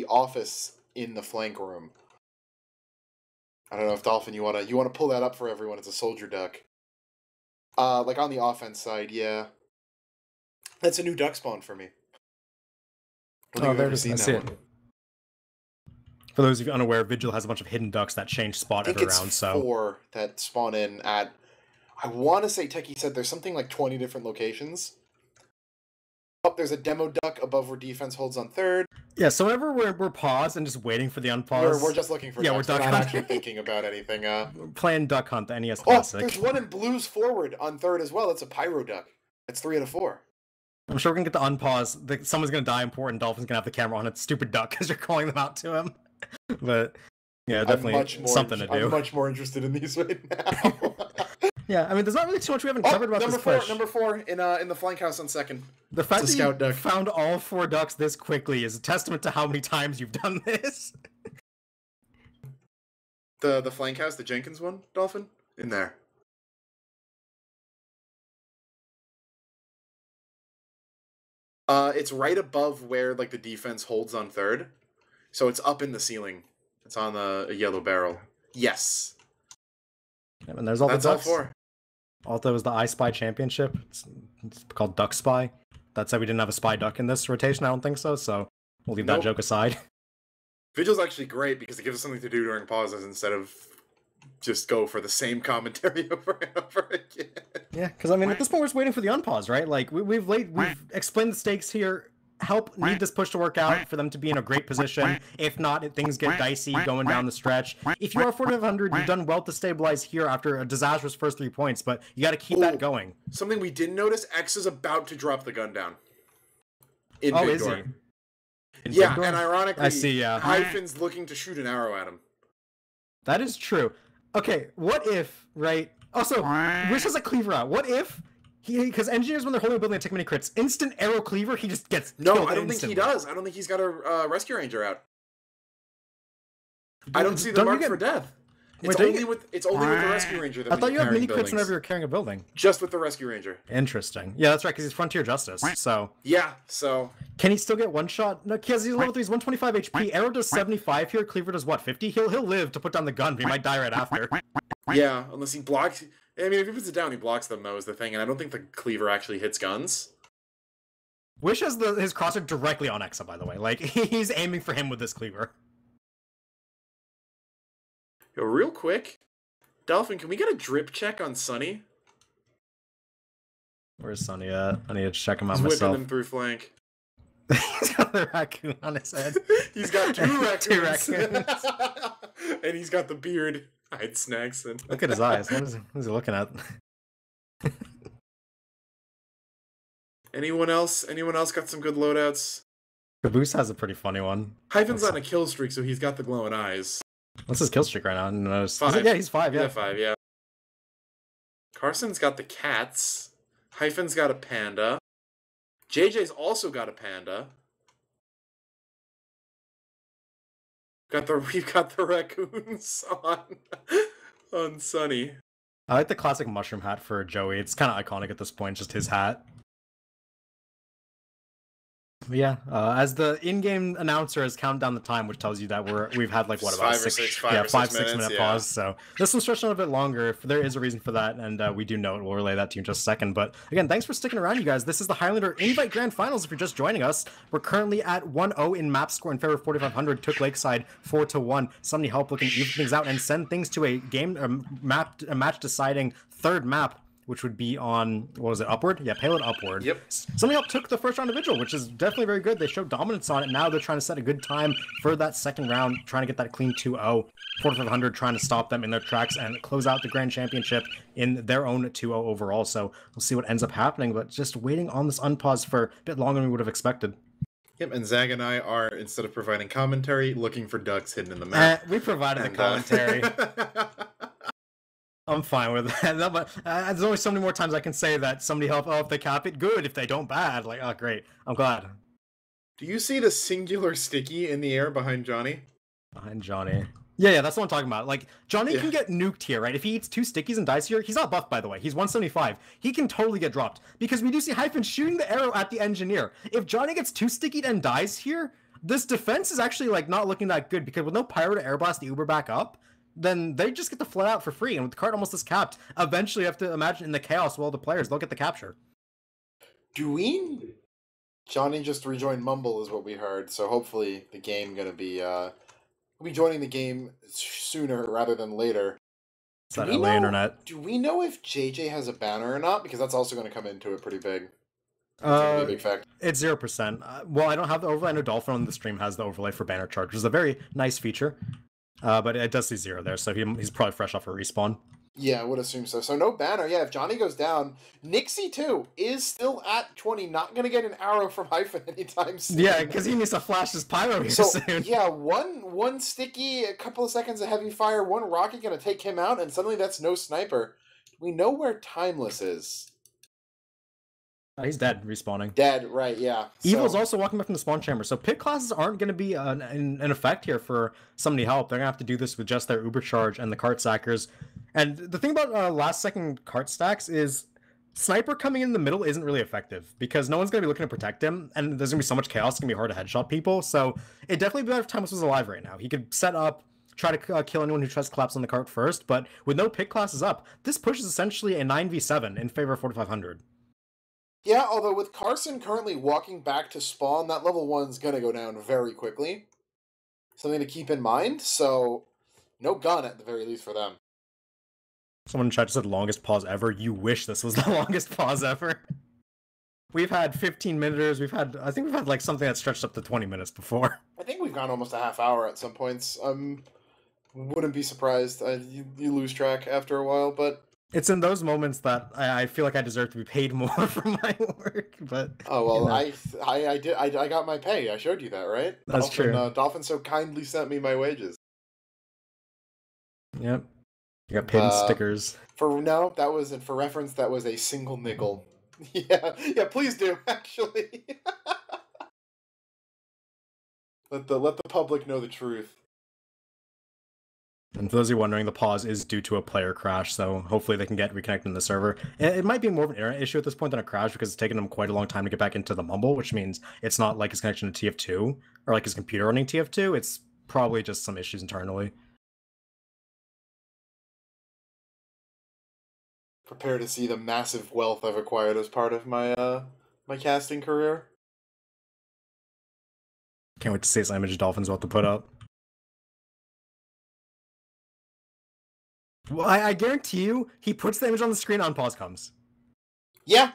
office in the flank room. I don't know if Dolphin you want to pull that up for everyone. It's a soldier duck. Like on the offense side, yeah. That's a new duck spawn for me. Oh, there it is. I see it. For those of you unaware, Vigil has a bunch of hidden ducks that change spot every round. So 4 that spawn in at, I want to say Techie said there's something like 20 different locations. Oh, there's a demo duck above where defense holds on third. Yeah, so whenever we're paused and just waiting for the unpause, we're just looking for ducks. We're not actually thinking about anything. Playing Duck Hunt, the NES Classic. There's one in blues forward on third as well. It's a pyro duck. It's 3 out of 4. I'm sure we can get the unpause. Someone's gonna die important. Dolphin's gonna have the camera on. It's stupid duck because you're calling them out to him. But yeah, definitely something to do. I'm much more interested in these right now. Yeah, I mean, there's not really too much we haven't covered about this push. Number 4 in the flank house on second. The fact that you found all 4 ducks this quickly is a testament to how many times you've done this. The flank house, the Jenkins one, Dolphin? In there. It's right above where like the defense holds on third. So it's up in the ceiling. It's on a yellow barrel. Yes. Yeah, and there's all the ducks. All 4. Although it was the I Spy Championship. It's called Duck Spy. That said, we didn't have a spy duck in this rotation. I don't think so. So we'll leave that joke aside. Vigil's actually great because it gives us something to do during pauses instead of just go for the same commentary over and over again. Yeah, because I mean, at this point, we're just waiting for the unpause, right? Like we've explained the stakes here. Help need this push to work out for them to be in a great position. If not, things get dicey going down the stretch. If you are 4500, you've done well to stabilize here after a disastrous first 3 points, but you got to keep that going. Something we didn't notice: X is about to drop the gun down. In Big Door. Is he? Yeah, and ironically, I see. Yeah, Hyphen's looking to shoot an arrow at him. That is true. Okay, what if, right? Also, Wish has a cleaver out. What if because engineers, when they're holding a building and take many crits, instant arrow cleaver, he just gets killed I don't instantly. think he does. I don't think he's got a rescue ranger out. I don't see the mark for death. It's only with the rescue ranger that I thought you had mini crits whenever you're carrying a building. Just with the rescue ranger. Interesting. Yeah, that's right, because he's Frontier Justice, so... Yeah, so... Can he still get one shot? No, because he's level 3, he's 125 HP. Arrow does 75 here, Cleaver does what, 50? He'll live to put down the gun, but he might die right after. Yeah, unless he blocks... I mean, if he puts it down, he blocks them, though, is the thing, and I don't think the Cleaver actually hits guns. Wish has his crosshair directly on Exa, by the way. Like, he's aiming for him with this Cleaver. Yo, real quick, Dolphin, can we get a drip check on Sunny? Where's Sunny at? I need to check him out myself. He's whipping him through flank. He's got the raccoon on his head. He's got 2 raccoons. 2 raccoons. And he's got the beard. I'd snacks and look at his eyes. What is he looking at? Anyone else got some good loadouts? Caboose has a pretty funny one. Hyphen's on a kill streak, so he's got the glowing eyes. What's his kill streak right now? Notice. 5. Yeah, he's 5, yeah. Yeah, 5, yeah. Carson's got the cats. Hyphen's got a panda. JJ's also got a panda. We've got the raccoons on Sunny. I like the classic mushroom hat for Joey. It's kind of iconic at this point, just his hat. But yeah, as the in-game announcer has counted down the time, which tells you that we've had like what about 5-6 minute pause. So this one's stretching a bit longer. If there is a reason for that, and we do know it. We'll relay that to you in just a second. But again, thanks for sticking around, you guys. This is the Highlander Invite Grand Finals. If you're just joining us, we're currently at 1-0 in map score in favor of 4500. Took Lakeside 4-1. Somebody help looking even things out and send things to a match deciding third map, which would be on, what was it, Upward? Yeah, Payload Upward. Yep. Somebody else took the first round of Vigil, which is definitely very good. They showed dominance on it. Now they're trying to set a good time for that second round, trying to get that clean 2-0. 4500 trying to stop them in their tracks and close out the Grand Championship in their own 2-0 overall. So we'll see what ends up happening, but just waiting on this unpause for a bit longer than we would have expected. Yep, and Zag and I are, instead of providing commentary, looking for ducks hidden in the map. We provided the commentary. I'm fine with that. No, but there's only so many more times I can say that somebody help. Oh, if they cap it, good. If they don't, bad. Like, oh, great. I'm glad. Do you see the singular sticky in the air behind Johnny? Behind Johnny. Yeah, that's what I'm talking about. Like, Johnny can get nuked here, right? If he eats 2 stickies and dies here, he's not buffed, by the way. He's 175. He can totally get dropped. Because we do see Hyphen shooting the arrow at the engineer. If Johnny gets 2 stickied and dies here, this defense is actually, like, not looking that good. Because with no pyro to airblast the Uber back up, then they just get to flat out for free. And with the card almost as capped, eventually you have to imagine in the chaos with all the players, they'll get the capture. Johnny just rejoined Mumble is what we heard, so hopefully the game gonna be we'll be joining the game sooner rather than later. It's that LA internet. Do we know if JJ has a banner or not? Because that's also gonna come into it pretty big. It's gonna be a big fact. It's 0%. Well, I don't have the overlay. I know Dolphin on the stream has the overlay for banner charge, which is a very nice feature. But it does see 0 there, so he's probably fresh off a respawn. Yeah, I would assume so. So no banner. Yeah, if Johnny goes down, Nixie too is still at 20. Not gonna get an arrow from Hyphen anytime soon. Yeah, because he needs to flash his pyro here soon. Yeah, one sticky, a couple of seconds of heavy fire, one rocket gonna take him out, and suddenly that's no sniper. We know where Timeless is. He's dead, respawning. Dead, right, yeah. Evil's also walking back from the spawn chamber, so pit classes aren't going to be an effect here for somebody help. They're going to have to do this with just their Uber charge and the cart stackers. And the thing about last second cart stacks is Sniper coming in the middle isn't really effective, because no one's going to be looking to protect him, and there's going to be so much chaos, it's going to be hard to headshot people. So it'd definitely be better if Timeless was alive right now. He could set up, try to kill anyone who tries to collapse on the cart first, but with no pit classes up, this pushes essentially a 9v7 in favor of 4500. Yeah, although with Carson currently walking back to spawn, that level 1's gonna go down very quickly. Something to keep in mind, so no gun at the very least for them. Someone in chat said longest pause ever. You wish this was the longest pause ever. We've had 15 minuters, I think we've had like something that stretched up to 20 minutes before. I think we've gone almost a half hour at some points. Wouldn't be surprised. You lose track after a while, but... It's in those moments that I feel like I deserve to be paid more for my work, but... Oh, well, you know. I got my pay. I showed you that, right? That's true. Dolphin so kindly sent me my wages. Yep. You got paid in stickers. That was, and for reference, that was a single nickel. Yeah, please do, actually. Let the public know the truth. And for those of you wondering, the pause is due to a player crash, so hopefully they can get reconnected in the server. It might be more of an internet issue at this point than a crash, because it's taken them quite a long time to get back into the Mumble, which means it's not like his connection to TF2, or like his computer running TF2, it's probably just some issues internally. Prepare to see the massive wealth I've acquired as part of my my casting career. Can't wait to see this image Dolphin's about to put up. Well, I guarantee you, he puts the image on the screen on pause comes. Yeah.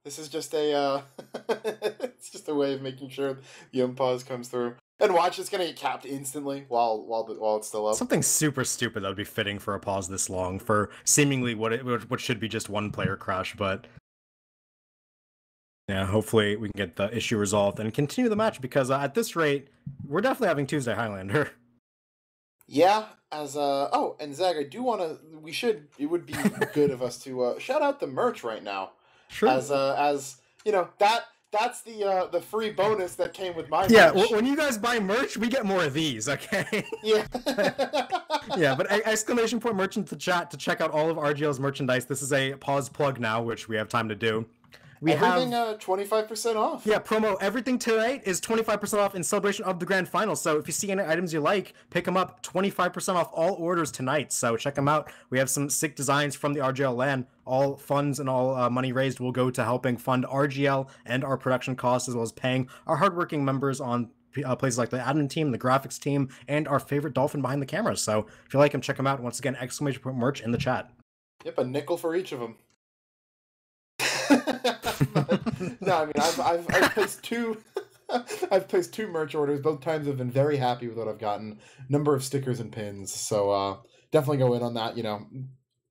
This is just a it's just a way of making sure the unpause comes through. And watch, it's gonna get capped instantly while it's still up. Something super stupid that would be fitting for a pause this long for seemingly what should be just one player crash, but Yeah, hopefully we can get the issue resolved and continue the match because at this rate, we're definitely having Tuesday Highlander. Yeah, as oh, and Zach, I do want to. It would be good of us to shout out the merch right now. Sure. As you know, that's the free bonus that came with my Yeah, merch. when you guys buy merch, we get more of these, okay? Yeah. Yeah, but exclamation point merch into the chat to check out all of RGL's merchandise. This is a pause plug now, which we have time to do. We Everything have 25% off. Yeah, promo. Everything tonight is 25% off in celebration of the grand final. So if you see any items you like, pick them up. 25% off all orders tonight. So check them out. We have some sick designs from the RGL LAN. All funds and all money raised will go to helping fund RGL and our production costs, as well as paying our hardworking members on places like the admin team, the graphics team, and our favorite dolphin behind the camera. So if you like them, check them out. Once again, exclamation point merch in the chat. Yep, a nickel for each of them. No, I mean I've placed two. I've placed 2 merch orders. Both times I've been very happy with what I've gotten. Number of stickers and pins. So definitely go in on that. You know,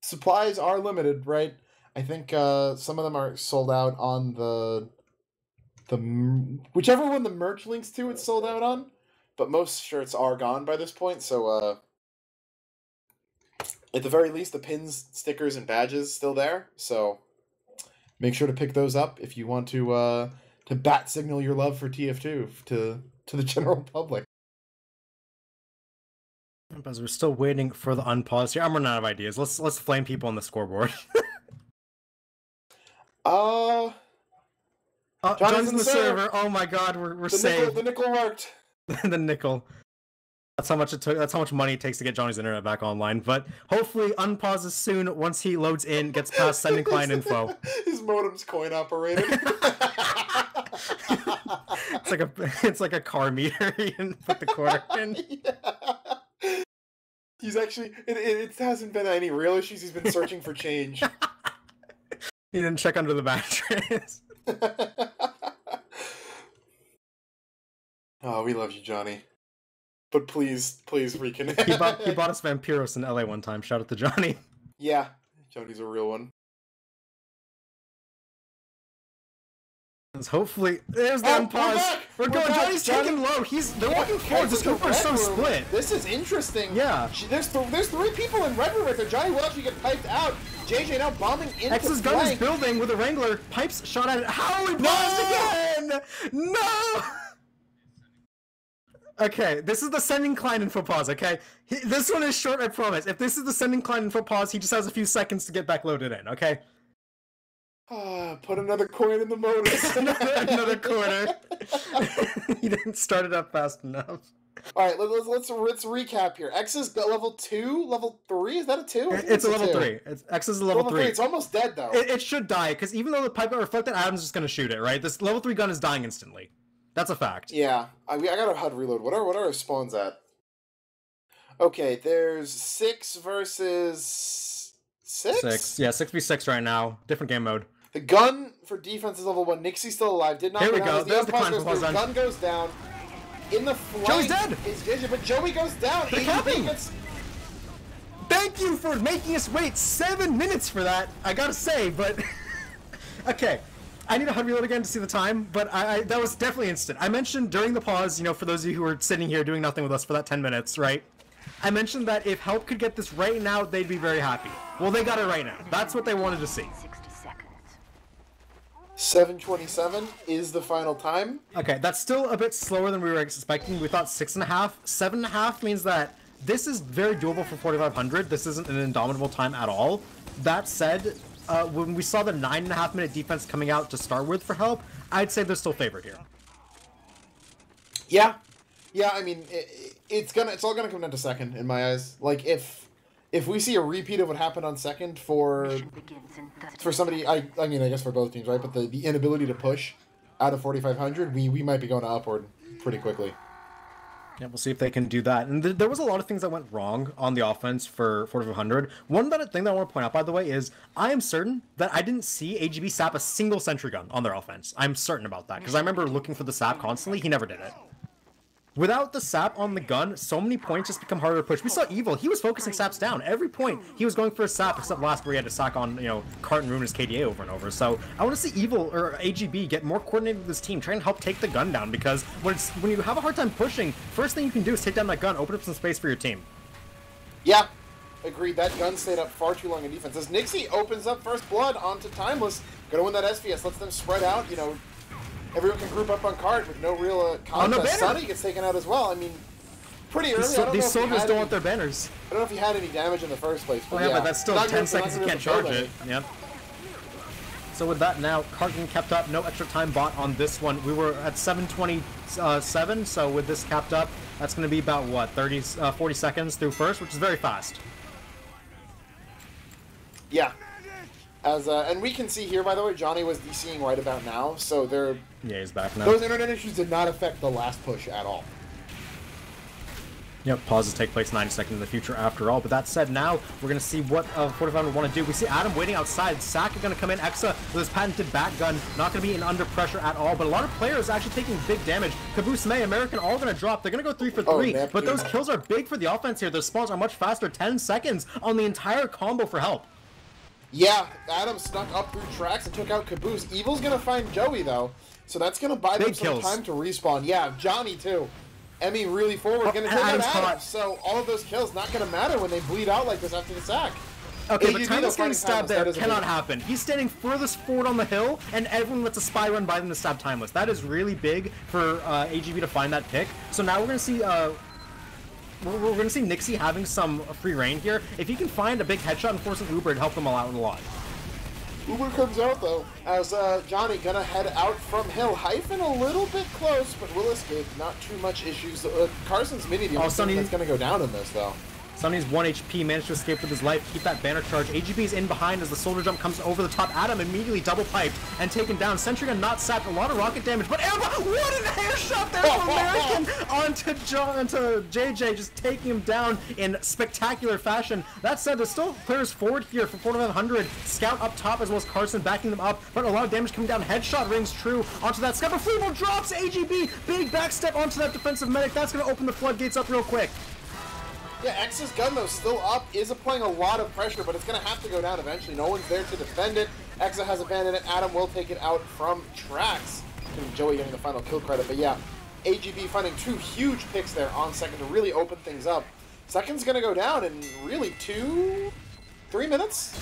supplies are limited, right? I think some of them are sold out on the whichever one the merch links to. It's sold out on, but most shirts are gone by this point. So at the very least, the pins, stickers, and badges still there. So make sure to pick those up if you want to bat signal your love for TF2 to the general public. As we're still waiting for the unpause here, I'm running out of ideas. Let's flame people on the scoreboard. Johnny's in the server. Oh my god, we're saved. The nickel worked. The nickel. That's how much it took. That's how much money it takes to get Johnny's internet back online. But hopefully, unpauses soon once he loads in, gets past sending client info. His modem's coin operated. It's like a car meter. You can put the quarter in. Yeah. He's actually. It hasn't been any real issues. He's been searching for change. He didn't check under the mattress. Oh, we love you, Johnny. But please reconnect. He bought us Vampiros in LA one time. Shout out to Johnny. Yeah, Johnny's a real one. Hopefully, there's the unpause. We're going. Back. Johnny's taking low. They're walking forward. This group is so split. This is interesting. Yeah. There's 3 people in red room right there. Johnny will actually get piped out. JJ now bombing into X's gun is building with a Wrangler. Pipes shot at it. How we paused again? No! Okay, this is the sending client info pause, okay? This one is short, I promise. If this is the sending client info pause, he just has a few seconds to get back loaded in, okay? Put another coin in the motor. another quarter. He didn't start it up fast enough. All right, let's recap here. X is level 2, level 3. Is that a 2? It's a level 3. X is a level 3. It's almost dead though. It should die because even though the pipe got reflected, Adam's just gonna shoot it, right? This level 3 gun is dying instantly. That's a fact. Yeah, I got a HUD reload. What are our spawns at? Okay, there's 6 versus 6. 6. Yeah, 6v6 right now. Different game mode. The gun for defense is level 1. Nixie's still alive. Did not. Here we go. There's the climb. Gun goes down. In the flank, Joey's dead. Is JJ, but Joey goes down. Thank you for making us wait 7 minutes for that. I gotta say, but okay. I need a HUD reload again to see the time, but that was definitely instant. I mentioned during the pause, you know, for those of you who were sitting here doing nothing with us for that 10 minutes, right? I mentioned that if Help could get this right now, they'd be very happy. Well, they got it right now. That's what they wanted to see. 7:27 is the final time. Okay, that's still a bit slower than we were expecting. We thought 6.5. 7.5 means that this is very doable for 4,500. This isn't an indomitable time at all. That said, when we saw the 9.5 minute defense coming out to start with for Help, I'd say they're still favored here. Yeah. I mean, it's all gonna come down to second in my eyes. Like if we see a repeat of what happened on second for somebody, I mean, I guess for both teams, right? But the inability to push out of 4,500, we might be going upward pretty quickly. Yeah, we'll see if they can do that. And there was a lot of things that went wrong on the offense for 4,500. One thing that I want to point out, by the way, is I am certain that I didn't see AGB sap a single sentry gun on their offense. I'm certain about that, because I remember looking for the sap constantly. He never did it. Without the sap on the gun, so many points just become harder to push. We saw Evil, he was focusing saps down. Every point, he was going for a sap, except last where he had to sack on, you know, Cart and ruin his KDA over and over. So I want to see Evil, or AGB, get more coordinated with this team, try and help take the gun down, because when you have a hard time pushing, first thing you can do is take down that gun, open up some space for your team. Yeah, agreed. That gun stayed up far too long in defense. As Nixie opens up first blood onto Timeless, gonna win that SVS, lets them spread out, you know, everyone can group up on Cart with no real contest. Sunny gets taken out as well. I mean, pretty early. These soldiers don't want their banners. I don't know if he had any damage in the first place. But yeah, but that's still 10 seconds you can't charge it. Yep. So with that now, Cart getting kept up. No extra time bought on this one. We were at 7:27, so with this capped up, that's going to be about, what, 40 seconds through first, which is very fast. Yeah. And we can see here, by the way, Johnny was DCing right about now, so they're... Yeah, he's back now. Those internet issues did not affect the last push at all. Yep, pauses take place 90 seconds in the future after all. But that said, now we're going to see what 45 would want to do. We see Adam waiting outside. Sak is going to come in. Exa with his patented bat gun. Not going to be in under pressure at all. But a lot of players actually taking big damage. Caboose, May, American all going to drop. They're going to go 3 for 3. Oh, but those kills are big for the offense here. Their spawns are much faster. 10 seconds on the entire combo for help. Yeah, Adam snuck up through tracks and took out Caboose. Evil's going to find Joey, though. So that's going to buy them some time to respawn. Yeah, Johnny, too. Emmy really forward, going to take out Adam. So all of those kills not going to matter when they bleed out like this after the sack. Okay, but Timeless getting stabbed there cannot happen. He's standing furthest forward on the hill, and everyone lets a spy run by them to stab Timeless. That is really big for AGB to find that pick. So now we're going to see... we're going to see Nixie having some free reign here. If he can find a big headshot and force an Uber, it'd help them all out a lot. Uber comes out, though, as Johnny going to head out from Hill. Hyphen a little bit close, but will escape. Not too much issues. Carson's mini, the only thing that's going to go down in this, though. Sunny's 1 HP, managed to escape with his life, keep that banner charge. AGB's in behind as the soldier jump comes over the top. Adam immediately double piped and taken down. Sentry gun not sapped, a lot of rocket damage, but what an air shot there from American onto JJ, just taking him down in spectacular fashion. That said, there's still players forward here for 4500. Scout up top as well as Carson backing them up, but a lot of damage coming down. Headshot rings true onto that Scout. Fleeble drops AGB, big backstep onto that defensive medic. That's going to open the floodgates up real quick. Yeah, X's gun, though, still up, is applying a lot of pressure, but it's going to have to go down eventually. No one's there to defend it. Exa has abandoned it. Adam will take it out from tracks. Joey getting the final kill credit, but yeah, AGB finding 2 huge picks there on second to really open things up. Second's going to go down in really 3 minutes?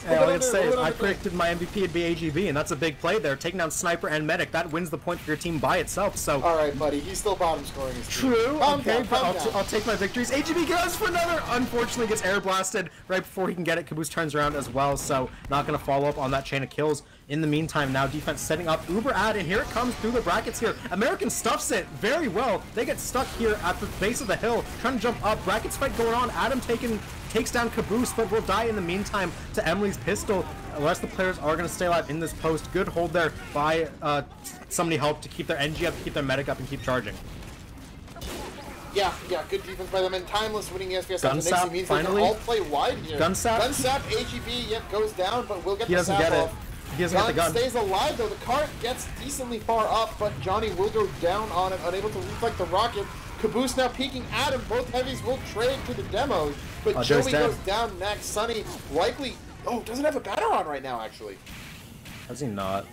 Yeah, all I have to say is I predicted my MVP would be AGB, and that's a big play there. Taking down Sniper and Medic, that wins the point for your team by itself, so... Alright, buddy, he's still bottom scoring his team. True, okay, but I'll take my victories. AGB goes for another! Unfortunately, gets air blasted right before he can get it. Caboose turns around as well, so not going to follow up on that chain of kills. In the meantime, now defense setting up Uber ad, and here it comes through the brackets here. American stuffs it very well. They get stuck here at the base of the hill, trying to jump up. Brackets fight going on. Adam takes down Caboose, but will die in the meantime to Emily's pistol. The rest of the players are going to stay alive in this post. Good hold there by somebody help to keep their NG up, keep their medic up, and keep charging. Yeah, good defense by them, and Timeless winning the SVS. Gunsap, means finally. They can all play wide here. Gunsap, AGB, yep, goes down, but we'll get the sap off. He doesn't get the gun. Stays alive, though. The cart gets decently far up, but Johnny will go down on it, unable to reflect the rocket. Caboose now peeking at him. Both heavies will trade to the demos, but Joey goes down next. Sunny likely... Oh, doesn't have a banner on right now, actually. Does he not?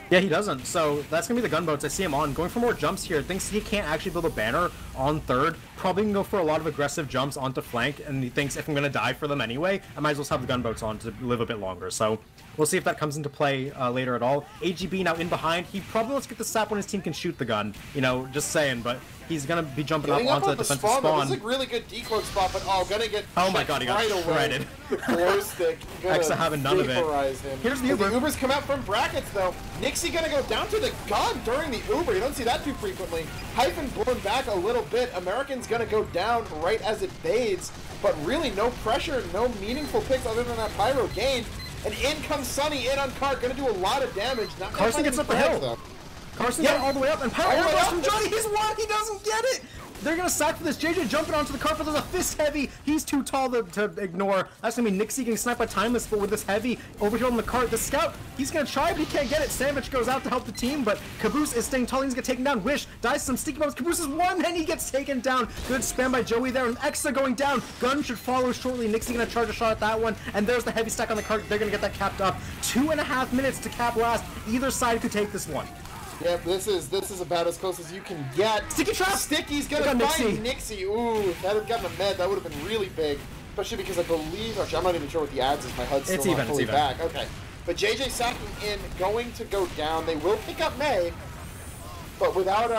Yeah, he doesn't. So that's going to be the gunboats. I see him on. Going for more jumps here. Thinks he can't actually build a banner on third. Probably can go for a lot of aggressive jumps onto flank. And he thinks if I'm going to die for them anyway, I might as well have the gunboats on to live a bit longer. So we'll see if that comes into play later at all. AGB now in behind. He probably wants to get the sap when his team can shoot the gun. You know, just saying. But he's going to be jumping up onto the defensive spawn. This is a really good decloak spot, but gonna get oh my god, he got shredded. The glow stick. Exa having none of it. Him. Here's the Uber. The Ubers come out from brackets, though. Nixie gonna go down to the gun during the Uber. You don't see that too frequently. Hyphen blown back a little bit. American's gonna go down right as it fades, but really no pressure, no meaningful picks other than that pyro gain. And in comes Sunny in on Cart, gonna do a lot of damage. Not Carson gets up the hill. Carson got all the way up, and power blast from Johnny. He's won. He doesn't get it. They're gonna sack for this. JJ jumping onto the cart, but there's a fist heavy. He's too tall to ignore. That's gonna be Nixie getting sniped by Timeless, but with this heavy over here on the cart, the scout, he's gonna try, but he can't get it. Sandwich goes out to help the team, but Caboose is staying tall. He's gonna get taken down. Wish dies some sticky bombs. Caboose is one, and he gets taken down. Good spam by Joey there, and Exa going down. Gun should follow shortly. Nixie gonna charge a shot at that one, and there's the heavy stack on the cart. They're gonna get that capped up. 2.5 minutes to cap last. Either side could take this one. Yeah, this is about as close as you can get. Sticky trap! Sticky's gonna find Nixie. Ooh, if that had gotten a med, that would have been really big. Especially because I believe, actually, I'm not even sure what the odds is. My HUD's still not fully back. Okay. But JJ sacking in, going to go down. They will pick up May, but without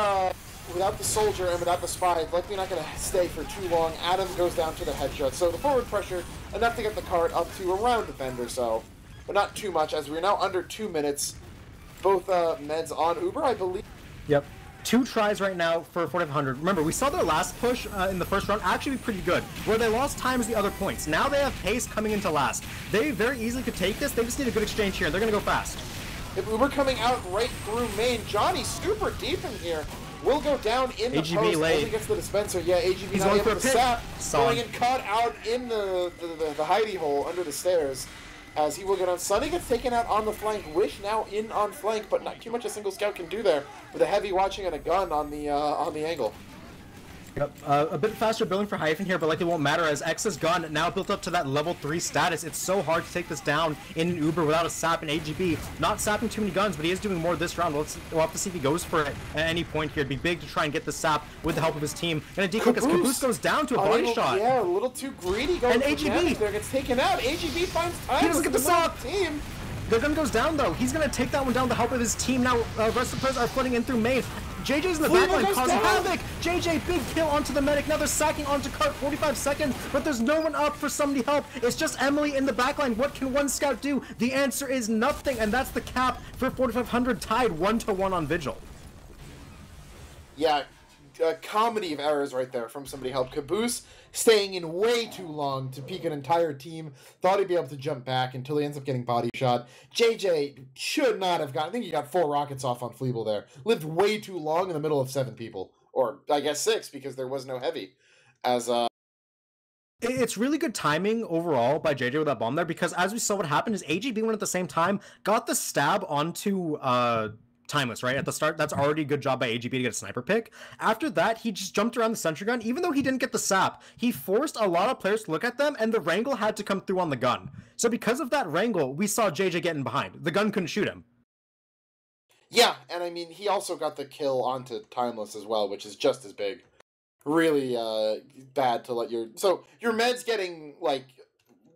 the soldier and without the spy, likely not going to stay for too long. Adam goes down to the headshot. So the forward pressure, enough to get the cart up to around defender or so. But not too much, as we're now under 2 minutes. Both meds on Uber, I believe. Yep. 2 tries right now for 4500. Remember, we saw their last push in the first round actually be pretty good, where they lost time as the other points. Now they have pace coming into last. They very easily could take this. They just need a good exchange here. They're going to go fast. If Uber coming out right through main, Johnny super deep in here. Will go down in the AGB post late. as he gets the dispenser. Yeah, AGB He's not going able for to a sap. pick. Going and caught out in the hidey hole under the stairs. As he will get on. Sunny gets taken out on the flank. Wish now in on flank, but not too much a single scout can do there with a heavy watching and a gun on the angle. Yep. A bit faster building for Hyphen here, but like it won't matter as X's gun now built up to that level 3 status. It's so hard to take this down in an Uber without a sap and AGB. Not sapping too many guns, but he is doing more this round. We'll have to see if he goes for it at any point here. It'd be big to try and get the sap with the help of his team. Gonna decoy as Caboose goes down to a body shot. Yeah, a little too greedy going and for AGB there, gets taken out. AGB finds time. He doesn't get the sap. Team. The gun goes down though. He's gonna take that one down with the help of his team. Now rest of the players are flooding in through main. JJ's in the backline causing havoc. JJ, big kill onto the medic. Now they're sacking onto cart, 45 seconds, but there's no one up for somebody help. It's just Emily in the backline. What can one scout do? The answer is nothing, and that's the cap for 4500, tied 1-1 on Vigil. Yeah, a comedy of errors right there from somebody help. Caboose staying in way too long to peek an entire team. Thought he'd be able to jump back until he ends up getting body shot. JJ should not have gotten, I think he got 4 rockets off on Fleeble there. Lived way too long in the middle of 7 people. Or, I guess 6, because there was no heavy. As, It's really good timing overall by JJ with that bomb there, because as we saw what happened is AGB went at the same time, got the stab onto, Timeless, right? At the start, that's already a good job by AGB to get a sniper pick. After that, he just jumped around the sentry gun. Even though he didn't get the sap, he forced a lot of players to look at them, and the wrangle had to come through on the gun. So because of that wrangle, we saw JJ getting behind. The gun couldn't shoot him. Yeah, and I mean, he also got the kill onto Timeless as well, which is just as big. Really bad to let your... So, your med's getting, like,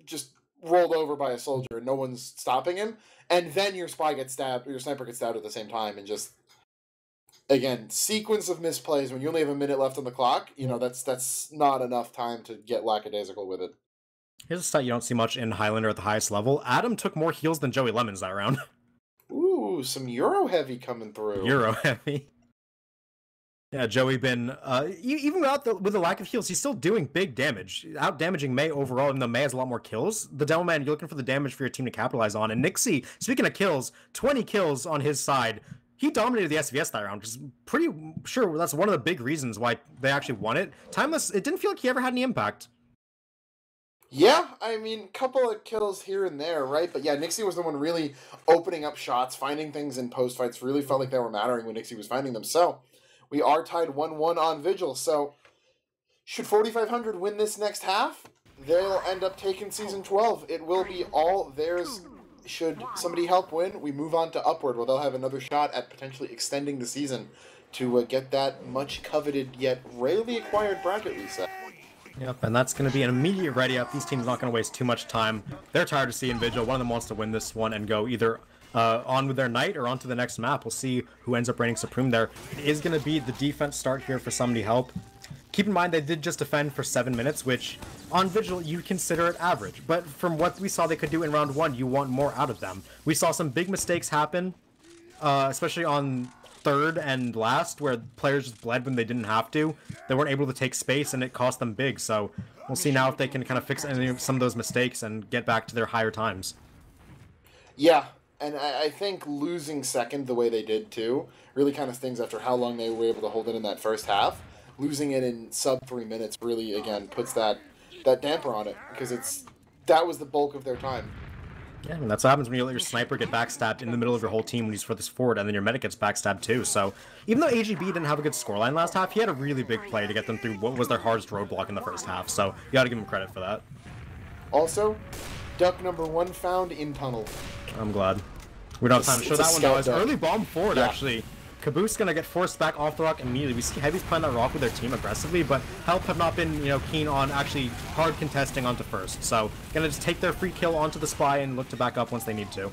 just rolled over by a soldier and no one's stopping him, and then your spy gets stabbed, or your sniper gets stabbed at the same time, and just, again, sequence of misplays when you only have a minute left on the clock, you know, that's not enough time to get lackadaisical with it. Here's a stat you don't see much in Highlander at the highest level. Adam took more heals than Joey Lemons that round. Ooh, some Euro heavy coming through. Euro heavy. Yeah, Joey been, even with the lack of heals, he's still doing big damage. Out damaging May overall, even though May has a lot more kills. The Devil Man, you're looking for the damage for your team to capitalize on. And Nixie, speaking of kills, 20 kills on his side. He dominated the SVS that round, which is pretty sure that's one of the big reasons why they actually won it. Timeless, it didn't feel like he ever had any impact. Yeah, I mean, couple of kills here and there, right? But yeah, Nixie was the one really opening up shots, finding things in post fights. Really felt like they were mattering when Nixie was finding them. So, we are tied 1-1 on Vigil. So, should 4500 win this next half, they'll end up taking Season 12. It will be all theirs. Should somebody help win, we move on to Upward, where they'll have another shot at potentially extending the season to get that much coveted yet rarely acquired bracket reset. Yep, and that's going to be an immediate ready-up. These teams not going to waste too much time. They're tired of seeing Vigil. One of them wants to win this one and go either on with their night or on to the next map. We'll see who ends up reigning supreme there. It is going to be the defense start here for somebody help. Keep in mind they did just defend for 7 minutes, which on Vigil you consider it average. But from what we saw they could do in round 1, you want more out of them. We saw some big mistakes happen, especially on third and last, where players just bled when they didn't have to. They weren't able to take space, and it cost them big. So we'll see now if they can kind of fix some of those mistakes and get back to their higher times. Yeah, and I think losing second the way they did too really kind of stings after how long they were able to hold it in that first half. losing it in sub 3 minutes really, again, puts that damper on it, because that was the bulk of their time. Yeah, and that's what happens when you let your sniper get backstabbed in the middle of your whole team when he's furthest forward, and then your medic gets backstabbed too. So, even though AGB didn't have a good scoreline last half, he had a really big play to get them through what was their hardest roadblock in the first half. So, you gotta give him credit for that. Also, duck number 1 found in tunnel. I'm glad. We don't have time to show that one though. As early bomb forward, actually. Caboose gonna get forced back off the rock immediately. We see Heavy's playing that rock with their team aggressively, but Help have not been, keen on actually hard contesting onto first. So, gonna just take their free kill onto the spy and look to back up once they need to.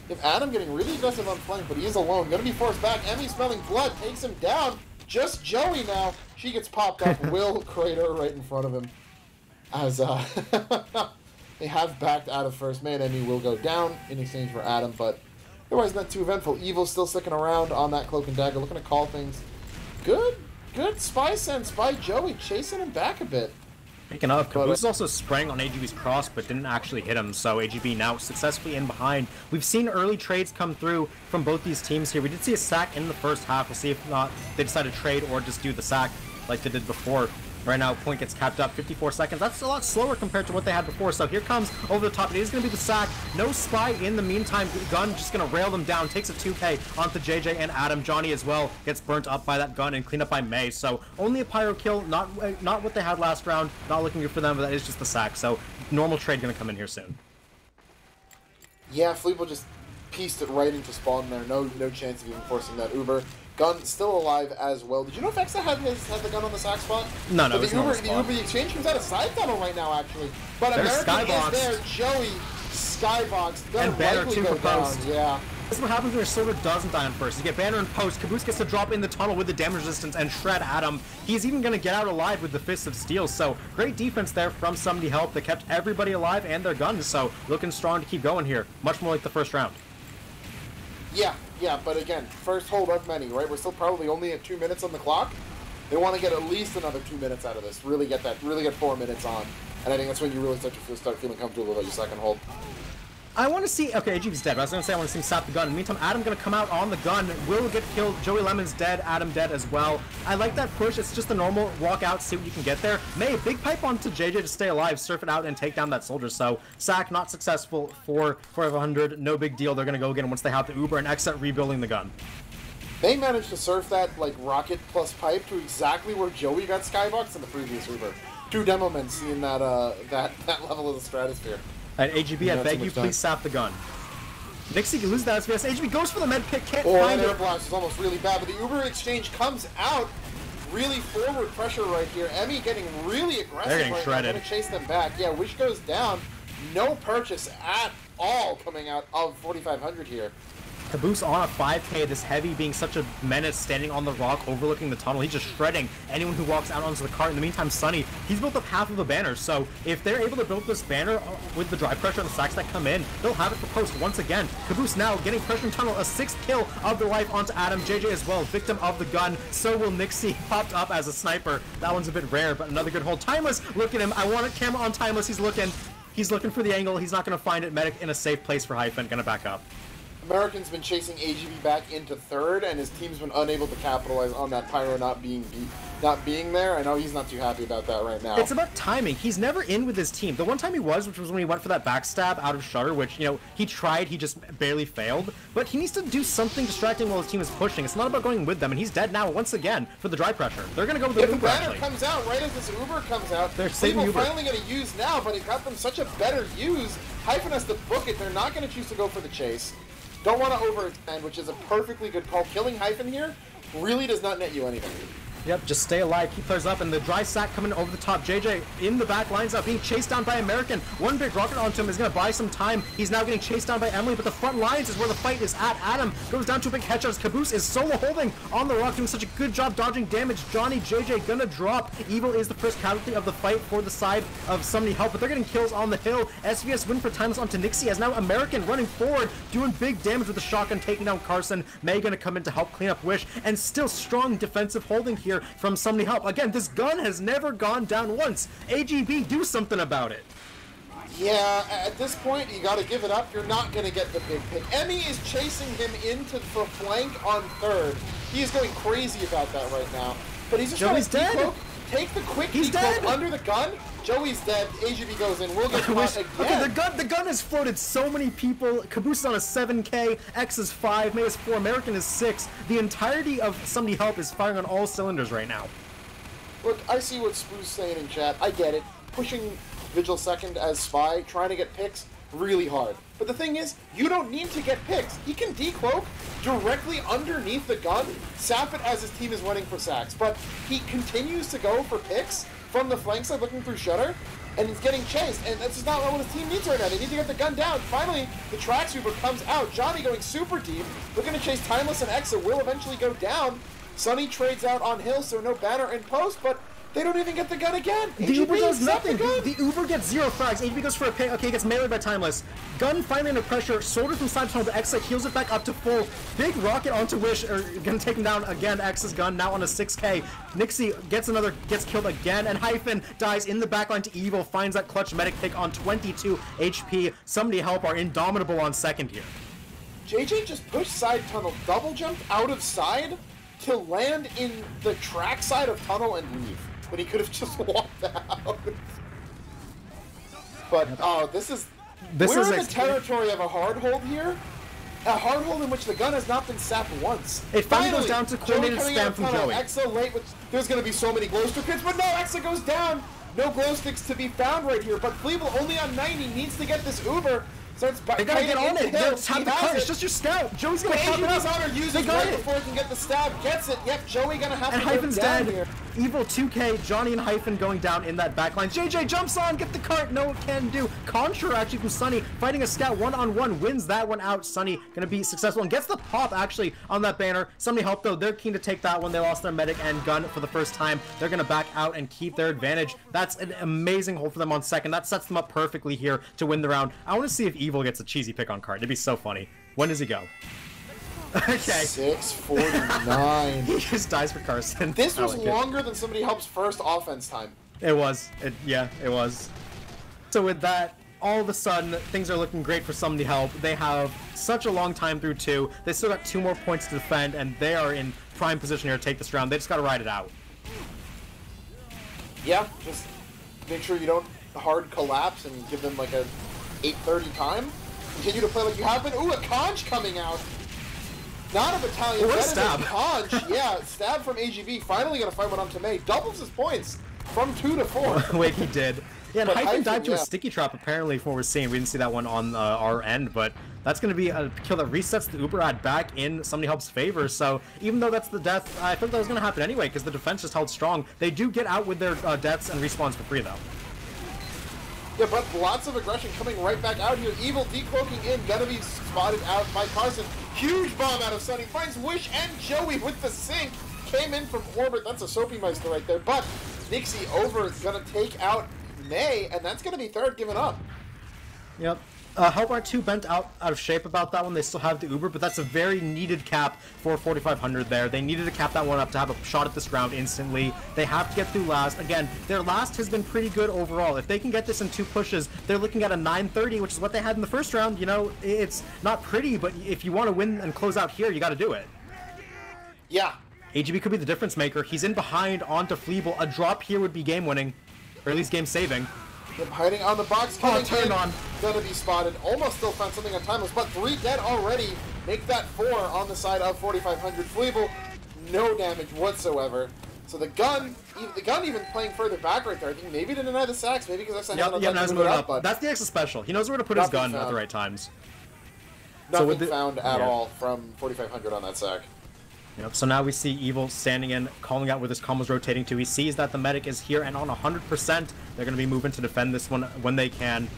If Adam getting really aggressive on flank, but he is alone. Gonna be forced back. Emmy smelling blood takes him down. Just Joey now. She gets popped up. Will crater right in front of him. As they have backed out of first man. Emmy will go down in exchange for Adam, but otherwise not too eventful. Evil's still sticking around on that cloak and dagger, looking to call things. Good spy sense by Joey, chasing him back a bit. Speaking of, Caboose is also spraying on AGB's cross, but didn't actually hit him, so AGB now successfully in behind. We've seen early trades come through from both these teams here. We did see a sack in the first half. We'll see if not they decide to trade or just do the sack like they did before. Right now, point gets capped up, 54 seconds. That's a lot slower compared to what they had before. So here comes over the top. It is going to be the sack. No spy in the meantime. Gun just going to rail them down. Takes a 2K onto JJ and Adam. Johnny as well gets burnt up by that gun and cleaned up by May. So only a pyro kill. Not what they had last round. Not looking good for them, but that is just the sack. So normal trade going to come in here soon. Yeah, Fleeple just pieced it right into spawn there. No chance of even forcing that Uber. Gun still alive as well. Did you know if Exa had the gun on the sack spot? No, the Uber exchange comes out of side tunnel right now, actually. But there's American Skybox. is there. Joey, Skybox, and Banner 2 for post. Yeah. This is what happens when your silver doesn't die on first. You get Banner and post. Caboose gets to drop in the tunnel with the damage resistance and shred Adam. He's even going to get out alive with the Fist of Steel. So great defense there from Somebody Help. They kept everybody alive and their guns. So looking strong to keep going here. Much more like the first round. Yeah, but again, first hold of many, right? We're still probably only at 2 minutes on the clock. They want to get at least another 2 minutes out of this. Really get 4 minutes on. And I think that's when you really start feeling comfortable about your second hold. I want to see... Okay, AGB's dead, but I was going to say I want to see him sap the gun. In the meantime, Adam going to come out on the gun. Will get killed. Joey Lemon's dead. Adam dead as well. I like that push. It's just a normal walk out, see what you can get there. May, big pipe onto JJ to stay alive, surf it out, and take down that soldier. So, sack not successful for 500. No big deal. They're going to go again once they have the Uber and exit rebuilding the gun. They managed to surf that, like, rocket plus pipe to exactly where Joey got Skybox in the previous Uber. 2 demo men seeing that level of the stratosphere. At AGB, I beg you, please sap the gun. Nixie can lose that SPS. AGB goes for the med pick, can't find it. Air blast is almost really bad, but the Uber exchange comes out. Really forward pressure right here. Emmy getting really aggressive. They're getting right shredded. Now, gonna chase them back. Yeah, Wish goes down. No purchase at all coming out of 4,500 here. Caboose on a 5K, this Heavy being such a menace standing on the rock overlooking the tunnel. He's just shredding anyone who walks out onto the cart. In the meantime, Sunny, he's built up half of the banner, so if they're able to build this banner with the drive pressure and the sacks that come in, they'll have it for post once again. Caboose now getting pressure in tunnel, a 6th kill of their life onto Adam. JJ as well, victim of the gun. So will Nixie, popped up as a sniper. That one's a bit rare, but another good hold. Timeless, look at him. I want a camera on Timeless. He's looking for the angle. He's not going to find it. Medic in a safe place for Hyphen, going to back up. American's been chasing AGB back into 3rd, and his team's been unable to capitalize on that Pyro not being there. I know he's not too happy about that right now. It's about timing. He's never in with his team. The one time he was, which was when he went for that backstab out of Shutter, which, he tried, he just barely failed. But he needs to do something distracting while his team is pushing. It's not about going with them, and he's dead now once again for the dry pressure. They're going to go with the Uber, banner comes out right as this Uber comes out. They're saving Uber. Finally going to use now, but it got them such a better use. Hyphen has to book it. They're not going to choose to go for the chase. Don't want to overextend, which is a perfectly good call. Killing Hyphen here really does not net you anything. Yep, just stay alive, keep players up, and the dry sack coming over the top. JJ in the back lines up, being chased down by American. One big rocket onto him is going to buy some time. He's now getting chased down by Emily, but the front lines is where the fight is at. Adam goes down to a big headshot. Caboose is solo holding on the rock, doing such a good job dodging damage. Johnny, JJ gonna drop. Evil is the first casualty of the fight for the side of Somebody Help, but they're getting kills on the hill. SVS win for Timeless onto Nixie, as now American running forward, doing big damage with the shotgun, taking down Carson. May gonna come in to help clean up Wish, and still strong defensive holding here from Somebody Help. Again, this gun has never gone down once. AGB, do something about it. Yeah, at this point, you got to give it up. You're not going to get the big pick. Emmy is chasing him into the flank on 3rd. He is going crazy about that right now. but he's just Joey's trying to dead. decloak, take the quick He's decloak dead. under the gun. Joey's dead. AGB goes in. We'll get caught again. Okay, the gun has floated so many people. Caboose is on a 7K, X is 5, May is 4, American is 6. The entirety of Somebody Help is firing on all cylinders right now. Look, I see what Spoo's saying in chat. I get it. Pushing Vigil second as Spy, trying to get picks, really hard. But the thing is, you don't need to get picks. He can decloak directly underneath the gun, sap it as his team is running for sacks. But he continues to go for picks from the flank side, looking through Shutter, and he's getting chased. And that's just not what his team needs right now. They need to get the gun down. Finally, the track sweeper comes out. Johnny going super deep, looking to chase Timeless and Exa will eventually go down. Sunny trades out on Hill, so no banner in post, but they don't even get the gun again. The Uber does nothing. The The Uber gets 0 frags. AGB goes for a pick. Okay, gets meleeed by Timeless. Gun finally under pressure. Soldier from side tunnel to X heals it back up to full. Big rocket onto Wish. Gonna take him down again. X's gun now on a 6K. Nixie gets killed again, and Hyphen dies in the backline to Evil. Finds that clutch medic pick on 22 HP. Somebody Help are indomitable on second here. JJ just pushed side tunnel, double jumped out of side to land in the track side of tunnle and leave. But he could have just walked out. But, oh, we're in the territory of a hard hold here. A hard hold in which the gun has not been sapped once. It finally goes down to coordinated spam from Joey. Exa late, there's going to be so many glow stick hits, but no, Exa goes down. No glow sticks to be found right here, but Fleeble only on 90 needs to get this Uber. Starts They gotta get on it. It's time to cut. It's just your scout. Joey's gonna pop it AGB's up. Honor uses right before he can get the stab. Gets it. Yep, Joey gonna have And to Hyphen's go down dead. here. Evil 2K, Johnny and Hyphen going down in that backline. JJ jumps on, get the cart, no it can do. Contra actually from Sunny, fighting a scout one-on-one, wins that one out. Sunny gonna be successful and gets the pop actually on that banner. Somebody help though, they're keen to take that one. They lost their medic and gun for the first time. They're gonna back out and keep their advantage. That's an amazing hold for them on second. That sets them up perfectly here to win the round. I wanna see if Evil gets a cheesy pick on cart. It'd be so funny. When does he go? Okay. 6:49. He just dies for Carson. This was I like it. longer than Somebody Help's first offense time. It was. Yeah, it was. So with that, all of a sudden, things are looking great for Somebody Help. They have such a long time through 2. They still got 2 more points to defend, and they are in prime position here to take this round. They just got to ride it out. Yeah, just make sure you don't hard collapse and give them like a 8:30 time. Continue to play like you have been. Ooh, a conch coming out. Not a battalion. What a that is stab. conch. Yeah, stab from AGB. Finally gonna find one on Tomei. Doubles his points from 2 to 4. Wait, he did. Yeah, and But Hyphen died to a yeah. sticky trap, apparently, from what we're seeing. We didn't see that one on our end, but that's going to be a kill that resets the Uber ad back in Somebody Help's favor. So even though that's the death, I thought that was going to happen anyway, because the defense just held strong. They do get out with their deaths and respawns for free, though. Yeah, but lots of aggression coming right back out here. Evil decloaking in, gonna be spotted out by Carson. Huge bomb out of Sunny. Finds Wish and Joey with the sink. Came in from orbit. That's a Soapy Meister right there. But Nixie over gonna take out May, and that's gonna be third given up. Yep. Hellbar 2 bent out of shape about that one. They still have the Uber, but that's a very needed cap for 4,500 there. They needed to cap that one up to have a shot at this round instantly. They have to get through last. Again, their last has been pretty good overall. If they can get this in 2 pushes, they're looking at a 930, which is what they had in the first round. You know, it's not pretty, but if you want to win and close out here, you got to do it. Yeah. AGB could be the difference maker. He's in behind onto Fleeble. A drop here would be game winning, or at least game saving. Them hiding on the box, Oh, coming turn in, on. gonna be spotted. Almost still found something on Timeless, but 3 dead already. Make that 4 on the side of 4,500. Fleeble, no damage whatsoever. So the gun even playing further back right there. I think maybe to deny the sacks, maybe because that's Yep, not nice move up. but That's the extra special. He knows where to put his Nothing gun at found. the right times. nothing with the- found at yeah. all from 4,500 on that sack. Yep, so now we see Evil standing in, calling out with his combos rotating too. He sees that the medic is here and on 100%. They're going to be moving to defend this one when they can.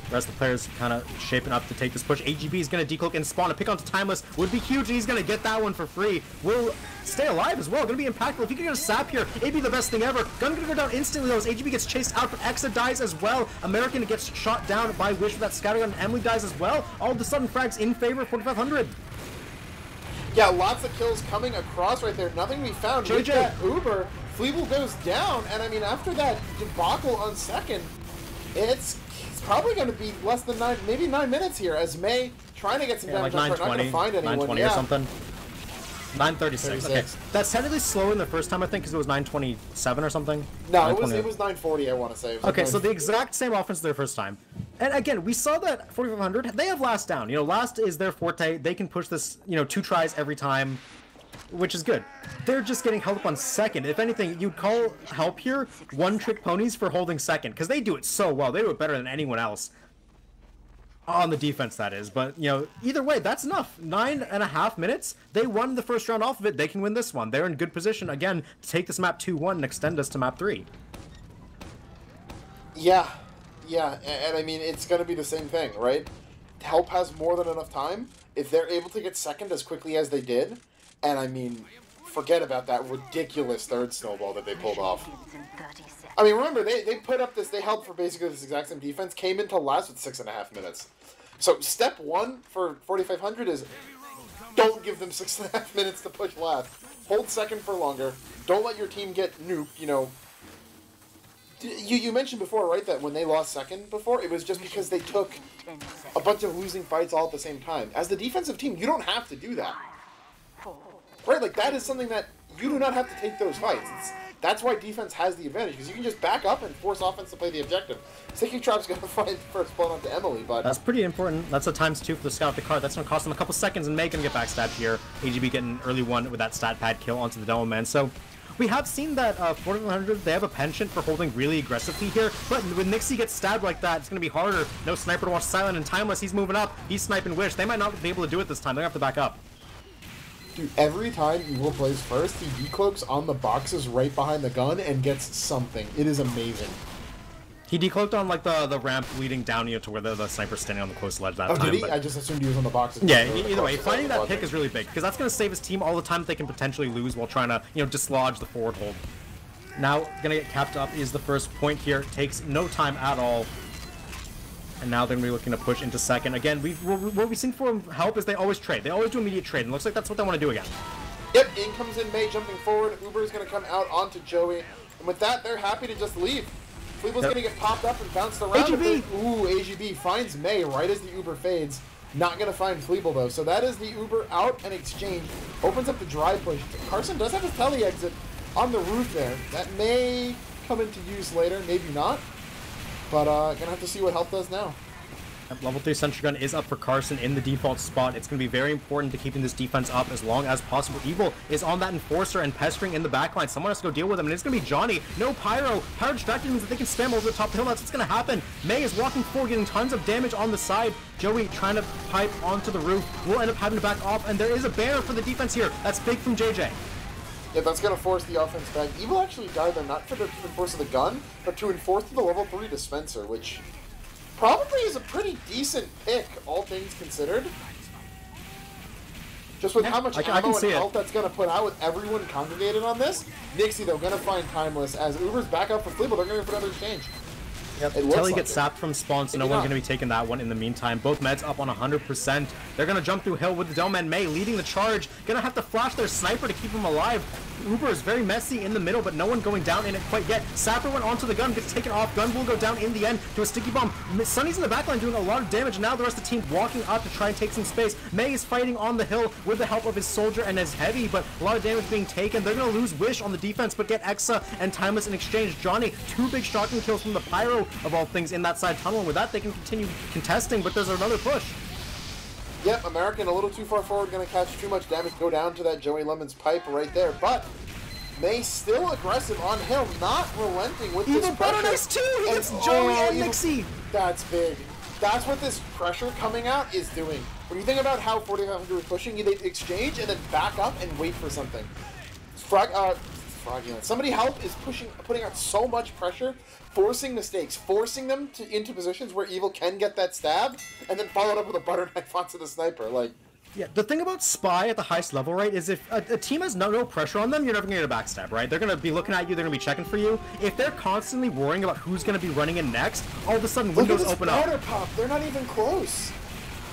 The rest of the players kind of shaping up to take this push. AGB is going to decloak and spawn. A pick onto Timeless would be huge. He's going to get that one for free. Will stay alive as well. Going to be impactful. If he can get a sap here, it'd be the best thing ever. Gun going to go down instantly though as AGB gets chased out, but Exa dies as well. American gets shot down by Wish with that scattergun, and Emily dies as well. All of a sudden, frags in favor of 4,500. Yeah, lots of kills coming across right there. Nothing we found. With JJ. that Uber, Fleeble goes down, and I mean, after that debacle on second, it's probably going to be less than 9, maybe 9 minutes here, as May trying to get some Yeah, like damage on her, not going 920, to find anyone. 920 yeah. or something. 9:36. Okay, 36. that's technically slower than the first time I think because it was 9:27 or something. No, it 9:20. was 9:40. I want to say. It was Okay, like so the exact same offense as their first time. And again, we saw that 4500, they have last down. You know, last is their forte. They can push this, 2 tries every time, which is good. They're just getting held up on second. If anything, you'd call help here one-trick ponies for holding second, because they do it so well. They do it better than anyone else. On the defense, that is. But, either way, that's enough. 9.5 minutes. They won the first round off of it. They can win this one. They're in good position, again, to take this map 2-1 and extend us to map 3. Yeah, and I mean, it's going to be the same thing, right? Help has more than enough time. If they're able to get second as quickly as they did, and I mean, forget about that ridiculous third snowball that they pulled off. I mean, remember, they put up this, they held for basically this exact same defense, came into last with 6.5 minutes. So step one for 4500 is don't give them 6.5 minutes to push last. Hold second for longer. Don't let your team get nuked, You mentioned before, right, that when they lost second before, it was just because they took a bunch of losing fights all at the same time. As the defensive team, you don't have to do that. Right, like, that is something that you do not have to take those fights. That's why defense has the advantage, because you can just back up and force offense to play the objective. Sticky Trap's going to find first blood onto Emily, but... That's pretty important. That's a ×2 for the scout of the card. That's going to cost them a couple seconds, and May going to get backstabbed here. AGB getting an early one with that stat pad kill onto the Demo Man. So we have seen that 4100, they have a penchant for holding really aggressively here, but when Nixie gets stabbed like that, it's going to be harder. No sniper to watch Silent, and Timeless, he's moving up. He's sniping Wish. They might not be able to do it this time. They're going to have to back up. Dude, every time Evil plays first, he decloaks on the boxes right behind the gun and gets something. It is amazing. He decloaked on, like, the ramp leading down, to where the sniper's standing on the close ledge that time. Did he? But... I just assumed he was on the boxes. Yeah, either way, finding that pick is really big, because that's going to save his team all the time that they can potentially lose while trying to, dislodge the forward hold. Now, going to get capped up is the first point here. Takes no time at all. And now they're going to be looking to push into second. Again, what we've seen from Help is they always trade. They always do immediate trade, and it looks like that's what they want to do again. Yep, in comes in May jumping forward. Uber is going to come out onto Joey. And with that, they're happy to just leave. Fleeble's going to get popped up and bounced around. AGB! Ooh, AGB finds May right as the Uber fades. Not going to find Fleeble, though. So that is the Uber out and exchange. Opens up the dry push. Carson does have a tele exit on the roof there. That may come into use later, maybe not. But gonna have to see what Help does now. Level 3 Sentry Gun is up for Carson in the default spot. It's going to be very important to keeping this defense up as long as possible. Evil is on that Enforcer and pestering in the backline. Someone has to go deal with him, and it's going to be Johnny. No Pyro. Pyro distracted means that they can spam over the top of the hill. That's what's going to happen. May is walking forward, getting tons of damage on the side. Joey trying to pipe onto the roof. Will end up having to back off, and there is a banner for the defense here. That's big from JJ. Yeah, that's going to force the offense back. Evil actually died there not for the enforce of the gun, but to enforce the level 3 dispenser, which probably is a pretty decent pick, all things considered. Just with how much ammo and health that's going to put out with everyone congregated on this. Nixie, though, going to find Timeless. As Uber's back up for Fleeble, they're going to put another exchange. Yep. Kelly gets sapped from spawn, so no one's going to be taking that one in the meantime. Both meds up on 100%. They're going to jump through hill with the Delman May leading the charge. Going to have to flash their sniper to keep him alive. Uber is very messy in the middle, but no one going down in it quite yet. Sapper went onto the gun, gets taken off. Gun will go down in the end to a sticky bomb. Sunny's in the backline doing a lot of damage. Now the rest of the team walking up to try and take some space. May is fighting on the hill with the help of his soldier and his heavy, but a lot of damage being taken. They're going to lose Wish on the defense, but get Exa and Timeless in exchange. Johnny, 2 big shotgun kills from the Pyro, of all things, in that side tunnel. With that, they can continue contesting, but there's another push. Yep, American a little too far forward, going to catch too much damage, go down to that Joey Lemon's pipe right there, but May still aggressive on hill, not relenting with this pressure. Nice too! He gets Joey and Nixie! That's big. That's what this pressure coming out is doing. When you think about how 4500 was pushing, they exchange and then back up and wait for something. Fraudulent. Somebody Help is putting out so much pressure, forcing mistakes, forcing them into positions where Evil can get that stab, and then followed up with a butter knife onto the sniper. Like, yeah, the thing about Spy at the highest level, right, is if a team has no pressure on them, you're never going to get a backstab, right? They're going to be looking at you, they're going to be checking for you. If they're constantly worrying about who's going to be running in next, all of a sudden windows open up. Look at this pop. They're not even close.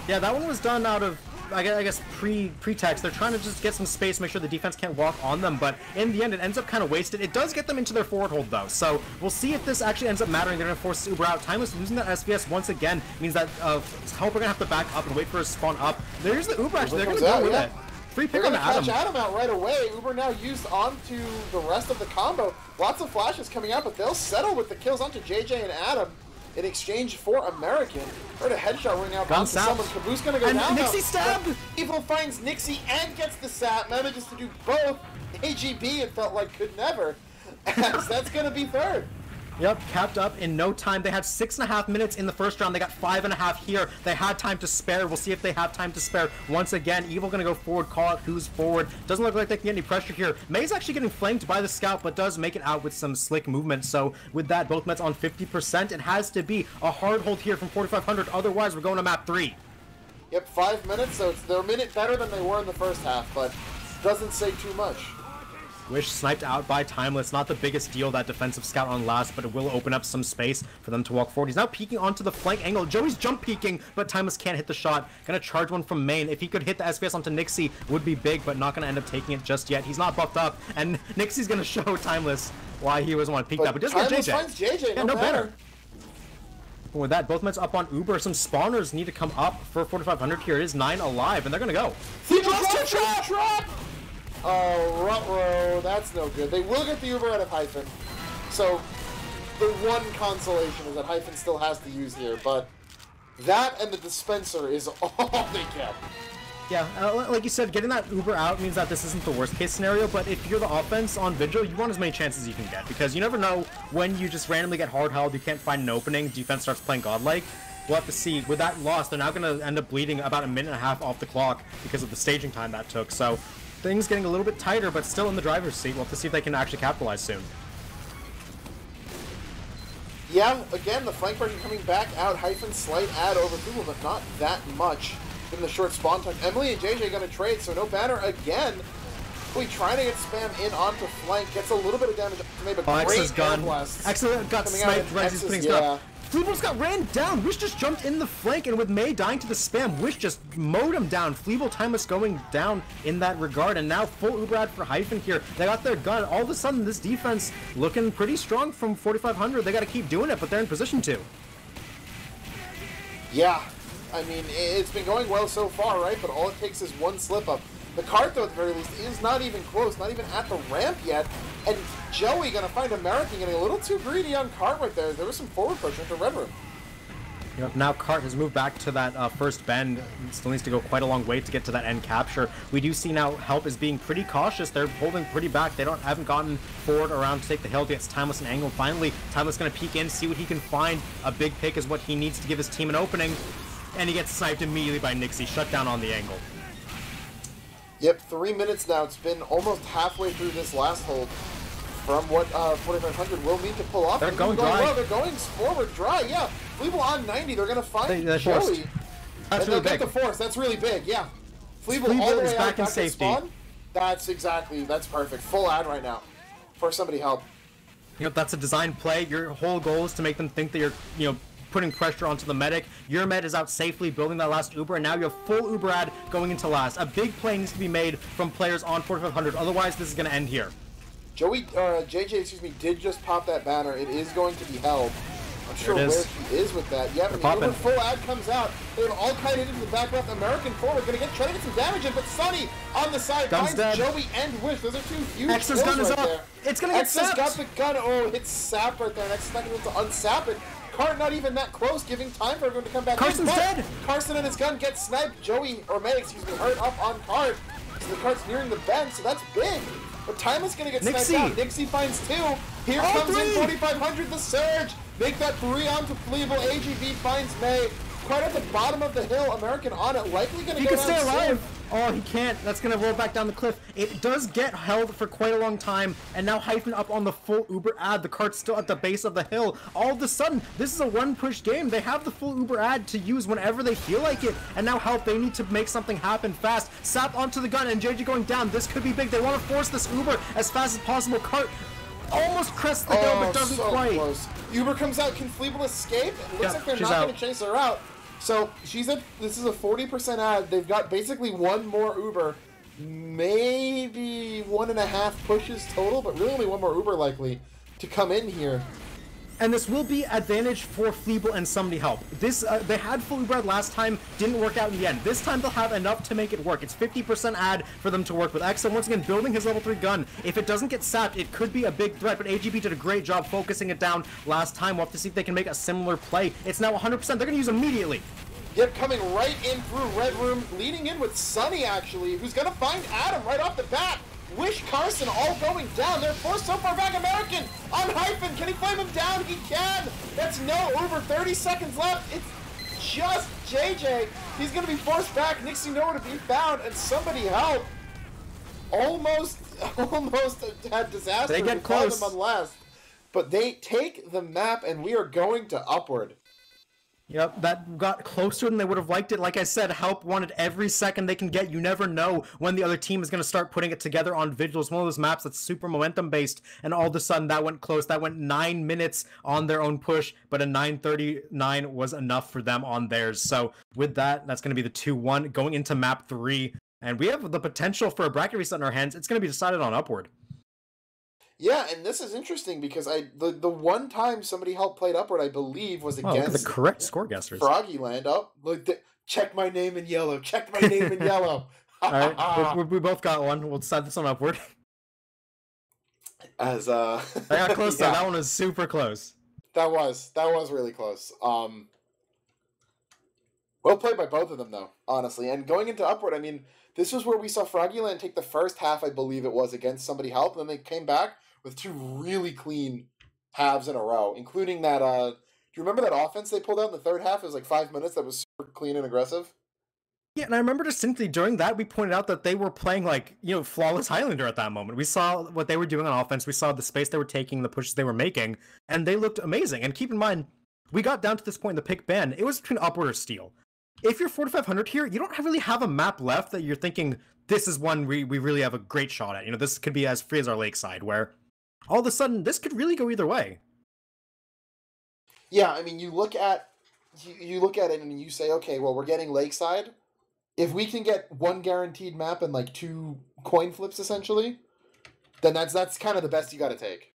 Yeah, that one was done out of, I guess pretext. They're trying to just get some space, make sure the defense can't walk on them, but in the end, it ends up kind of wasted. It does get them into their forward hold, though, so we'll see if this actually ends up mattering. They're going to force Uber out. Timeless losing that SVS once again means that Help are going to have to back up and wait for a spawn up. There's the Uber, actually. They're going to go with it. Free They're pick on going to catch Adam. Adam out right away. Uber now used onto the rest of the combo. Lots of flashes coming out, but they'll settle with the kills onto JJ and Adam in exchange for American. Heard a headshot ring out Gun onto someone. sap. Caboose going to go And down. Nixie now. stab! Evil finds Nixie and gets the sap. Manages to do both. AGB, it felt like, could never. As that's going to be third. Yep, capped up in no time. They had 6.5 minutes in the first round. They got 5.5 here. They had time to spare. We'll see if they have time to spare. Once again, Evil gonna go forward, call out who's forward. Doesn't look like they can get any pressure here. May's actually getting flanked by the scout, but does make it out with some slick movement. So with that, both Mets on 50%. It has to be a hard hold here from 4,500. Otherwise, we're going to map 3. Yep, 5 minutes, so they're a minute better than they were in the first half, but doesn't say too much. Wish sniped out by Timeless. Not the biggest deal, that defensive scout on last, but it will open up some space for them to walk forward. He's now peeking onto the flank angle. Joey's jump peeking, but Timeless can't hit the shot. Gonna charge one from main. If he could hit the SPS onto Nixie, would be big, but not gonna end up taking it just yet. He's not buffed up, and Nixie's gonna show Timeless why he was want to peek that, but doesn't get Timeless JJ. finds JJ, Yeah, no better. With that, both Mets up on Uber. Some spawners need to come up for 4,500 here. It is 9 alive, and they're gonna go. Trap! Oh, ruh-roh, that's no good. They will get the Uber out of Hyphen. So, the one consolation is that Hyphen still has to use here, but that and the dispenser is all they kept. Yeah, like you said, getting that Uber out means that this isn't the worst case scenario, but if you're the offense on Vigil, you want as many chances as you can get, because you never know when you just randomly get hard held, you can't find an opening, defense starts playing godlike. We'll have to see. With that loss, they're now going to end up bleeding about a minute and a half off the clock because of the staging time that took, so things getting a little bit tighter, but still in the driver's seat. We'll have to see if they can actually capitalize soon. Yeah, again, the flank pressure coming back out. Hyphen slight add over Google, but not that much. In the short spawn time, Emily and JJ gonna trade, so no banner again. We trying to get spam in onto flank, gets a little bit of damage to make a great X's gun. blast. Excellent, got sniped right as he's putting stuff. Fleeble's got ran down. Wish just jumped in the flank, and with May dying to the spam, Wish just mowed him down. Fleeble Timeless going down in that regard, and now full Uberad for Hyphen here. They got their gun. All of a sudden, this defense looking pretty strong from 4,500. They got to keep doing it, but they're in position to. Yeah, I mean, it's been going well so far, right? But all it takes is one slip up. The cart, though, at the very least, is not even close, not even at the ramp yet. And Joey gonna find American getting a little too greedy on cart right there. There was some forward pressure to Red Room. Yep, now Cart has moved back to that first bend. Still needs to go quite a long way to get to that end capture. We do see now Help is being pretty cautious. They're holding pretty back. They haven't gotten forward around to take the hill. Gets Timeless and Angle. Finally, Timeless going to peek in, see what he can find. A big pick is what he needs to give his team an opening. And he gets sniped immediately by Nixie. Shut down on the angle. Yep, 3 minutes now. It's been almost halfway through this last hold. From what 4,500 will need to pull off. They're going dry. Well. They're going forward dry, yeah. Fleeble on 90. They're going to find They Joey. forced. That's really get big. the force. That's really big, yeah. Fleeble all the way is out back in to safety. spawn. That's perfect. Full ad right now. For somebody help. You know, that's a design play. Your whole goal is to make them think that you're, putting pressure onto the medic. Your med is out safely, building that last Uber, and now you have full Uber ad going into last. A big play needs to be made from players on 4,500. Otherwise, this is going to end here. JJ, did just pop that banner. It is going to be held. I'm sure where he is with that. Yep, and the full ad comes out. They have all kited into the back left. American forward, trying to get some damage in, but Sunny on the side finds Joey and Wish. Those are two huge X's gun is up. there. It's going to get sapped. Got the gun. Oh, it's sapped right there. X's not going to unsap it. Cart not even that close, giving time for everyone to come back. Carson's dead. Carson and his gun get sniped. Hurt up on Cart. So the Cart's nearing the bend, so that's big. But Time is going to get sniped out. Nixie finds 2. Here comes in 4,500, the surge. Make that 3 onto Fleeble. AGB finds May. Quite at the bottom of the hill. American on it. Likely going to go down. He can stay alive. Oh, he can't. That's going to roll back down the cliff. It does get held for quite a long time. And now Hyphen up on the full Uber ad. The cart's still at the base of the hill. All of a sudden, this is a one-push game. They have the full Uber ad to use whenever they feel like it. And now Help, they need to make something happen fast. Sap onto the gun and JJ going down. This could be big. They want to force this Uber as fast as possible. Cart almost crests the hill, but doesn't quite. Close. Uber comes out. Can Fleeble escape? It looks like they're not going to chase her out. So she's at, this is a 40% ad. They've got basically one more Uber, maybe 1.5 pushes total, but really only one more Uber likely to come in here. And this will be advantage for Feeble and Somebody Help. This, they had Fully Bred last time, didn't work out in the end. This time they'll have enough to make it work. It's 50% ad for them to work with. Exa, once again, building his level 3 gun. If it doesn't get sapped, it could be a big threat, but AGB did a great job focusing it down last time. We'll have to see if they can make a similar play. It's now 100%. They're going to use immediately. Yep, coming right in through Red Room, leading in with Sunny, actually, who's going to find Adam right off the bat. Wish, Carson all going down. They're forced so far back. American on Hyphen. Can he flame him down? He can. That's no over 30 seconds left. It's just JJ. He's going to be forced back. Nixie nowhere to be found. And Somebody Help. Almost had disaster. They get close. Them on last. But they take the map, and we are going to Upward. Yep, that got closer than they would have liked it. Like I said, Help wanted every second they can get. You never know when the other team is going to start putting it together on Vigil. It's one of those maps that's super momentum-based, and all of a sudden that went close. That went 9 minutes on their own push, but a 9:39 was enough for them on theirs. So with that, that's going to be the 2-1 going into map 3. And we have the potential for a bracket reset in our hands. It's going to be decided on Upward. Yeah, and this is interesting because the one time Somebody Help played Upward, I believe, was against the correct score guessers. Froggyland. Oh, look, check my name in yellow. Check my name in yellow. All right, we both got one. We'll decide this on Upward. As I got close though. That one was super close. That was really close. Well played by both of them though, honestly. And going into Upward, I mean, this was where we saw Froggyland take the first half, I believe it was, against Somebody Help, and then they came back with 2 really clean halves in a row, including that, do you remember that offense they pulled out in the third half? It was like 5 minutes that was super clean and aggressive. Yeah, and I remember distinctly during that, we pointed out that they were playing like, flawless Highlander at that moment. We saw what they were doing on offense, we saw the space they were taking, the pushes they were making, and they looked amazing. And keep in mind, we got down to this point in the pick ban, it was between Upward or Steel. If you're 4,500 here, you don't really have a map left that you're thinking, this is one we really have a great shot at. This could be as free as our Lakeside, where all of a sudden, this could really go either way. Yeah, I mean, you look at it and you say, okay, well, we're getting Lakeside. If we can get 1 guaranteed map and like 2 coin flips, essentially, then that's kind of the best you got to take.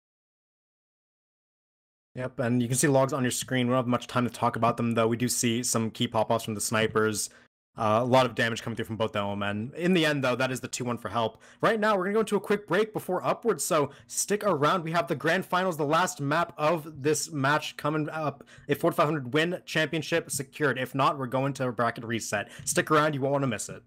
Yep, and you can see logs on your screen. We don't have much time to talk about them, though. We do see some key pop-offs from the snipers. A lot of damage coming through from both men. In the end, though, that is the 2-1 for Help. Right now, we're going to go into a quick break before Upward, so stick around. We have the grand finals, the last map of this match coming up. If 4,500 win, championship secured. If not, we're going to a bracket reset. Stick around, you won't want to miss it.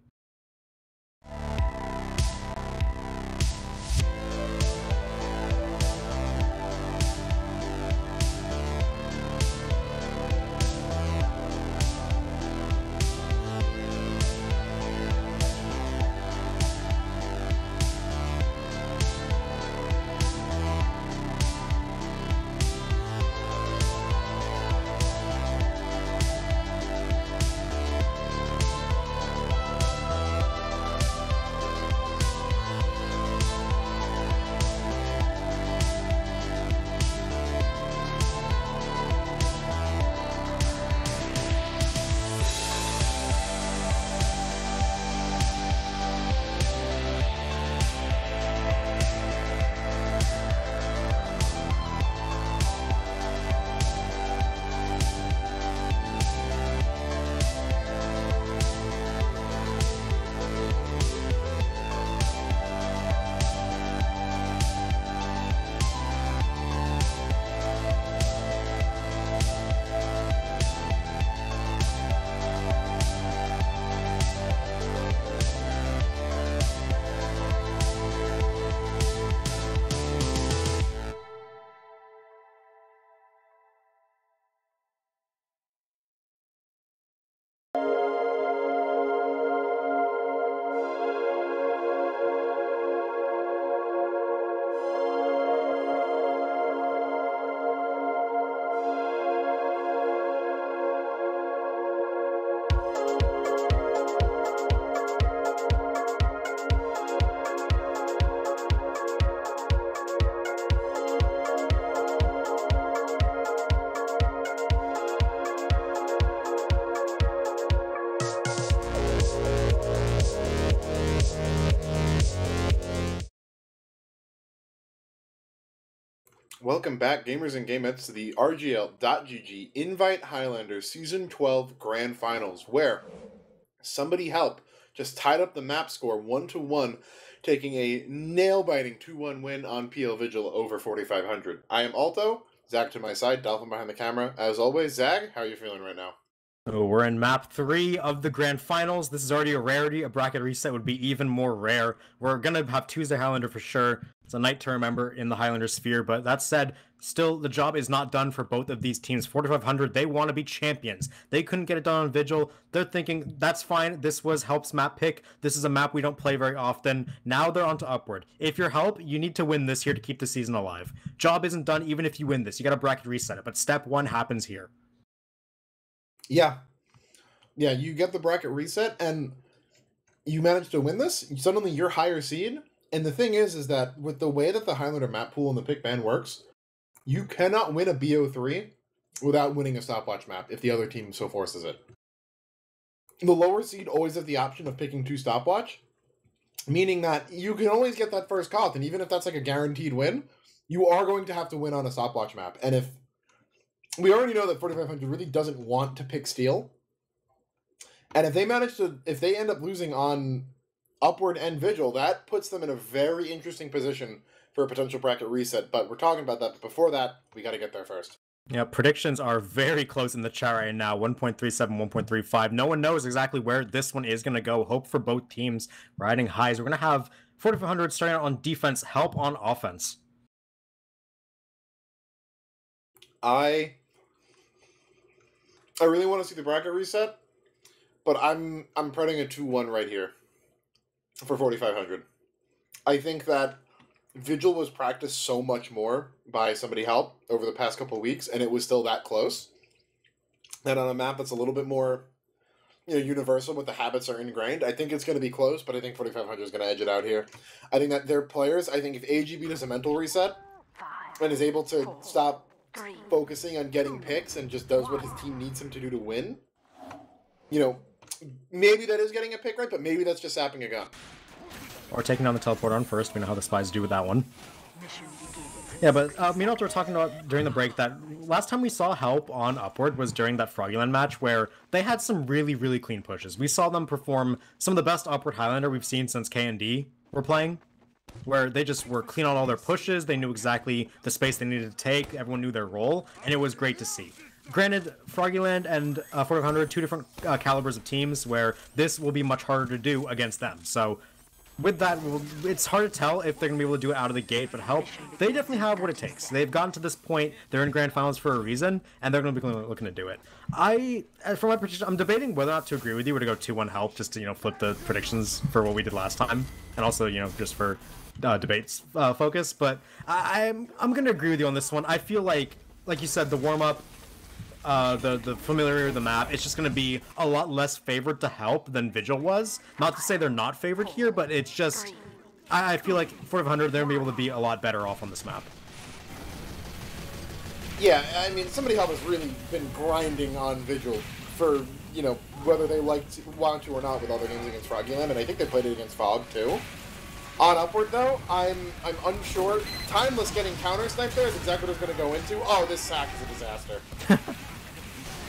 Welcome back, gamers and gamettes, to the RGL.GG Invite Highlanders Season 12 Grand Finals, where Somebody Help just tied up the map score 1-1, taking a nail-biting 2-1 win on PL Vigil over 4,500. I am Alto, Zach to my side, Dolphin behind the camera. As always, Zach, how are you feeling right now? So we're in map 3 of the Grand Finals. This is already a rarity. A bracket reset would be even more rare. We're going to have Tuesday Highlander for sure. It's a night to remember in the Highlander sphere, but that said, still, the job is not done for both of these teams. 4,500, they want to be champions. They couldn't get it done on Vigil. They're thinking, that's fine. This was Help's map pick. This is a map we don't play very often. Now they're on to Upward. If you're Help, you need to win this here to keep the season alive. Job isn't done even if you win this. You got to bracket reset it, but step 1 happens here. Yeah, you get the bracket reset, and you manage to win this. Suddenly, you're higher seed. And the thing is that with the way that the Highlander map pool and the pick ban works, you cannot win a BO3 without winning a stopwatch map if the other team so forces it. The lower seed always have the option of picking 2 stopwatch, meaning that you can always get that first call, and even if that's like a guaranteed win, you are going to have to win on a stopwatch map. And if we already know that 4,500 really doesn't want to pick Steel, and if they end up losing on Upward and Vigil, that puts them in a very interesting position for a potential bracket reset. But we're talking about that. But before that, we got to get there first. Yeah, predictions are very close in the chat right now. 1.37, 1.35. No one knows exactly where this one is going to go. Hope for both teams riding highs. We're going to have 4,500 starting out on defense, Help on offense. I really want to see the bracket reset, but I'm putting a 2-1 right here for 4,500. I think that Vigil was practiced so much more by Somebody Help over the past couple of weeks, and it was still that close. And on a map that's a little bit more, universal, with the habits are ingrained, I think it's going to be close, but I think 4,500 is going to edge it out here. I think that their players, if AGB does a mental reset and is able to stop focusing on getting picks and just does what his team needs him to do to win, maybe that is getting a pick right, but maybe that's just sapping a gun. Or taking down the teleporter on first. We know how the spies do with that one. Yeah, but me and Alto were talking about during the break that last time we saw Help on Upward was during that Froggyland match where they had some really, really clean pushes. We saw them perform some of the best Upward Highlander we've seen since K&D were playing, where they just were clean on all their pushes. They knew exactly the space they needed to take. Everyone knew their role, and it was great to see. Granted, Froggyland and 4,500, 2 different calibers of teams where this will be much harder to do against them. So with that, it's hard to tell if they're going to be able to do it out of the gate, but Help, they definitely have what it takes. They've gotten to this point, they're in Grand Finals for a reason, and they're going to be looking to do it. For my prediction, I'm debating whether or not to agree with you or to go 2-1 Help, just to, flip the predictions for what we did last time, and also, just for debates focus, but I'm going to agree with you on this one. I feel like you said, the warm-up, the familiarity of the map, it's just going to be a lot less favored to Help than Vigil was. Not to say they're not favored here, but it's just, I feel like 4,500, they're going to be able to be a lot better off on this map. Yeah, Somebody Help has really been grinding on Vigil for, whether they want to or not with all their games against Froggyland, and I think they played it against Fog, too. On Upward, though, I'm unsure. Timeless getting counter-sniped there is exactly what I was going to go into. Oh, this sack is a disaster.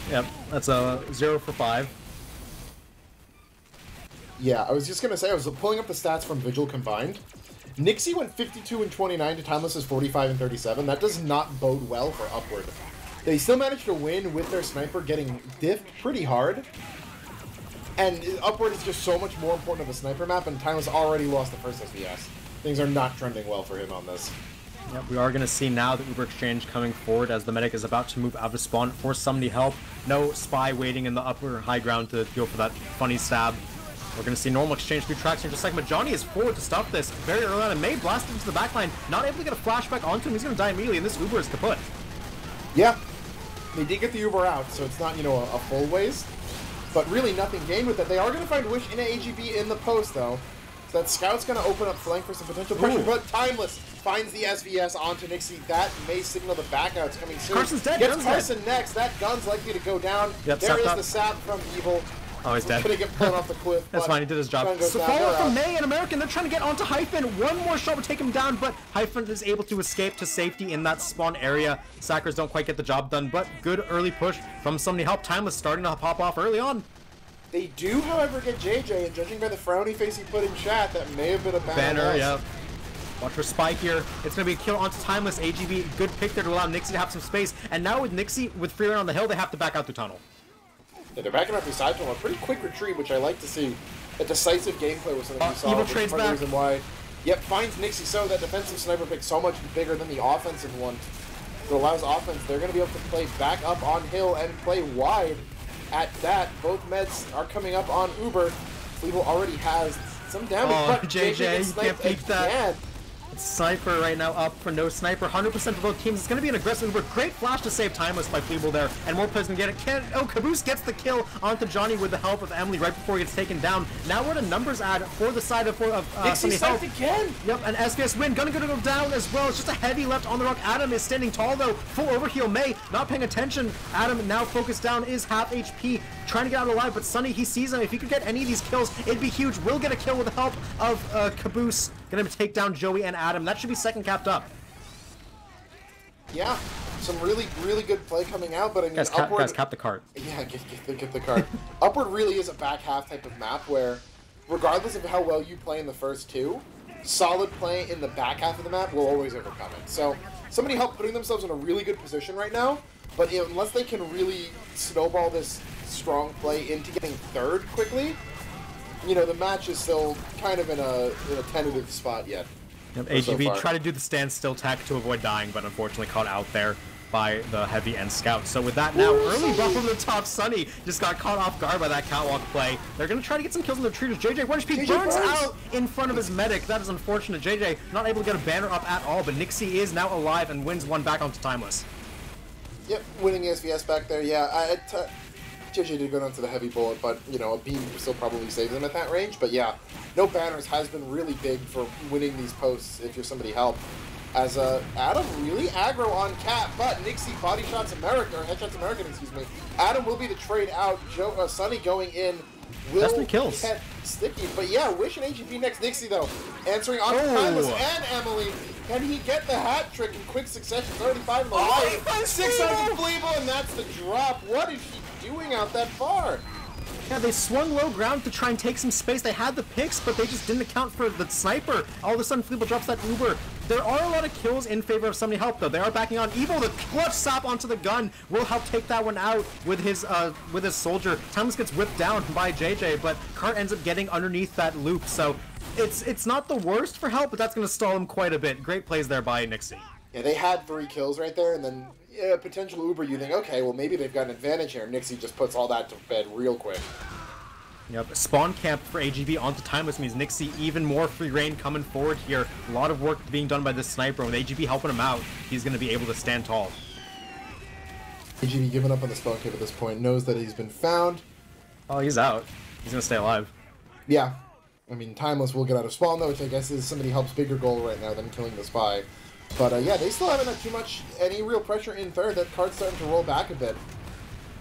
Yep, that's a 0 for 5. Yeah, I was just going to say, I was pulling up the stats from Vigil combined. Nixie went 52 and 29 to Timeless's 45 and 37. That does not bode well for Upward. They still managed to win with their sniper getting diffed pretty hard. And Upward is just so much more important of a sniper map, and Timeless already lost the first SVS. Things are not trending well for him on this. Yep, we are going to see now the Uber Exchange coming forward as the medic is about to move out of spawn for Somebody Help. No spy waiting in the upper high ground to go for that funny stab. We're going to see normal exchange through tracks in just a second, but Johnny is forward to stop this very early on, and May blasted into the backline, not able to get a flashback onto him. He's going to die immediately, and this Uber is kaput. Yeah, they did get the Uber out, so it's not, a full waste, but really nothing gained with it. They are going to find Wish in a AGB in the post, though, so that Scout's going to open up flank for some potential pressure, but Timeless finds the SVS onto Nixie. That may signal the backouts coming soon. Carson's dead. Gets Carson next. That gun's likely to go down. Yep, there is the sap from Evil. Oh, he's dead. Gonna get blown off the cliff. That's but fine, he did his job. Sun goes So down, follow they're from out. May and American, they're trying to get onto Hyphen. One more shot would take him down, but Hyphen is able to escape to safety in that spawn area. Sackers don't quite get the job done, but good early push from Somebody Help. Timeless starting to pop off early on. They do, however, get JJ, and judging by the frowny face he put in chat, that may have been a Banner, loss. yeah. Watch for Spike here. It's going to be a kill onto Timeless. AGB, good pick there to allow Nixie to have some space. And now with Nixie, with free run on the hill, they have to back out through tunnel. Yeah, they're backing up beside him. A pretty quick retreat, which I like to see. A decisive gameplay was something we saw. Evil which is trades part of the back. reason why. Yep, finds Nixie so that defensive sniper pick so much bigger than the offensive one. It allows offense. They're going to be able to play back up on hill and play wide at that. Both meds are coming up on Uber. Fleeble already has some damage, Oh, but JJ, gets you can't sniped beat that. again. Sniper right now up for no sniper. 100% for both teams. It's going to be an aggressive Uber. Great flash to save Timeless by Fleeble there. And more players can get it. Caboose gets the kill onto Johnny with the help of Emily right before he gets taken down. Now we're at a numbers ad for the side of Nixie Somebody Help. sniped again. Yep, and SBS win. Gonna go down as well. It's just a heavy left on the rock. Adam is standing tall though. Full overheal. May not paying attention. Adam now focused down, is half HP. Trying to get out alive, but Sunny, he sees him. If he could get any of these kills, it'd be huge. Will get a kill with the help of Caboose. Gonna take down Joey and Adam. That should be second capped up. Yeah, some really, really good play coming out, but I mean, Guys, Upward... cap the cart. Yeah, get the card. Upward really is a back half type of map where, regardless of how well you play in the first two, solid play in the back half of the map will always overcome it. So, Somebody Help putting themselves in a really good position right now, but unless they can really snowball this strong play into getting third quickly, you know, the match is still kind of in a tentative spot yet. Yep, so AGB far. tried to do the standstill tech to avoid dying, but unfortunately caught out there by the heavy end scout. So with that now, early buff over the top, Sunny just got caught off guard by that catwalk play. They're going to try to get some kills on the treaters. JJ 1 HP JJ burns burns. out in front of his medic. That is unfortunate. JJ not able to get a banner up at all, but Nixie is now alive and wins one back onto Timeless. Yep, winning SVS back there, yeah. JJ did go down to the heavy bullet, but, you know, a beam still probably saves him at that range. But yeah, no banners has been really big for winning these posts if you're Somebody Help. As Adam really aggro on Cat, but Nixie body shots America, or headshots American, excuse me. Adam will be the trade out. Sunny going in will That's 3 kills. get sticky. But yeah, Wish and AGP next. Nixie, though, answering on Oh. Timeless and Emily. Can he get the hat trick in quick succession? 35 in the Oh, he light. finds 600 Fleeble, and that's the drop. What is she doing out that far? Yeah, they swung low ground to try and take some space. They had the picks, but they just didn't account for the sniper. All of a sudden, Fleeble drops that Uber. There are a lot of kills in favor of Somebody Help, though. They are backing on. Evil, the clutch sap onto the gun, will help take that one out with his soldier. Timeless gets whipped down by JJ, but Cart ends up getting underneath that loop. So it's not the worst for Help, but that's going to stall him quite a bit. Great plays there by Nixie. Yeah, they had 3 kills right there, and then yeah, potential Uber. You think, okay, well maybe they've got an advantage here. Nixie just puts all that to bed real quick. Yep, spawn camp for AGB onto Timeless means Nixie even more free reign coming forward here. A lot of work being done by this sniper. With AGB helping him out, he's going to be able to stand tall. AGB giving up on the spawn cave at this point, knows that he's been found. Oh, he's out. He's going to stay alive. Yeah, I mean, Timeless will get out of spawn though, which I guess is Somebody Help's bigger goal right now than killing the spy. But yeah, they still haven't had any real pressure in third. That card's starting to roll back a bit.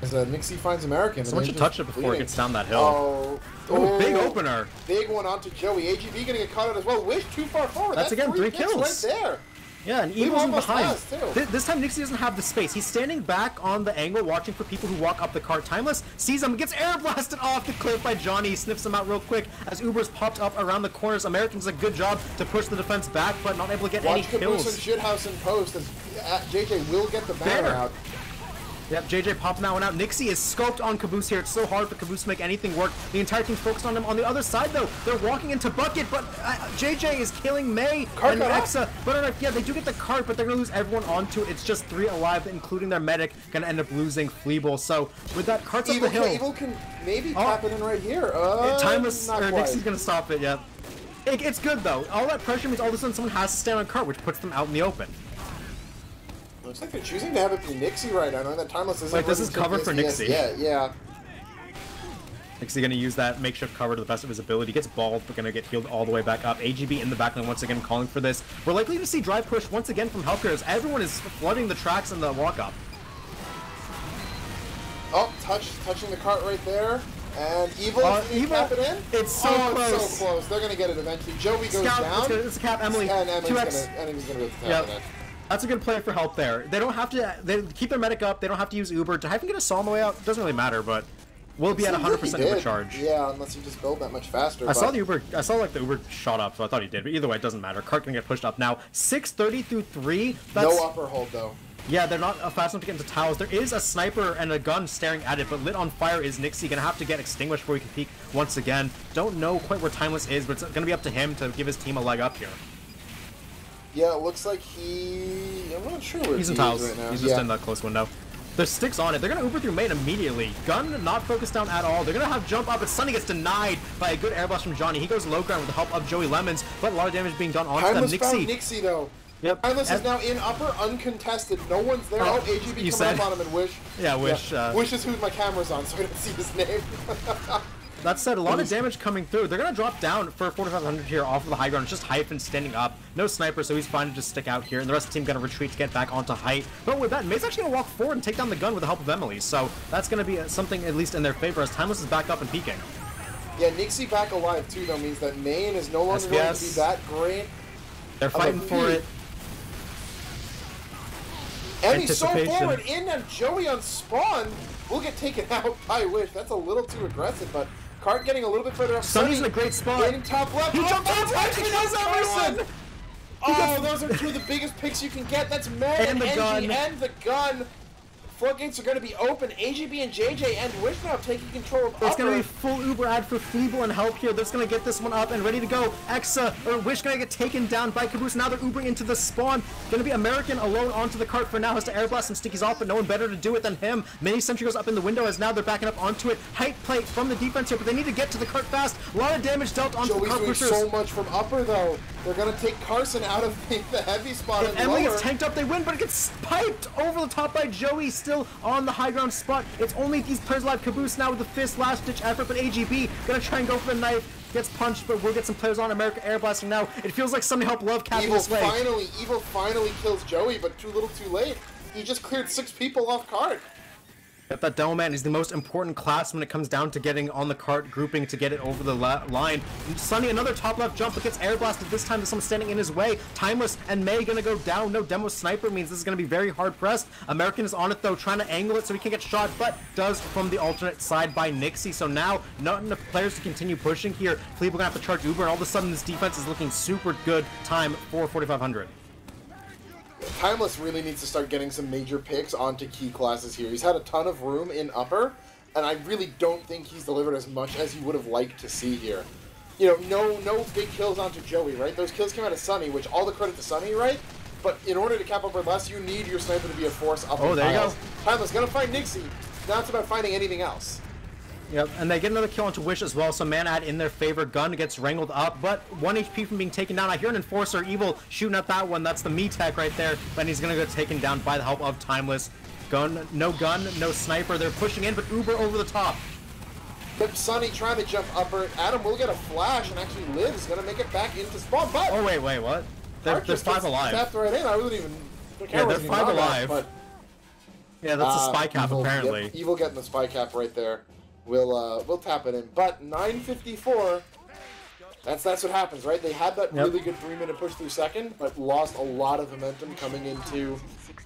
As Nixie finds American. Someone should touch it before it gets down that hill. Oh, Oh, big opener. Big one onto Joey. AGB gonna get caught out as well. Wish too far forward. That's again 3 kills kills. right there. Yeah, and Fleeble Evil's in almost behind. has, too. This time Nixie doesn't have the space. He's standing back on the angle watching for people who walk up the cart. Timeless sees him, gets air blasted off the cliff by Johnny, sniffs him out real quick as Uber's popped up around the corners. Americans a good job to push the defense back, but not able to get any Watch Caboose kills. and Shithouse in post, and JJ will get the banner out. Yep, JJ popping that one out. Nixie is scoped on Caboose here. It's so hard for Caboose to make anything work. The entire team's focused on him. On the other side, though, they're walking into Bucket, but JJ is killing May Cart and got Exa. But yeah, they do get the cart, but they're going to lose everyone onto it. It's just 3 alive, including their medic, going to end up losing Fleeble. So with that, cart's up the hill. Evil can maybe tap it in right here. Timeless, not or quite. Nixie's going to stop it, yeah. It's good, though. All that pressure means all of a sudden someone has to stand on cart, which puts them out in the open. Looks like they're choosing to have it be Nixie right now, knowing that Timeless isn't. Wait, this is running cover for SBS Nixie. Yeah. Nixie going to use that makeshift cover to the best of his ability. Gets balled, but going to get healed all the way back up. AGB in the backline once again calling for this. We're likely to see drive push once again from Help here as everyone is flooding the tracks and the walk-up. Oh, touching the cart right there. And Evil, Evil, tap it in? it's so close. It's so close. They're going to get it eventually. Joey goes Scout, down. It's a cap, Emily. And Emily's 2x. going to be able to tap Yep. it in. That's a good play for help there. They don't have to. They keep their medic up. They don't have to use Uber. To even get a saw on the way out doesn't really matter, but we'll be at 100% Uber charge. Yeah, unless you just build that much faster. I saw the Uber. I saw like the Uber shot up, so I thought he did. But either way, it doesn't matter. Cart can get pushed up now. 6:30 through 3. That's, no upper hold though. Yeah, they're not fast enough to get into towers. There is a sniper and a gun staring at it, but lit on fire is Nixie. Gonna have to get extinguished before he can peek once again. Don't know quite where Timeless is, but it's gonna be up to him to give his team a leg up here. Yeah, it looks like I'm not sure where he's in he tiles. is right now. He's just in that close window. There's sticks on it. They're gonna Uber through main immediately. Gun not focused down at all. They're gonna have jump up, but Sunny gets denied by a good air blast from Johnny. He goes low ground with the help of Joey Lemons, but a lot of damage being done onto them. Timeless Nixie. found Nixie though. Yep. Timeless is now in upper, uncontested. No one's there. Oh, AGB you coming said? up on him and Wish. Yeah, Wish. Wish is who my camera's on, so I don't see his name. That said, a lot of damage coming through. They're going to drop down for 4,500 here off of the high ground. It's just Hyphen standing up. No sniper, so he's fine to just stick out here. And the rest of the team going to retreat to get back onto height. But with that, May's actually going to walk forward and take down the gun with the help of Emily. So that's going to be something at least in their favor as Timeless is back up and peeking. Yeah, Nixie back alive too, though, means that main is no longer going to be that great. They're fighting for it. Emmy's so forward, in and Joey on spawn will get taken out by Wish. That's a little too aggressive, but Cart getting a little bit further up. Sunny's in a great spot. In top left. He jumped top right. He kills everyone. Oh, those are two of the biggest picks you can get. That's Med and NG and the gun. Floodgates are going to be open. AGB and JJ and Wish now taking control of It's going to be full Uber ad for Feeble and help here. That's going to get this one up and ready to go. Exa or Wish going to get taken down by Caboose. Now they're Ubering into the spawn. Going to be American alone onto the cart for now. Has to air blast some stickies off, but no one better to do it than him. Mini Sentry goes up in the window as now they're backing up onto it. Height plate from the defense here, but they need to get to the cart fast. A lot of damage dealt onto the cart pushers. So much from upper though. They're going to take Carson out of the heavy spot. If Emily gets tanked up, they win, but it gets piped over the top by Joey, still on the high ground spot. It's only these players alive. Caboose now with the fist, last ditch effort, but AGB gonna try and go for the knife. Gets punched, but we'll get some players on America air blasting now. It feels like somebody helped Love capping this way. Evil finally kills Joey, but too little too late. He just cleared 6 people off cart. Yep, that Demo Man is the most important class when it comes down to getting on the cart grouping to get it over the line. Sunny, another top left jump, but gets air blasted this time to someone standing in his way. Timeless and May gonna go down. No Demo Sniper means this is gonna be very hard pressed. American is on it though, trying to angle it so he can get shot, but does from the alternate side by Nixie. So now, not enough players to continue pushing here. Fleeble gonna have to charge Uber, and all of a sudden this defense is looking super good. Time for 4,500. Timeless really needs to start getting some major picks onto key classes here. He's had a ton of room in upper, and I really don't think he's delivered as much as you would have liked to see here. You know, no big kills onto Joey, right? Those kills came out of Sunny, which all the credit to Sunny, right? But in order to cap upper less, you need your sniper to be a force up. Oh, there you go. Timeless gonna find Nixie. Now it's about finding anything else. Yep, and they get another kill onto Wish as well, so man ad in their favor. Gun gets wrangled up, but 1 HP from being taken down. I hear an Enforcer Evil shooting at that one. That's the me tech right there, but he's gonna get taken down by the help of Timeless. Gun, no sniper. They're pushing in, but Uber over the top. But Sunny trying to jump upper. Adam will get a flash and actually lives. Gonna make it back into spawn, but... Oh, wait, what? There's 5 alive. Tapped right in. I wasn't even... Yeah, they're 5 alive. But, yeah, that's a spy cap, Evil, apparently. Yep, Evil getting the spy cap right there. We'll tap it in. But 9:54, that's what happens, right? They had that really good 3-minute push through second, but lost a lot of momentum coming into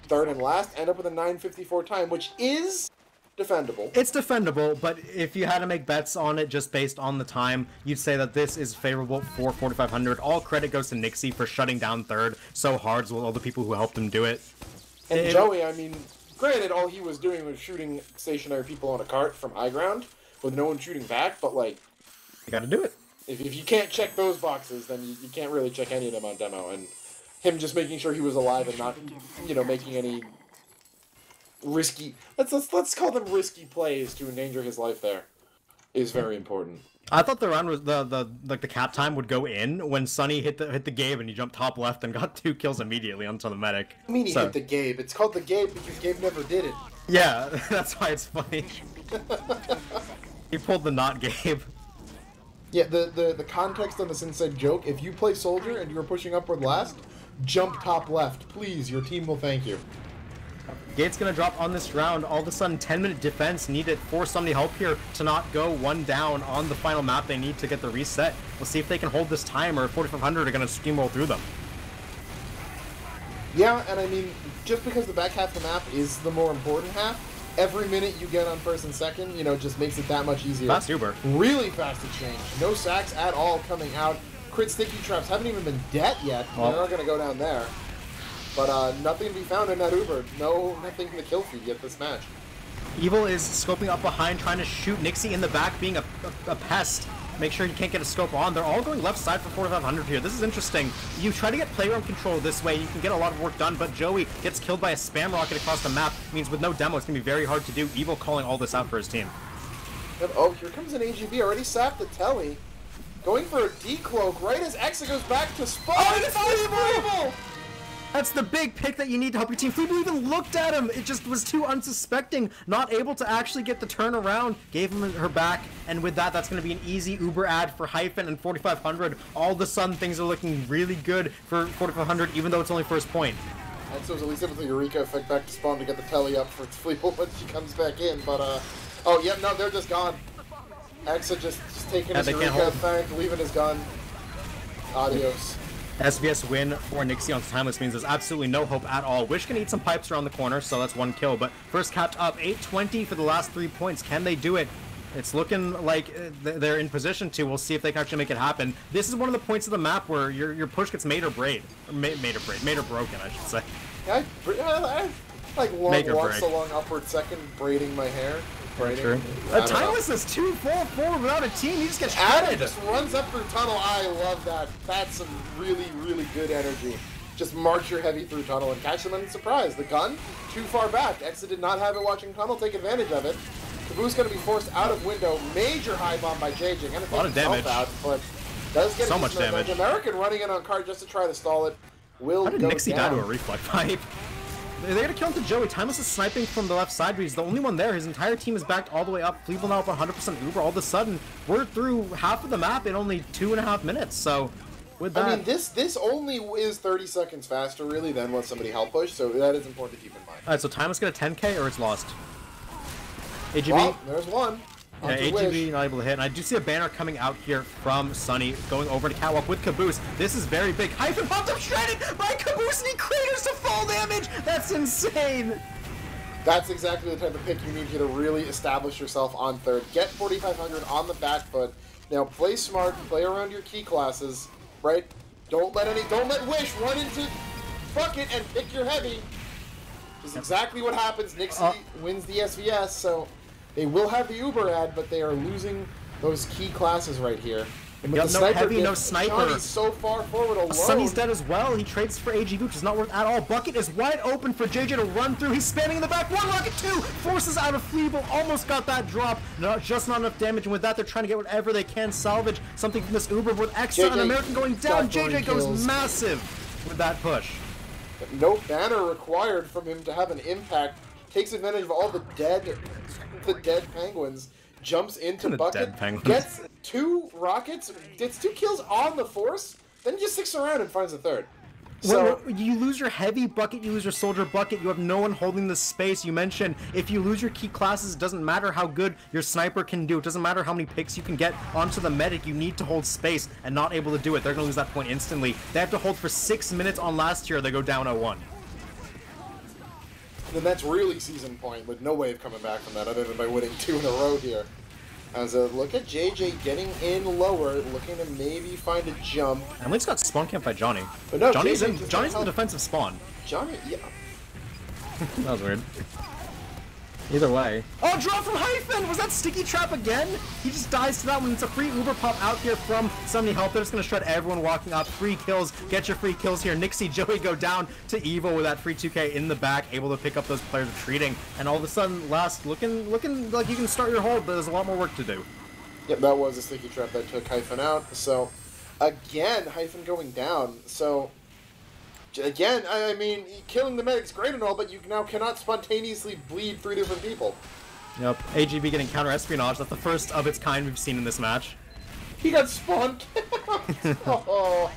third and last. End up with a 9:54 time, which is defendable. It's defendable, but if you had to make bets on it just based on the time, you'd say that this is favorable for 4,500. All credit goes to Nixie for shutting down third so hard with all the people who helped him do it. And Joey, I mean... Granted, all he was doing was shooting stationary people on a cart from high ground, with no one shooting back, but, like... You gotta do it. If you can't check those boxes, then you can't really check any of them on demo, and him just making sure he was alive and not, making any risky... Let's call them risky plays to endanger his life there, is very important. I thought the round was the cap time would go in when Sunny hit the Gabe and he jumped top left and got 2 kills immediately onto the medic. I mean he hit the Gabe. It's called the Gabe because Gabe never did it. Yeah, that's why it's funny. He pulled the not Gabe. Yeah, the context on this inside joke, if you play Soldier and you're pushing upward last, jump top left. Please, your team will thank you. Gate's gonna drop on this round. All of a sudden, 10-minute defense needed for somebody help here to not go one down on the final map. They need to get the reset. We'll see if they can hold this time, or 4500 are gonna steamroll through them. Yeah, and I mean, just because the back half of the map is the more important half, every minute you get on first and second, you know, just makes it that much easier. Fast Uber. Really fast exchange. No sacks at all coming out. Crit sticky traps haven't even been dead yet. Well, they're not going to go down there. But nothing to be found in that Uber. Nothing in the kill feed yet this match. Evil is scoping up behind, trying to shoot Nixie in the back, being a pest. Make sure he can't get a scope on. They're all going left side for 4500 here. This is interesting. You try to get playground control this way, you can get a lot of work done, but Joey gets killed by a spam rocket across the map. Means with no demo, it's going to be very hard to do. Evil calling all this out for his team. Oh, here comes an AGB. Already sapped the telly. Going for a decloak right as Exa goes back to spawn. Oh, it's Fleeble! That's the big pick that you need to help your team. Fleeble even looked at him. It just was too unsuspecting. Not able to actually get the turnaround. Gave him her back. And with that, that's going to be an easy Uber ad for Hyphen and 4500. All of a sudden, things are looking really good for 4500, even though it's only first point. And so it's at least able to Eureka effect back to spawn to get the telly up for Fleeble when she comes back in. But, oh, yeah, no, they're just gone. Exa just taking his Eureka effect, leaving his gun. Adios. SVS win for Nixie on Timeless means there's absolutely no hope at all. Wish can eat some pipes around the corner, so that's one kill. But first capped up, 820 for the last 3 points. Can they do it? It's looking like they're in position to. We'll see if they can actually make it happen. This is one of the points of the map where your push gets made or broken, I should say. Yeah, I like long walks along upward second, braiding my hair. True. Timeless is 2-4-4 without a team. He just gets Adam just runs up through tunnel. I love that. That's some really, really good energy. Just march your heavy through tunnel and catch them in surprise. The gun, too far back. Exa did not have it watching tunnel. Take advantage of it. Caboose going to be forced out of window. Major high bomb by JJ. A lot of damage. Out, but does get so much damage. American running in on card just to try to stall it. Will How did go Nixie down. die to a reflect pipe? They're gonna kill him to Joey. Timeless is sniping from the left side, but he's the only one there. His entire team is backed all the way up. Fleeble now up 100% Uber. All of a sudden, we're through half of the map in only 2.5 minutes. So, with that, I mean, this only is 30 seconds faster, really, than what somebody help push. So that is important to keep in mind. All right, so Timeless get a 10K or it's lost. AGB. Well, there's one. Yeah, AGB not able to hit, and I do see a banner coming out here from Sunny, going over to Catwalk with Caboose. This is very big. Hyphen popped up shredded by Caboose, and he craters to fall damage! That's insane! That's exactly the type of pick you need here to really establish yourself on third. Get 4500 on the back foot. Now play smart, play around your key classes, right? Don't let Wish run into bucket and pick your heavy. Which is exactly what happens. Nixie wins the SVS, so they will have the Uber ad, but they are losing those key classes right here. And with no heavy, no sniper. Johnny's so far forward alone. Sunny's dead as well. He trades for AGB, which is not worth at all. Bucket is wide open for JJ to run through. He's spamming in the back. One rocket, two. Forces out of Fleeble. Almost got that drop. Just not enough damage. And with that, they're trying to get whatever they can salvage. Something from this Uber with Exa and American going down. JJ goes massive with that push. No banner required from him to have an impact. Takes advantage of all the dead penguins. Jumps into bucket, gets 2 rockets, gets 2 kills on the force, then just sticks around and finds a third. So you lose your heavy bucket, you lose your soldier bucket, you have no one holding the space. You mentioned if you lose your key classes, it doesn't matter how good your sniper can do. It doesn't matter how many picks you can get onto the medic. You need to hold space, and not able to do it. They're going to lose that point instantly. They have to hold for 6 minutes on last tier. They go down 0-1. Then that's really season point, with no way of coming back from that other than by winning 2 in a row here. As a look at JJ getting in lower, looking to maybe find a jump. Emily's got spawn camp by Johnny. But no, Johnny's in the defensive spawn. Johnny, yeah. That was weird. Either way. Oh, drop from Hyphen! Was that sticky trap again? He just dies to that one. It's a free Uber pop out here from Somebody Help. They're just going to shred everyone walking up. Free kills. Get your free kills here. Nixie, Joey go down to Evil with that free 2K in the back, able to pick up those players retreating. And all of a sudden, last looking like you can start your hold, but there's a lot more work to do. Yep, that was a sticky trap that took Hyphen out. So, again, Hyphen going down. So, again, I mean, killing the medic's great and all, but you now cannot spontaneously bleed 3 different people. Yep, AGB getting counter-espionage. That's the first of its kind we've seen in this match. He got spawned. Oh.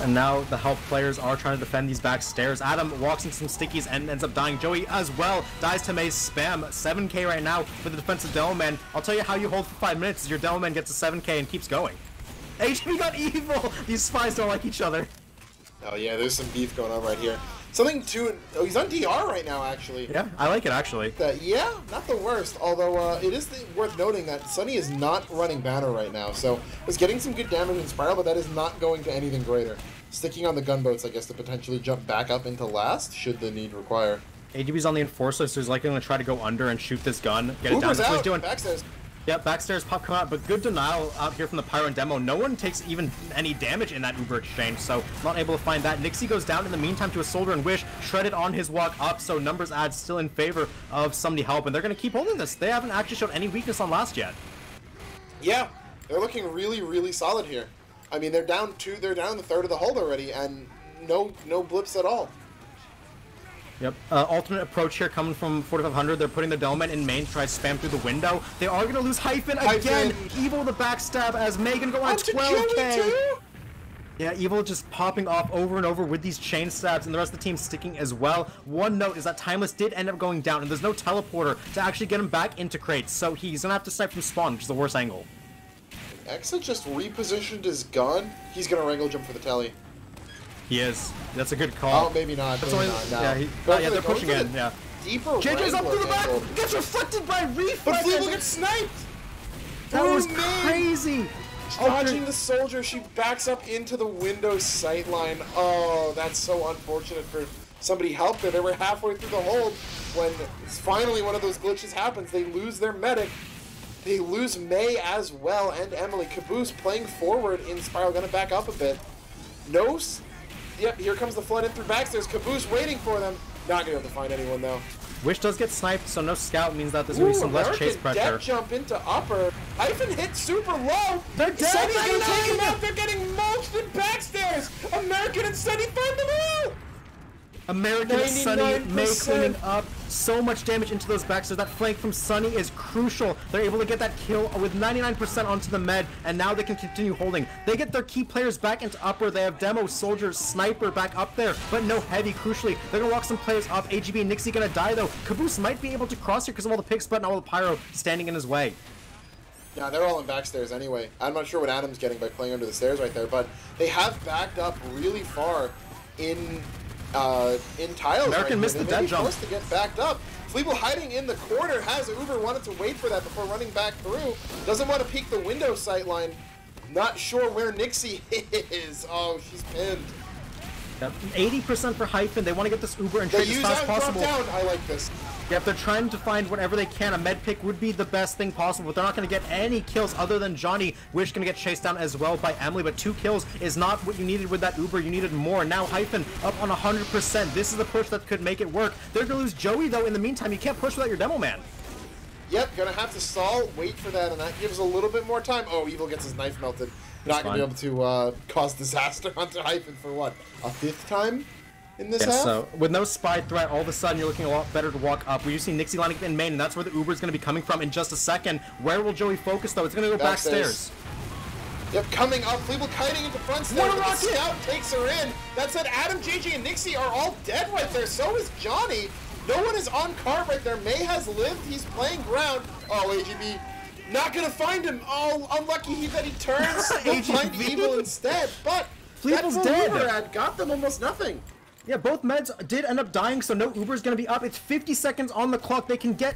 And now the health players are trying to defend these back stairs. Adam walks into some stickies and ends up dying. Joey as well dies to May's spam. 7k right now for the defensive Demoman. I'll tell you how you hold for 5 minutes is your Demoman gets a 7k and keeps going. HB got evil! These spies don't like each other. Oh yeah, there's some beef going on right here. Something to... Oh, he's on DR right now, actually. Yeah, I like it, actually. Yeah, not the worst. Although, it is worth noting that Sunny is not running Banner right now. So, was getting some good damage in Spiral, but that is not going to anything greater. Sticking on the gunboats, I guess, to potentially jump back up into last, should the need require. AGB's on the Enforcer, so he's likely going to try to go under and shoot this gun. Get it down. Uber's That's what he's out! doing. Backstairs. Yep, backstairs pop come out, but good denial out here from the Pyro and Demo. No one takes even any damage in that Uber exchange, so not able to find that. Nixie goes down in the meantime to a Soldier and Wish, shredded on his walk up, so numbers add still in favor of Somebody Help, and they're going to keep holding this. They haven't actually shown any weakness on last yet. Yeah, they're looking really, really solid here. I mean, they're down the third of the hold already, and no blips at all. Yep, alternate approach here coming from 4500. They're putting the Delman in main to try to spam through the window. They are going to lose Hyphen again. Evil with the backstab as Megan go on 12k. Yeah, Evil just popping off over and over with these chain stabs, and the rest of the team sticking as well. One note is that Timeless did end up going down, and there's no teleporter to actually get him back into crates, so he's going to have to snipe from spawn, which is the worst angle. Exa just repositioned his gun. He's going to wrangle jump for the telly. He is. That's a good call. Oh, maybe not. That's maybe only, not. Yeah, they're pushing in. Yeah. Deeper JJ's up to the back. angle. Gets reflected by Reflex. But Fleeble gets sniped. That was crazy. Dodging the Soldier, she backs up into the window sightline. Oh, that's so unfortunate for Somebody Help there. They were halfway through the hold when finally one of those glitches happens. They lose their medic. They lose May as well and Emily. Caboose playing forward in Spiral, gonna back up a bit. Yep, here comes the flood in through backstairs. Caboose waiting for them. Not gonna be able to find anyone though. Wish does get sniped, so no scout means that there's gonna be some less chase pressure. Death jump into upper. Hyphen hit super low. They're dead. Sunny's gonna take him out. They're getting mulched in backstairs. American and Sunny find them all. American and Sunny, May cleaning up so much damage into those backstairs. That flank from Sunny is crucial. They're able to get that kill with 99% onto the med, and now they can continue holding. They get their key players back into upper. They have Demo, Soldier, Sniper back up there, but no Heavy, crucially. They're gonna walk some players up. AGB and Nixie gonna die though. Caboose might be able to cross here because of all the picks, but not all the Pyro standing in his way. Yeah, they're all in backstairs anyway. I'm not sure what Adam's getting by playing under the stairs right there, but they have backed up really far in tiles. American missed the dead jump. Forced to get backed up. Fleeble hiding in the corner. Has Uber wanted to wait for that before running back through. Doesn't want to peek the window sightline. Not sure where Nixie is. Oh, she's pinned. 80% for Hyphen. They want to get this Uber and trade as fast as possible. Down. I like this. Yep, they're trying to find whatever they can. A med pick would be the best thing possible, but they're not going to get any kills other than Johnny. Wish going to get chased down as well by Emily, but 2 kills is not what you needed with that Uber. You needed more. Now Hyphen up on 100%. This is the push that could make it work. They're going to lose Joey, though. In the meantime, you can't push without your Demo Man. Yep, gonna have to stall, wait for that, and that gives a little bit more time. Oh, Evil gets his knife melted. Not gonna be able to cause disaster onto Hyphen for what, a 5th time in this half? So with no spy threat, all of a sudden you're looking a lot better to walk up. We see Nixie lining up in main, and that's where the Uber is going to be coming from in just a second. Where will Joey focus, though? It's going to go backstairs. Yep, coming up, Fleeble kiting into front stairs. What a rocket! Scout takes her in. That said, Adam, JJ, and Nixie are all dead right there. So is Johnny. No one is on card right there. May has lived. He's playing ground. Oh, AGB. Not gonna find him. Oh, unlucky that he turns. He'll find Evil instead. But Fleeble's dead. Uber had got them almost nothing. Yeah, both meds did end up dying, so no Uber's going to be up. It's 50 seconds on the clock. They can get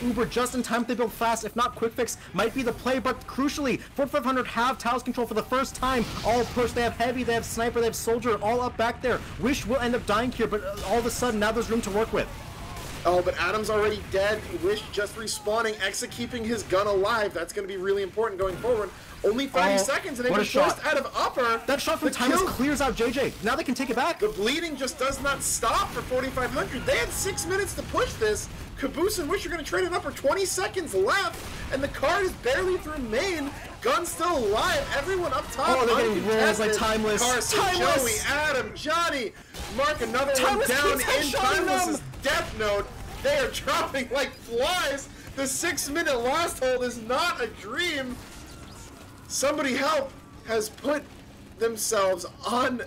Uber just in time if they build fast. If not, Quick Fix might be the play, but crucially, 4500 have Taos control for the first time. All push. They have Heavy, they have Sniper, they have Soldier, all up back there. Wish will end up dying here, but all of a sudden, now there's room to work with. Oh, but Adam's already dead. Wish just respawning. Exa keeping his gun alive. That's going to be really important going forward. Only 30 seconds, and they were forced out of upper. That shot from Timeless clears out JJ. Now they can take it back. The bleeding just does not stop for 4500. They had 6 minutes to push this. Caboose and Wish are going to trade it upper. 20 seconds left, and the card is barely through main. Gun still alive. Everyone up top. Oh, they're getting rolls like Timeless. Carson, Joey, Adam, Johnny. Mark another one down in Timeless's death note. They are dropping like flies. The 6-minute last hold is not a dream. Somebody Help has put themselves on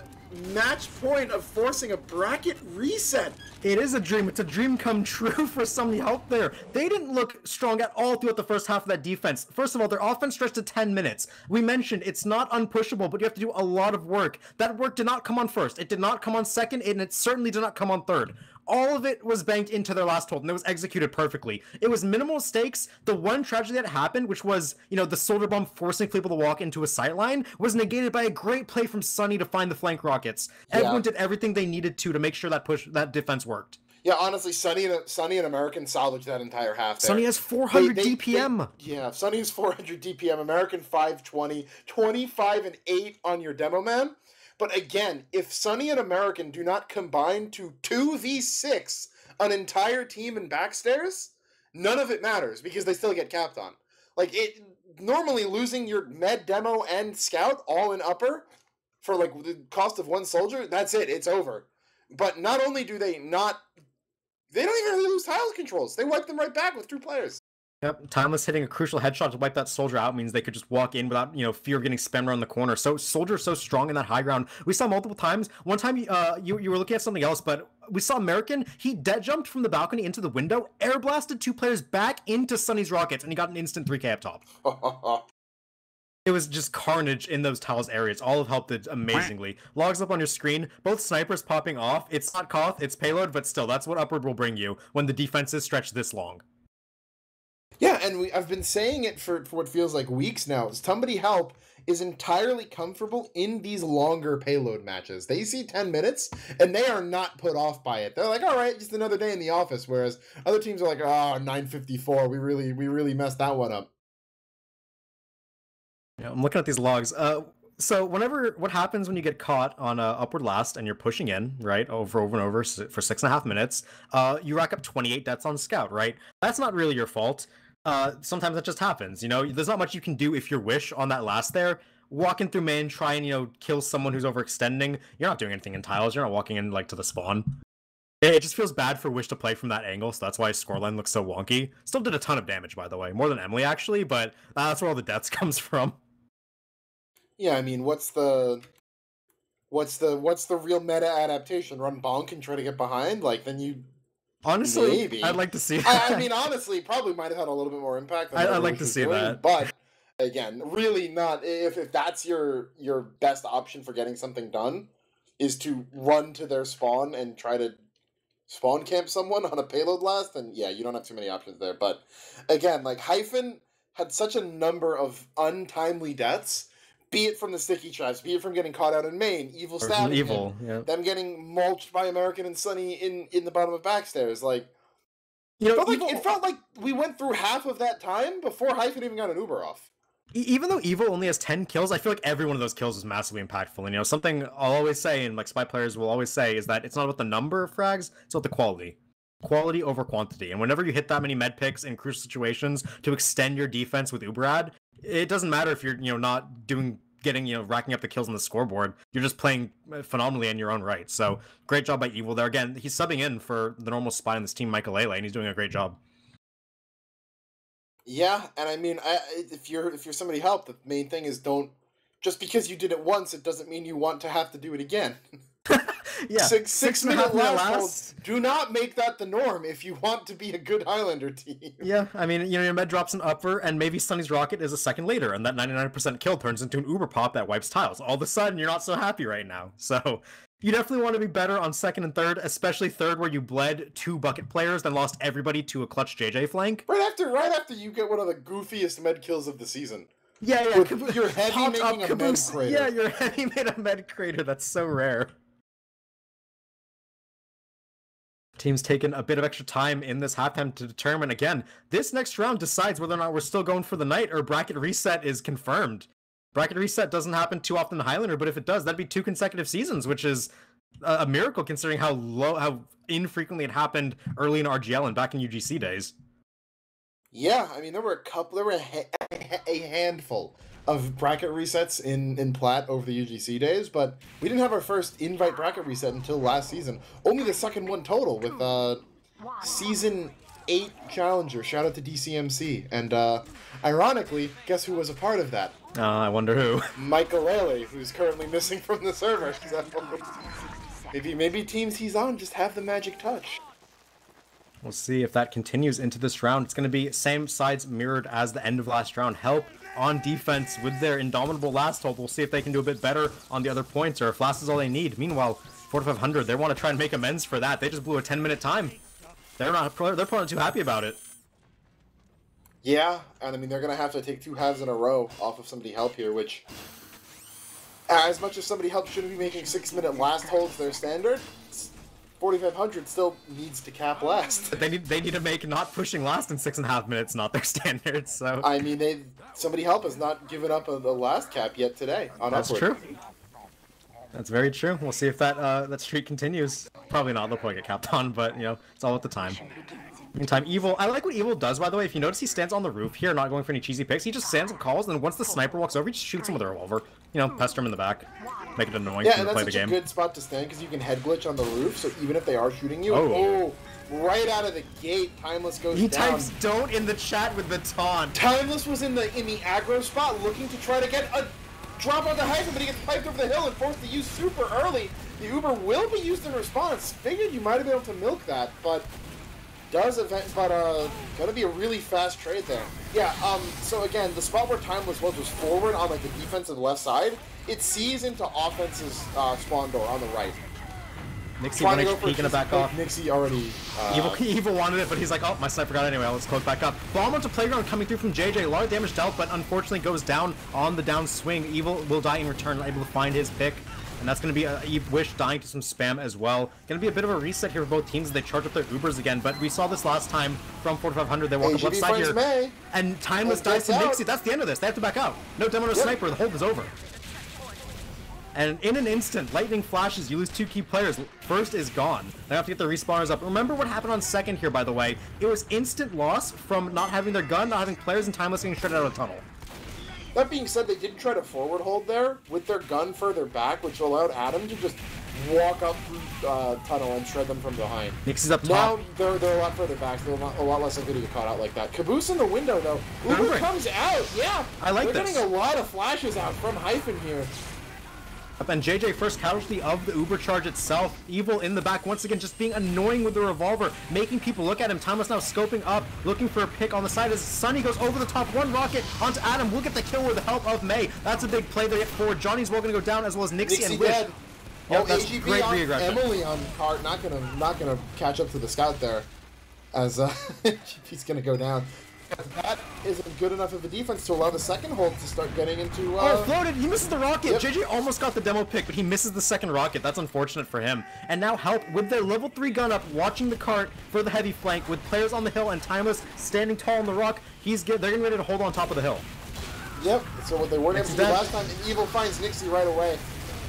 match point of forcing a bracket reset. It is a dream. It's a dream come true for somebody out there. They didn't look strong at all throughout the first half of that defense. First of all, their offense stretched to 10 minutes. We mentioned it's not unpushable, but you have to do a lot of work. That work did not come on first. It did not come on second, and it certainly did not come on third. All of it was banked into their last hold, and it was executed perfectly. It was minimal stakes. The one tragedy that happened, which was, the Soldier Bomb forcing Fleeple to walk into a sightline, was negated by a great play from Sunny to find the flank rockets. Yeah. Everyone did everything they needed to make sure that defense worked. Yeah, honestly, Sunny and American salvaged that entire half there. Sunny has 400 DPM. Yeah, Sunny has 400 DPM. American 520, 25 and 8 on your demo man. But again, if Sunny and American do not combine to 2v6 an entire team in backstairs, none of it matters because they still get capped on. Normally losing your med, demo, and scout all in upper for the cost of one soldier, that's it. It's over. But not only do they don't even really lose tile controls. They wipe them right back with 2 players. Yep, Timeless hitting a crucial headshot to wipe that soldier out means they could just walk in without, fear of getting spammed around the corner. So Soldier's so strong in that high ground. We saw multiple times. One time you were looking at something else, but we saw American. He dead jumped from the balcony into the window, air blasted 2 players back into Sunny's rockets, and he got an instant 3K up top. It was just carnage in those tiles areas. All have helped it amazingly. Logs up on your screen. Both snipers popping off. It's not Koth, it's payload, but still, that's what Upward will bring you when the defenses stretch this long. Yeah, and I've been saying it for what feels like weeks now. Somebody Help is entirely comfortable in these longer payload matches. They see 10 minutes, and they are not put off by it. They're like, all right, just another day in the office, whereas other teams are like, 9:54, we really messed that one up. Yeah, I'm looking at these logs. So what happens when you get caught on Upward last and you're pushing in, right, over and over for 6.5 minutes, you rack up 28 deaths on Scout, right? That's not really your fault. Sometimes that just happens, there's not much you can do if you're Wish on that last there. Walking through main, try and, kill someone who's overextending. You're not doing anything in tiles. You're not walking in, to the spawn. It just feels bad for Wish to play from that angle, so that's why his scoreline looks so wonky. Still did a ton of damage, by the way. More than Emily, actually, but that's where all the deaths comes from. Yeah, I mean, what's the real meta adaptation? Run bonk and try to get behind? Then you... Honestly, maybe. I'd like to see that. I mean, honestly, probably might have had a little bit more impact than I'd like to see that. But, again, really not... If that's your best option for getting something done, is to run to their spawn and try to spawn camp someone on a payload last, then yeah, you don't have too many options there. But, again, Hyphen had such a number of untimely deaths, be it from the sticky traps, be it from getting caught out in main, Evil stabbing him, yeah. them getting mulched by American and Sunny in the bottom of backstairs. It felt like we went through half of that time before Hyphen even got an Uber off. Even though Evil only has 10 kills, I feel like every one of those kills was massively impactful. And something I'll always say, and Spy players will always say, is that it's not about the number of frags, it's about the quality. Quality over quantity. And whenever you hit that many med picks in crucial situations to extend your defense with Uberad, it doesn't matter if you're not racking up the kills on the scoreboard. You're just playing phenomenally in your own right. So great job by Evil there. Again, he's subbing in for the normal spy on this team, Michael Lele, and he's doing a great job. Yeah, and I mean, if you're somebody Help, the main thing is don't, just because you did it once, it doesn't mean you want to have to do it again. Yeah, 6-minute last. Do not make that the norm if you want to be a good Highlander team. Yeah, I mean, your med drops an upper, and maybe Sunny's rocket is a second later, and that 99% kill turns into an Uber pop that wipes tiles. All of a sudden, you're not so happy right now. So you definitely want to be better on second and third, especially third, where you bled 2 bucket players, then lost everybody to a clutch JJ flank. Right after you get one of the goofiest med kills of the season. Yeah. With your heavy making a med crater. Yeah, your heavy made a med crater. That's so rare. Team's taken a bit of extra time in this halftime to determine, again, this next round decides whether or not we're still going for the night or bracket reset is confirmed. Bracket reset doesn't happen too often in Highlander, but if it does, that'd be 2 consecutive seasons, which is a miracle considering how infrequently it happened early in RGL and back in UGC days. Yeah, I mean, there were a handful of bracket resets in Plat over the UGC days, but we didn't have our first invite bracket reset until last season. Only the second one total with season 8 challengers. Shout out to DCMC. And ironically, guess who was a part of that? I wonder who. Michael Lele, who's currently missing from the server. So maybe teams he's on just have the magic touch. We'll see if that continues into this round. It's going to be same sides mirrored as the end of last round. Help on defense with their indomitable last hold. We'll see if they can do a bit better on the other points, or if last is all they need. Meanwhile, 4500, they want to try and make amends for that. They just blew a 10-minute time. They're probably too happy about it. Yeah, and I mean, they're going to have to take 2 halves in a row off of somebody help here, which, as much as somebody help shouldn't be making 6-minute last holds their standard, 4500 still needs to cap last. They need to make not pushing last in 6.5 minutes not their standard. So I mean, somebody help has not given up a last cap yet today. On that's Upward. true. That's very true. We'll see if that streak continues. Probably not. They'll probably get capped on, but you know, it's all at the time. Meantime, Evil. I like what Evil does, by the way. If you notice, he stands on the roof here, not going for any cheesy picks. He just stands and calls, and then once the sniper walks over, he just shoots him with a revolver. You know, pester him in the back, make it annoying Yeah, for him and to play that's the such game. a good spot to stand because you can head glitch on the roof. So even if they are shooting you, Oh. right out of the gate, Timeless goes He down. types "don't" in the chat with the taunt. Timeless was in the aggro spot, looking to try to get a drop on the Hyphen, but he gets piped over the hill and forced to use super early. The Uber will be used in response. Figured you might have been able to milk that, but gonna be a really fast trade there. Yeah. So again, the spot where Timeless was forward on like the defensive left side. It sees into offense's spawn door on the right. Nixie 1 HP gonna back off. Nixie already. Evil wanted it, but he's like, oh, my sniper got it anyway. Let's close back up. Bomb onto Playground coming through from JJ. A lot of damage dealt, but unfortunately goes down on the down swing. Evil will die in return, able to find his pick. And that's going to be a Wish dying to some spam as well. Going to be a bit of a reset here for both teams as they charge up their Ubers again. But we saw this last time from 4500. They walk up left side here. May. And Timeless dies to Nixie. That's the end of this. They have to back out. No demo, no sniper. The hold is over. And in an instant, lightning flashes. You lose 2 key players. First is gone. They have to get their respawners up. Remember what happened on second here, by the way. It was instant loss from not having their gun, not having players, and Timeless getting shredded out of the tunnel. That being said, they did try to forward hold there with their gun further back, which allowed Adam to just walk up through tunnel and shred them from behind. Nixie's up top. Now they're a lot further back, so they're a lot less likely to get caught out like that. Caboose in the window, though. Uber comes out, yeah. I like They're this. getting a lot of flashes out from Hyphen here. And JJ first casualty of the Uber charge itself. Evil in the back once again, just being annoying with the revolver, making people look at him. Timeless now scoping up, looking for a pick on the side as Sunny goes over the top. 1 rocket onto Adam. We'll get the kill with the help of May. That's a big play there forward. Johnny's well going to go down, as well as Nixie and Wish. Dead. Yep, that's AGB great on re-aggression. Emily on cart, not gonna catch up to the scout there, as he's gonna go down. That isn't good enough of a defense to allow the second hold to start getting into. Oh, floated! He misses the rocket! Yep. JJ almost got the demo pick, but he misses the second rocket. That's unfortunate for him. And now Help, with their level 3 gun up, watching the cart for the heavy flank, with players on the hill and Timeless standing tall on the rock. They're getting ready to hold on top of the hill. Yep, so what they weren't able to do last time, and Evil finds Nixie right away.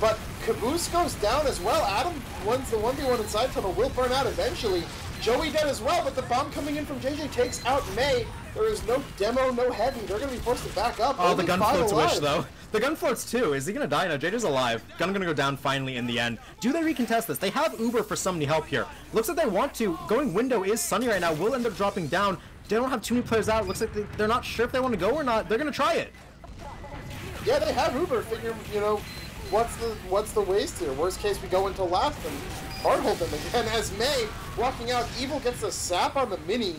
But Caboose goes down as well. Adam wins the 1v1 inside tunnel, will burn out eventually. Joey dead as well, but the bomb coming in from JJ takes out May. There is no demo, no heavy. They're going to be forced to back up. Oh, the Only gun 5 floats alive. Wish, though. The gun floats, too. Is he going to die? No, JJ's alive. Gun going to go down finally in the end. Do they recontest this? They have Uber for somebody help here. Looks like they want to. Going window is Sunny right now. Will end up dropping down. They don't have too many players out. Looks like they're not sure if they want to go or not. They're going to try it. Yeah, they have Uber. Figure, what's the waste here? Worst case, we go into last and hard hold them again. As May walking out, Evil gets a sap on the mini,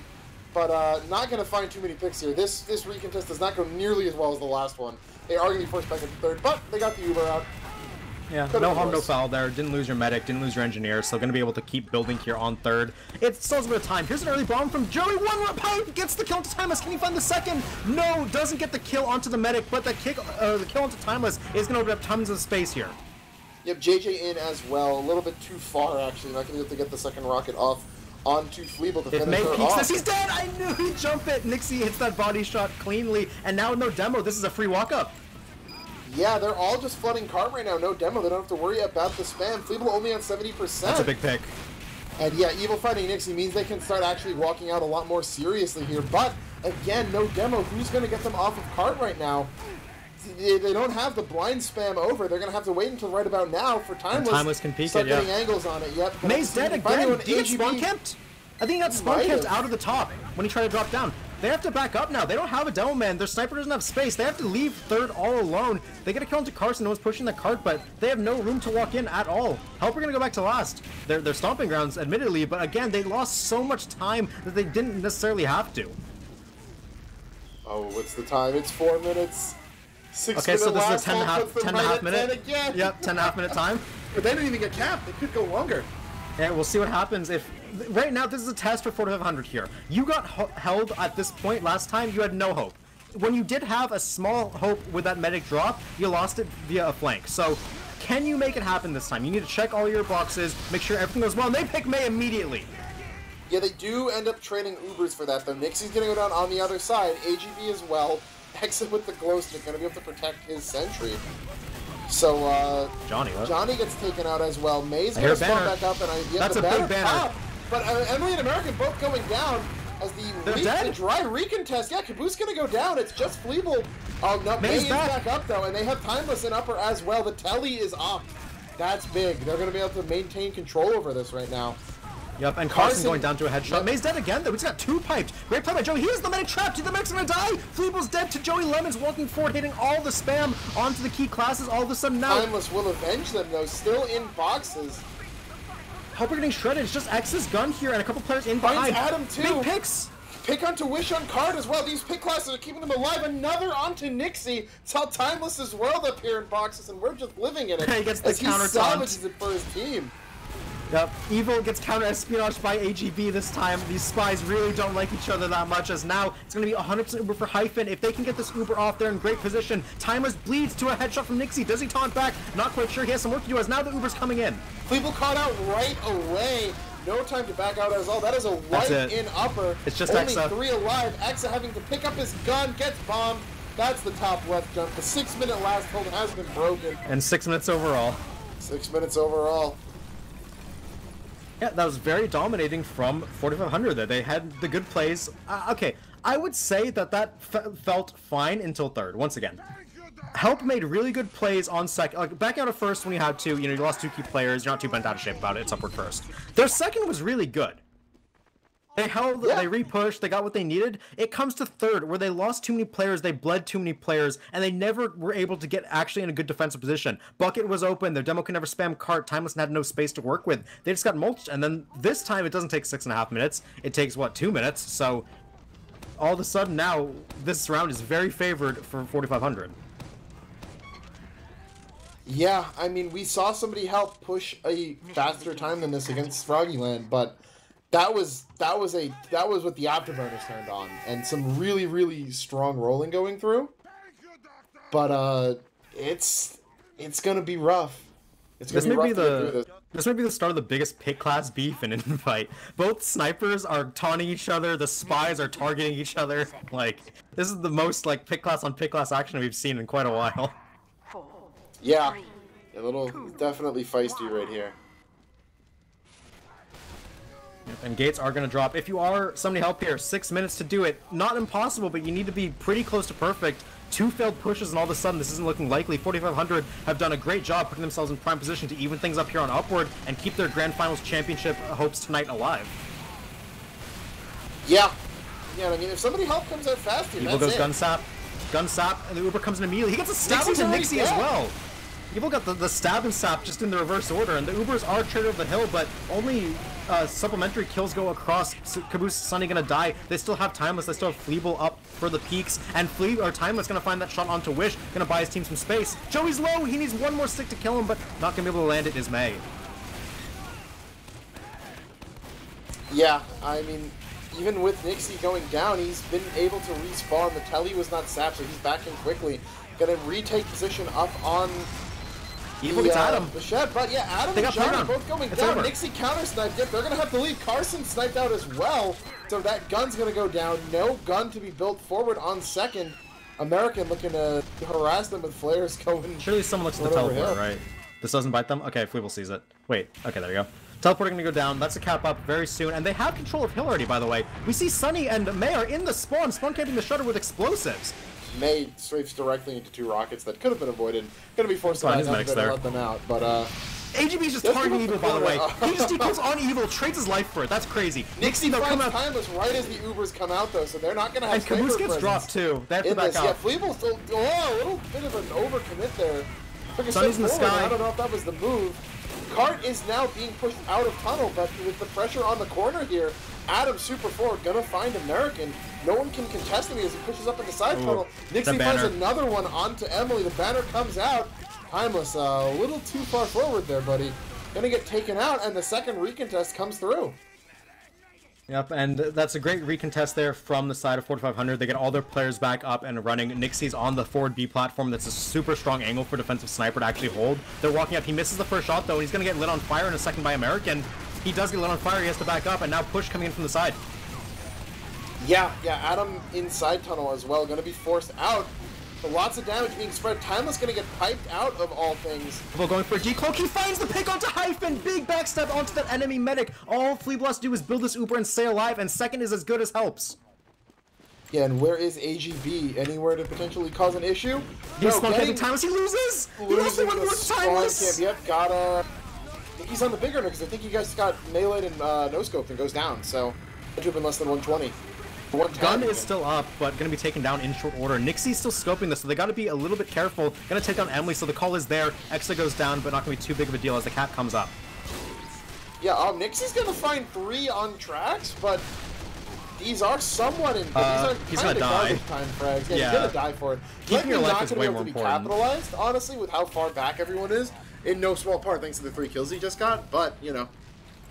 but not going to find too many picks here. This recontest does not go nearly as well as the last one. They are going to be forced back into third, but they got the Uber out. Yeah, no harm, no foul there. Didn't lose your medic, didn't lose your engineer, so going to be able to keep building here on third. It still has a bit of time. Here's an early bomb from Joey. 1 pipe gets the kill onto Timeless. Can he find the second? No, doesn't get the kill onto the medic, but the kill onto Timeless is going to open up tons of space here. Yep, JJ in as well. A little bit too far, actually. Not going to be able to get the second rocket off onto Fleeble to If finish May her peeks off. this, he's dead! I knew he'd jump it! Nixie hits that body shot cleanly, and now no demo. This is a free walk-up. Yeah, they're all just flooding cart right now. No demo. They don't have to worry about the spam. Fleeble only on 70%. That's a big pick. And yeah, Evil fighting Nixie means they can start actually walking out a lot more seriously here. But again, no demo. Who's going to get them off of cart right now? They don't have the blind spam over. They're going to have to wait until right about now for Timeless. And Timeless can peek start it, yeah. getting angles on it. Yep. May's dead again. Do you get spawn camped? I think he got spawn Might camped have. out of the top when he tried to drop down. They have to back up now. They don't have a demo man. Their sniper doesn't have space. They have to leave third all alone. They get a kill into Carson. No one's pushing the cart, but they have no room to walk in at all. Help are going to go back to last. They're stomping grounds, admittedly, but again, they lost so much time that they didn't necessarily have to. Oh, what's the time? It's 4 minutes. 6 Okay, so minute this is a last 10 and a half minute. Again. Yep, 10 and a half minute time. But they didn't even get capped. They could go longer. Yeah, we'll see what happens if... Right now, this is a test for 4500 here. You got held at this point last time, you had no hope. When you did have a small hope with that medic drop, you lost it via a flank. So, can you make it happen this time? You need to check all your boxes, make sure everything goes well, and they pick Mei immediately. Yeah, they do end up trading Ubers for that, though. Nixie's going to go down on the other side. AGB as well. Exit with the glow stick, going to be able to protect his sentry. So, Johnny, what? Johnny gets taken out as well. May's I going hear to a spawn banner. back up, and That's a big banner. Pop. But Emily and American both going down as They're dead? the dry recontest. Yeah, Caboose going to go down. It's just Fleeble. Oh, no, May May's is back. back up, though, and they have Timeless in upper as well. The telly is up. That's big. They're going to be able to maintain control over this right now. Yep, and Carson Carson- going down to a headshot. Yep. May's dead again, though. He's got two piped. Great play by Joey. Here's the medic trapped. The medic's gonna die. Fleeble's dead to Joey Lemons walking forward, hitting all the spam onto the key classes. All of a sudden now, Timeless will avenge them, though. Still in boxes. Helper getting shredded. It's just X's gun here and a couple players in Finds behind. Adam, too. Big picks. Pick onto Wish on card as well. These pick classes are keeping them alive. Another onto Nixie. Saw Timeless as well up here in boxes, and we're just living in it. He gets the as counter he salvages it for his team. Yep, Evil gets counter-espionage by AGB this time. These spies really don't like each other that much, as now it's going to be 100% Uber for Hyphen. If they can get this Uber off, they're in great position. Timeless bleeds to a headshot from Nixie. Does he taunt back? Not quite sure. He has some work to do, as now the Uber's coming in. Fleeble caught out right away. No time to back out as all. That is a That's white it. in upper. It's just only Exa. 3 alive. Exa having to pick up his gun, gets bombed. That's the top left jump. The 6 minute last hold has been broken. And 6 minutes overall. 6 minutes overall. Yeah, that was very dominating from 4500 there. They had the good plays. Okay, I would say that felt fine until third, once again. Help made really good plays on second. Like, back out of first when you had to. You know, you lost 2 key players. You're not too bent out of shape about it. It's upward first. Their second was really good. They held, Yeah. they repushed, they got what they needed. It comes to third, where they lost too many players, they bled too many players, and they never were able to get actually in a good defensive position. Bucket was open, their demo could never spam cart, Timeless had no space to work with. They just got mulched, and then this time it doesn't take 6.5 minutes. It takes, what, 2 minutes? So, all of a sudden now, this round is very favored for 4500. Yeah, I mean, we saw somebody help push a faster time than this against Froggyland, but that was what the afterburners turned on, and some really strong rolling going through. But it's gonna be rough. It's gonna This be may rough be to get through the this may be the start of the biggest pick class beef in Invite. Both snipers are taunting each other, the spies are targeting each other. Like, this is the most like pick class on pick class action we've seen in quite a while. Yeah, a little definitely feisty right here. And gates are going to drop. If you are somebody help here, 6 minutes to do it. Not impossible, but you need to be pretty close to perfect. 2 failed pushes, and all of a sudden this isn't looking likely. 4500 have done a great job putting themselves in prime position to even things up here on Upward and keep their Grand Finals championship hopes tonight alive. Yeah, I mean, if somebody help comes out faster, Evil that's goes it. gun sap, and the Uber comes in immediately. He gets a stab Nixie's into already Nixie as dead. well. Evil got the stab and sap just in the reverse order, and the Ubers are traded over the hill, but only supplementary kills go across. Caboose Sunny gonna die. They still have Timeless, they still have Fleeble up for the peaks, and Timeless gonna find that shot onto Wish, gonna buy his team some space. Joey's low, he needs one more stick to kill him, but not gonna be able to land it is May. Yeah, I mean, even with Nixie going down, he's been able to respawn. The telly was not sapped, so he's back in quickly. Gonna retake position up on Evil gets Adam. the shed, but yeah, Adam They and got Johnny playground. both going It's down. over. Nixie counter-sniped it. They're gonna have to leave. Carson sniped out as well, so that gun's gonna go down. No gun to be built forward on second. American looking to harass them with flares going. Surely someone looks at the going over teleport, hill. right? This doesn't bite them? Okay, Fleeble sees it. Wait, okay, there you go. Teleporting gonna go down. That's a cap up very soon, and they have control of hill already, by the way. We see Sunny and May are in the spawn camping the shutter with explosives. May strafes directly into 2 rockets that could have been avoided. Gonna be forced to Fine, back his up a medic's bit and there. let them out, but AGB's just targeting Evil, by the way. He just decals on Evil, trades his life for it. That's crazy. Nixie finds Timeless right as the Ubers come out, though, so they're not going to have and Caboose gets dropped, too. They have to back out. Yeah, Fleeble still... Oh, a little bit of an overcommit there. Sunny's in the sky. I don't know if that was the move. Cart is now being pushed out of tunnel, but with the pressure on the corner here, Adam super forward, gonna find American. No one can contest him as he pushes up in the side tunnel. Nixie finds another one onto Emily. The banner comes out. Timeless, a little too far forward there, buddy. Gonna get taken out, and the second recontest comes through. Yep, and that's a great recontest there from the side of 4500. They get all their players back up and running. Nixie's on the forward B platform. That's a super strong angle for defensive sniper to actually hold. They're walking up. He misses the first shot, though, and he's going to get lit on fire in a second by American. He does get lit on fire. He has to back up, and now push coming in from the side. Yeah, Adam inside tunnel as well. Going to be forced out. But lots of damage being spread. Timeless going to get piped out of all things. Well, going for a decloak. He finds the pick onto Hyphen. Big backstep onto that enemy medic. All Fleeble has to do is build this Uber and stay alive, and second is as good as helps. Yeah, and where is AGB? Anywhere to potentially cause an issue? He's getting Timeless. He loses! He lost the one more Timeless! Yep, gotta... I think he's on the bigger because I think you guys got meleeed and no-scoped and goes down, so... It should have been less than 120. Gun is still up, but going to be taken down in short order. Nixie's still scoping this, so they got to be a little bit careful. Going to take down Emily, so the call is there. Exa goes down, but not going to be too big of a deal as the cap comes up. Yeah, Nixie's going to find 3 on tracks, but these are somewhat in. He's going to die. Time frags. Yeah, he's going to die for it. Keeping your life is way more important. Capitalized, honestly, with how far back everyone is, in no small part thanks to the 3 kills he just got, but, you know,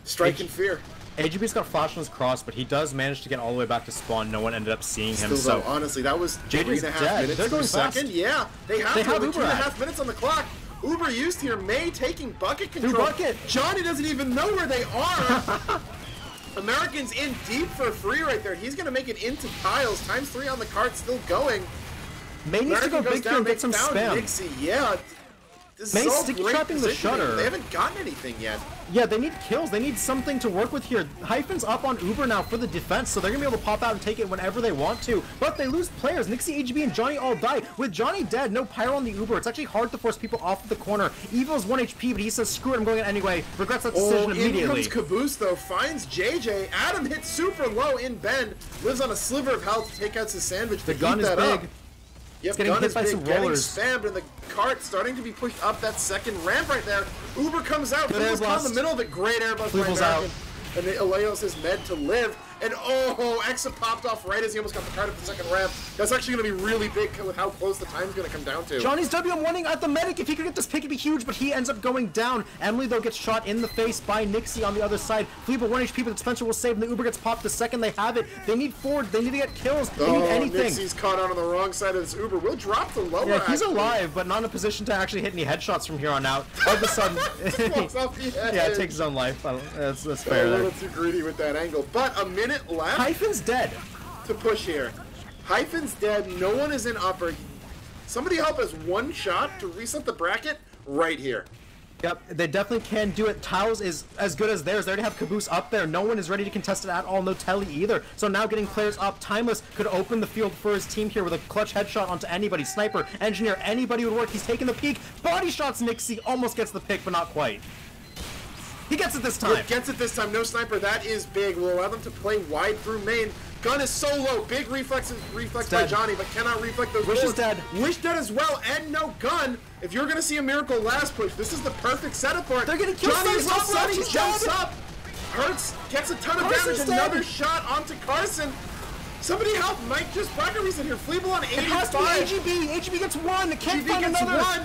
strike and fear. AGB's got flash on his cross, but he does manage to get all the way back to spawn. No one ended up seeing him. Still, though, honestly, that was 3.5 minutes They're going second. fast. Yeah, they have Uber 2.5 minutes on the clock. Uber used here. May taking bucket control. Bucket. Johnny doesn't even know where they are. American's in deep for free right there. He's going to make it into tiles. Times 3 on the cart, still going. May needs to go big here and get some spam. Nixie, yeah. May sticky trapping the shutter. They haven't gotten anything yet. Yeah, they need kills. They need something to work with here. Hyphen's up on Uber now for the defense, so they're going to be able to pop out and take it whenever they want to. But they lose players. Nixie, AGB, and Johnny all die. With Johnny dead, no pyro on the Uber. It's actually hard to force people off of the corner. Evil's 1 HP, but he says, screw it, I'm going in anyway. Regrets that decision immediately. In comes Caboose, though. Finds JJ. Adam hits super low in bend. Lives on a sliver of health to take out his sandwich. The gun is big. Yep, getting hit by some rollers. Getting spammed, and the cart starting to be pushed up that second ramp right there. Uber comes out. Uber's caught in the middle of it. Great airbus by American. And Aleos is meant to live. And oh, Exa popped off right as he almost got the card up the second ramp. That's actually going to be really big with how close the time's going to come down to. Johnny's WM1ing at the medic. If he could get this pick, it'd be huge, but he ends up going down. Emily, though, gets shot in the face by Nixie on the other side. Fleeble 1 HP, but Spencer will save, and the Uber gets popped the second they have it. They need forward. They need to get kills. They need anything. Nixie's caught out on the wrong side of this Uber. Will drop to lower. Yeah, he's alive, but not in a position to actually hit any headshots from here on out. All of a sudden, yeah, it takes his own life. That's fair. A little too greedy with that angle, but a minute left. Hyphen's dead. To push here. Hyphen's dead. No one is in upper. Somebody help us 1 shot to reset the bracket right here. Yep, they definitely can do it. Tiles is as good as theirs. They already have Caboose up there. No one is ready to contest it at all. No Telly either. So now getting players up. Timeless could open the field for his team here with a clutch headshot onto anybody. Sniper, Engineer, anybody would work. He's taking the peek. Body shots Nixie. Almost gets the pick, but not quite. He gets it this time. He gets it this time. No sniper. That is big. Will allow them to play wide through main. Gun is so low. Big reflex by Johnny, but cannot reflect those bullets. Wish is dead. Wish dead as well, and no gun. If you're going to see a miracle last push, this is the perfect setup for it. They're going to kill Johnny Sunny. Sunny jumps up. Hurts. Gets a ton of damage. Another shot onto Carson. Somebody help Mike just bracket reset here. Fleeble on 85. It has to be AGB. AGB gets 1. It can't find another. 1.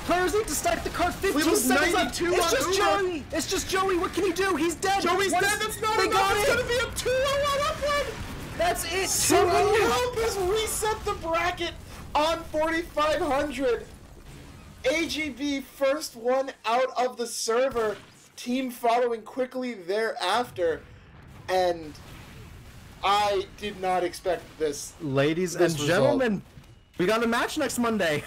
Players need to stack the card 15 seconds left. It's just Joey. It's just Joey. What can he do? He's dead. Joey's dead. That's not enough. It's going to be a 2-0 upward. That's it. Somebody help us reset the bracket on 4,500. AGB first one out of the server. Team following quickly thereafter. And I did not expect this. Ladies and gentlemen, we got a match next Monday.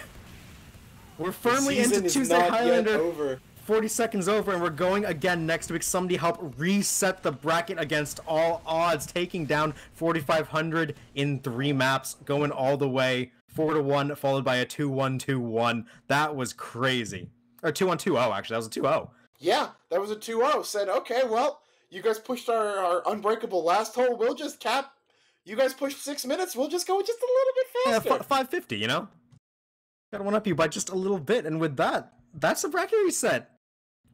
We're firmly into Tuesday Highlander. 40 seconds over, and we're going again next week. Somebody help reset the bracket against all odds, taking down 4,500 in 3 maps, going all the way 4-1, followed by a 2-1-2-1. That was crazy. Or 2-1-2-0, actually. That was a 2-0. Yeah, that was a 2-0. Said, okay, well, you guys pushed our unbreakable last hole. We'll just cap. You guys pushed 6 minutes. We'll just go just a little bit faster. 550, you know? Gotta one up you by just a little bit. And with that, that's the bracket reset.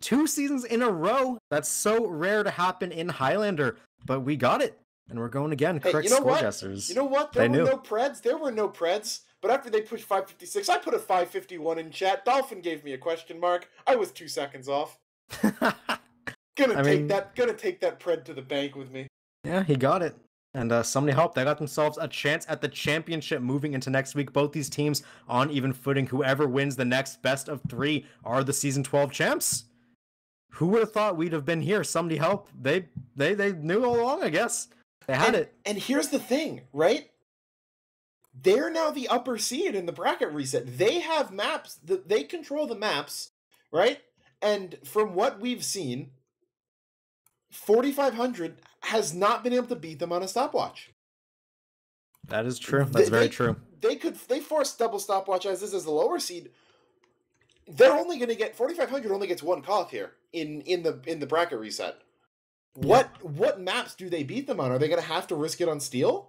2 seasons in a row. That's so rare to happen in Highlander. But we got it. And we're going again. Hey, Correct you know what? scorecasters. You know what? There were no Preds. There were no Preds. But after they pushed 556, I put a 551 in chat. Dolphin gave me a question mark. I was 2 seconds off. Gonna take that Pred to the bank with me. Yeah, he got it. And somebody helped. They got themselves a chance at the championship moving into next week. Both these teams on even footing. Whoever wins the next best of 3 are the season 12 champs. Who would have thought we'd have been here? Somebody help. They knew all along, I guess. They had it. And here's the thing, right? They're now the upper seed in the bracket reset. They have maps. They control the maps, right? And from what we've seen, 4,500 has not been able to beat them on a stopwatch. That is true. That's very true. They forced double stopwatch as this is the lower seed. They're only going to get 4,500 only gets one call here in the bracket reset. Yeah. What maps do they beat them on? Are they going to have to risk it on Steel?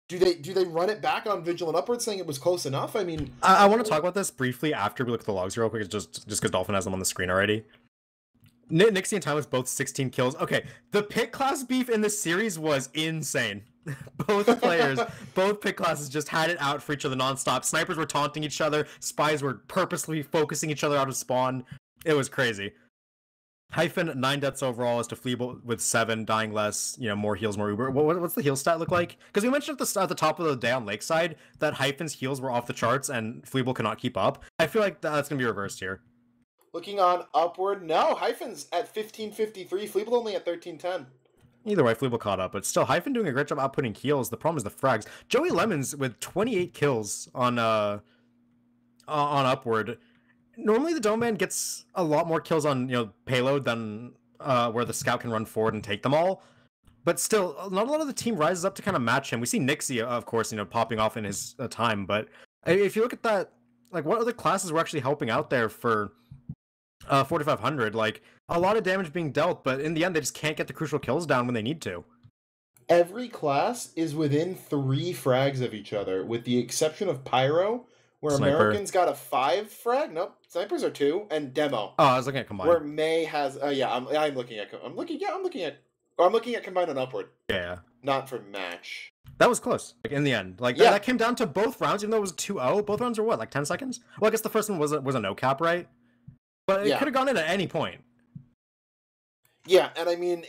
Do they run it back on Vigilant Upward, saying it was close enough? I mean, I want to talk about this briefly after we look at the logs real quick, just because Dolphin has them on the screen already. Nixie and Timeless both 16 kills. Okay, the pick class beef in this series was insane. Both players, both pick classes just had it out for each other nonstop. Snipers were taunting each other. Spies were purposely focusing each other out of spawn. It was crazy. Hyphen 9 deaths overall as to Fleeble with 7, dying less, more heals, more Uber. What's the heal stat look like? Because we mentioned at the top of the day on Lakeside that Hyphen's heals were off the charts and Fleeble could not keep up. I feel like that's going to be reversed here. Looking on Upward, no, Hyphen's at 1553, Fleeble only at 1310. Either way, Fleeble caught up, but still, Hyphen doing a great job outputting heals. The problem is the frags. Joey Lemons with 28 kills on Upward. Normally, the Dome Man gets a lot more kills on payload than where the scout can run forward and take them all. But still, not a lot of the team rises up to kind of match him. We see Nixie, of course, popping off in his time. But if you look at that, like, what other classes were actually helping out there for 4,500? Like, a lot of damage being dealt, but in the end, they just can't get the crucial kills down when they need to. Every class is within 3 frags of each other, with the exception of Pyro, where Sniper. Americans got a 5 frag. Nope, Snipers are 2, and Demo. Oh, I was looking at Combined. Where May has. I'm looking at Combined on Upward. Yeah. Not for match. That was close. Like, in the end, like that came down to both rounds, even though it was 2-0. Both rounds were what, like 10 seconds? Well, I guess the first one was a no cap, right? But it could have gone in at any point. Yeah, and I mean,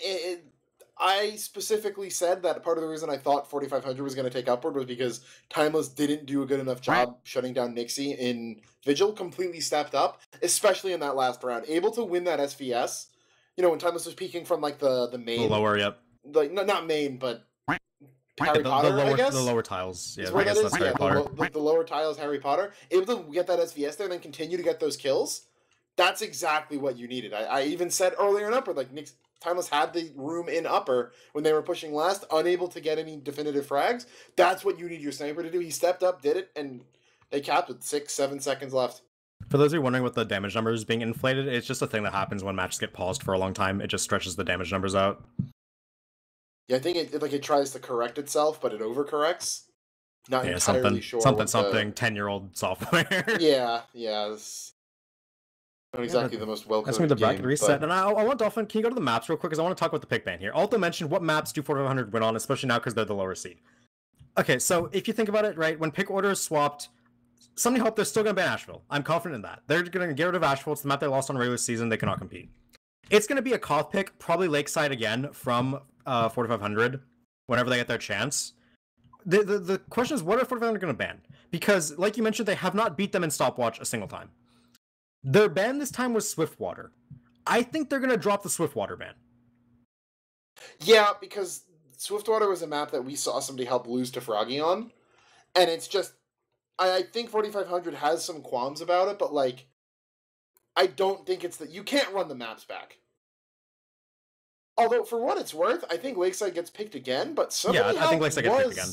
I specifically said that part of the reason I thought 4,500 was going to take Upward was because Timeless didn't do a good enough job shutting down Nixie in Vigil. Completely stepped up, especially in that last round. Able to win that SVS. When Timeless was peeking from like the main, The lower, yep. Like not main, but Harry Potter, the lower, I guess. The lower tiles. Yeah, where I guess that that's is? Harry Potter. The lower tiles, Harry Potter. Able to get that SVS there and then continue to get those kills. That's exactly what you needed. I even said earlier in Upper, like Timeless had the room in Upper when they were pushing last, unable to get any definitive frags. That's what you need your sniper to do. He stepped up, did it, and they capped with 6-7 seconds left. For those who are wondering what the damage numbers being inflated, it's just a thing that happens when matches get paused for a long time. It just stretches the damage numbers out. Yeah, I think it tries to correct itself, but it overcorrects. Not entirely sure. Something 10-year-old software. Yeah. It's not exactly the most welcome. That's going to be the bracket reset. And I want Dolphin, can you go to the maps real quick? Because I want to talk about the pick ban here. Alto mentioned what maps do 4,500 win on, especially now because they're the lower seed. Okay, so if you think about it, right, when pick order is swapped, somebody hope they're still going to ban Asheville. I'm confident in that. They're going to get rid of Asheville. It's the map they lost on regular season. They cannot compete. It's going to be a Koth pick, probably Lakeside again from 4,500 whenever they get their chance. The question is, what are 4,500 going to ban? Because, like you mentioned, they have not beat them in stopwatch a single time. Their ban this time was Swiftwater. I think they're going to drop the Swiftwater ban. Yeah, because Swiftwater was a map that we saw somebody help lose to Froggy on. And it's just, I think 4,500 has some qualms about it, but like, I don't think it's that you can't run the maps back. Although, for what it's worth, I think Lakeside gets picked again, but somebody I think Lakeside gets picked again.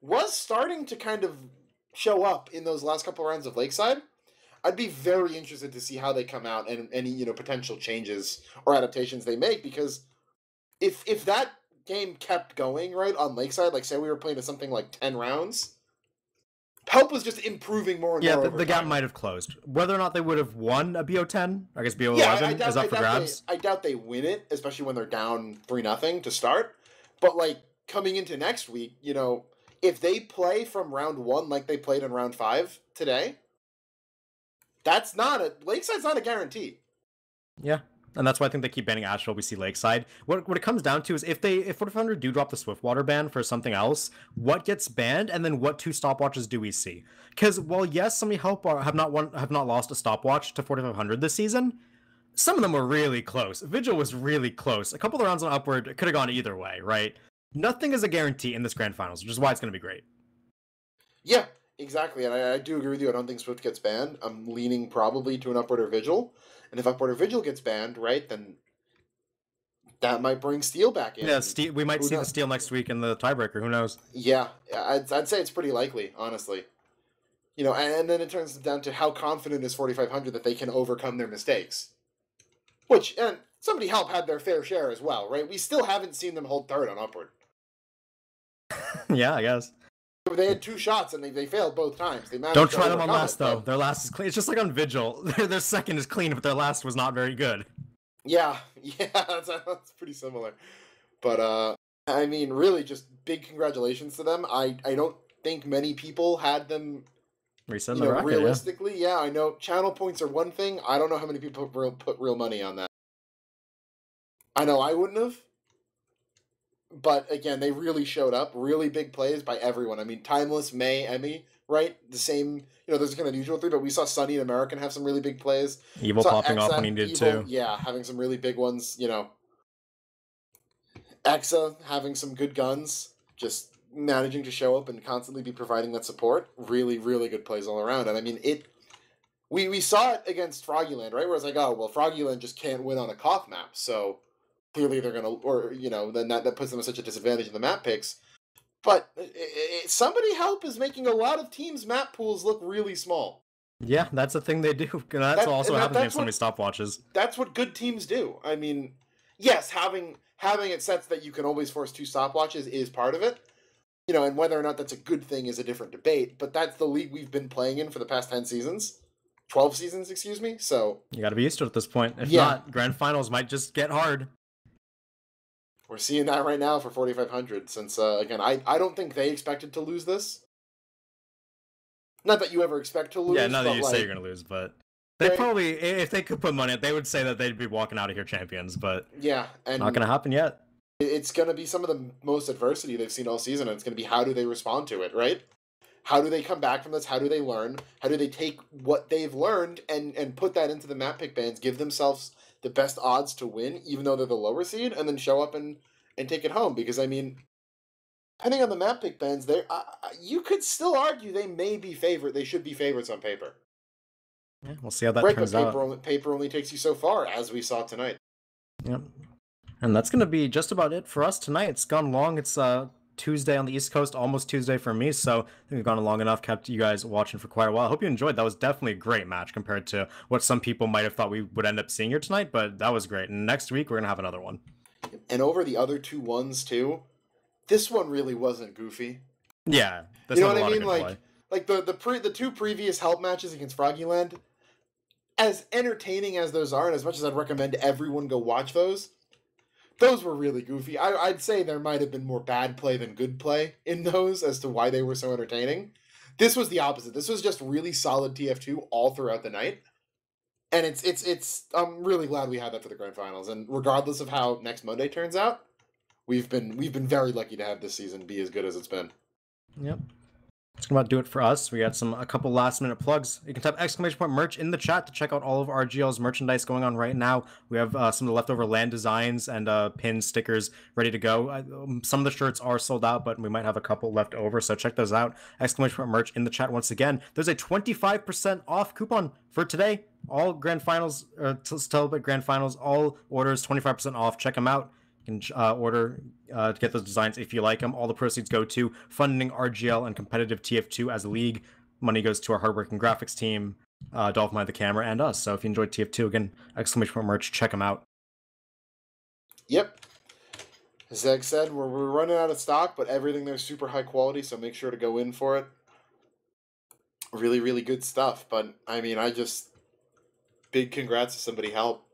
Was starting to kind of show up in those last couple rounds of Lakeside. I'd be very interested to see how they come out and any potential changes or adaptations they make, because if that game kept going right on Lakeside, like say we were playing to something like 10 rounds, Help was just improving more and Yeah, more. the gap might have closed. Whether or not they would have won a BO10, I guess BO11 Yeah, is up for grabs. I doubt they win it, especially when they're down 3-0 to start. But like coming into next week, if they play from round 1 like they played in round 5 today, Lakeside's not a guarantee. Yeah. And that's why I think they keep banning Asheville. We see Lakeside. What it comes down to is if 4500 do drop the Swiftwater ban for something else, what gets banned, and then what 2 stopwatches do we see? Because while yes, Somebody Help have not lost a stopwatch to 4500 this season, some of them were really close. Vigil was really close. A couple of rounds on Upward could have gone either way, right? Nothing is a guarantee in this grand finals, which is why it's going to be great. Yeah, exactly. And I do agree with you. I don't think Swift gets banned. I'm leaning probably to an Upward or Vigil. And if Upward or Vigil gets banned, right, then that might bring Steel back in. Yeah, we might see the Steel next week in the tiebreaker. Who knows? Yeah, I'd say it's pretty likely, honestly. And then it turns down to how confident is 4500 that they can overcome their mistakes. And Somebody Help had their fair share as well, right? We still haven't seen them hold third on Upward. Yeah, I guess. They had 2 shots and they failed both times. Don't try them on last, though. Their last is clean. It's just like on Vigil. Their second is clean, but their last was not very good. Yeah, that's pretty similar. But, I mean, really, just big congratulations to them. I don't think many people had them reset the bracket, realistically. Yeah, I know channel points are one thing. I don't know how many people put real money on that. I know I wouldn't have. But again, they really showed up. Really big plays by everyone. I mean, Timeless, May, Emmy, right? The same, there's kind of usual 3, but we saw Sunny and American have some really big plays. Evil popping off when he did too. Yeah, having some really big ones, Exa having some good guns, just managing to show up and constantly be providing that support. Really, really good plays all around. And I mean, we saw it against Froggyland, right? Where it's like, oh, well, Froggyland just can't win on a Koth map, so clearly they're going to, then that puts them at such a disadvantage in the map picks. But Somebody Help is making a lot of teams' map pools look really small. Yeah, that's the thing they do. That's also what happens when somebody stopwatches. That's what good teams do. I mean, yes, having it sets that you can always force 2 stopwatches is part of it. And whether or not that's a good thing is a different debate. But that's the league we've been playing in for the past 10 seasons. 12 seasons, excuse me. So you got to be used to it at this point. If not, grand finals might just get hard. We're seeing that right now for 4500 since, again, I don't think they expected to lose this. Not that you ever expect to lose. Yeah, not that you say you're going to lose, but they probably, if they could put money on it, they would say that they'd be walking out of here champions, but yeah, and not going to happen yet. It's going to be some of the most adversity they've seen all season, and it's going to be how do they respond to it, right? How do they come back from this? How do they learn? How do they take what they've learned and put that into the map pick bans, give themselves the best odds to win, even though they're the lower seed, and then show up and take it home? Because, I mean, depending on the map pick bans, you could still argue they may be favorite. They should be favorites on paper. Yeah, we'll see how that turns out. Paper only takes you so far, as we saw tonight. Yep. And that's going to be just about it for us tonight. It's gone long. It's Tuesday on the East Coast, almost Tuesday for me, so I think we've gone long enough, kept you guys watching for quite a while. I hope you enjoyed. That was definitely a great match compared to what some people might have thought we would end up seeing here tonight, but that was great. And next week, we're going to have another one. And over the other 2 ones, too, this one really wasn't goofy. Yeah. You know what I mean? Like the 2 previous Help matches against Froggyland, as entertaining as those are, and as much as I'd recommend everyone go watch those were really goofy. I'd say there might have been more bad play than good play in those as to why they were so entertaining. This was the opposite. This was just really solid TF2 all throughout the night. And it's I'm really glad we had that for the grand finals. And regardless of how next Monday turns out, we've been very lucky to have this season be as good as it's been. Yep. That's going to do it for us. We got a couple last minute plugs. You can type !merch in the chat to check out all of RGL's merchandise going on right now. We have some of the leftover land designs and pins, stickers ready to go. Some of the shirts are sold out, but we might have a couple left over, so check those out. !merch in the chat once again. There's a 25% off coupon for today. All grand finals, celebrate grand finals, all orders 25% off. Check them out. You can order to get those designs if you like them. All the proceeds go to funding RGL and competitive TF2 as a league. Money goes to our hardworking graphics team. Dolphin Behind the Camera, and us. So if you enjoyed TF2, again, exclamation point merch, check them out. Yep. As Zeg said, we're running out of stock, but everything there's super high quality, so make sure to go in for it. Really, really good stuff. But I mean, big congrats to Somebody Help.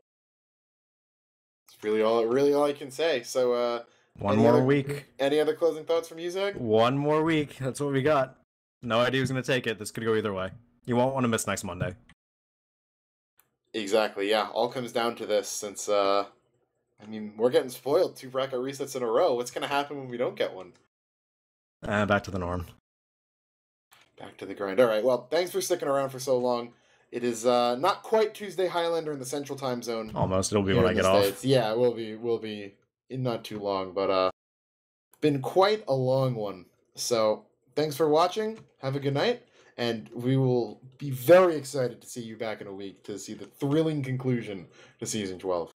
It's really all I can say. So one more week. Any other closing thoughts from you, Zeg? One more week. That's what we got. No idea who's gonna take it. This could go either way. You won't want to miss next Monday. Exactly. Yeah. All comes down to this. Since I mean, we're getting spoiled 2 bracket resets in a row. What's gonna happen when we don't get one? Back to the norm. Back to the grind. All right. Well, thanks for sticking around for so long. It is not quite Tuesday Highlander in the Central Time Zone. Almost. It'll be when I get off. Yeah, we'll be in not too long, but been quite a long one. So thanks for watching. Have a good night, and we will be very excited to see you back in a week to see the thrilling conclusion to season 12.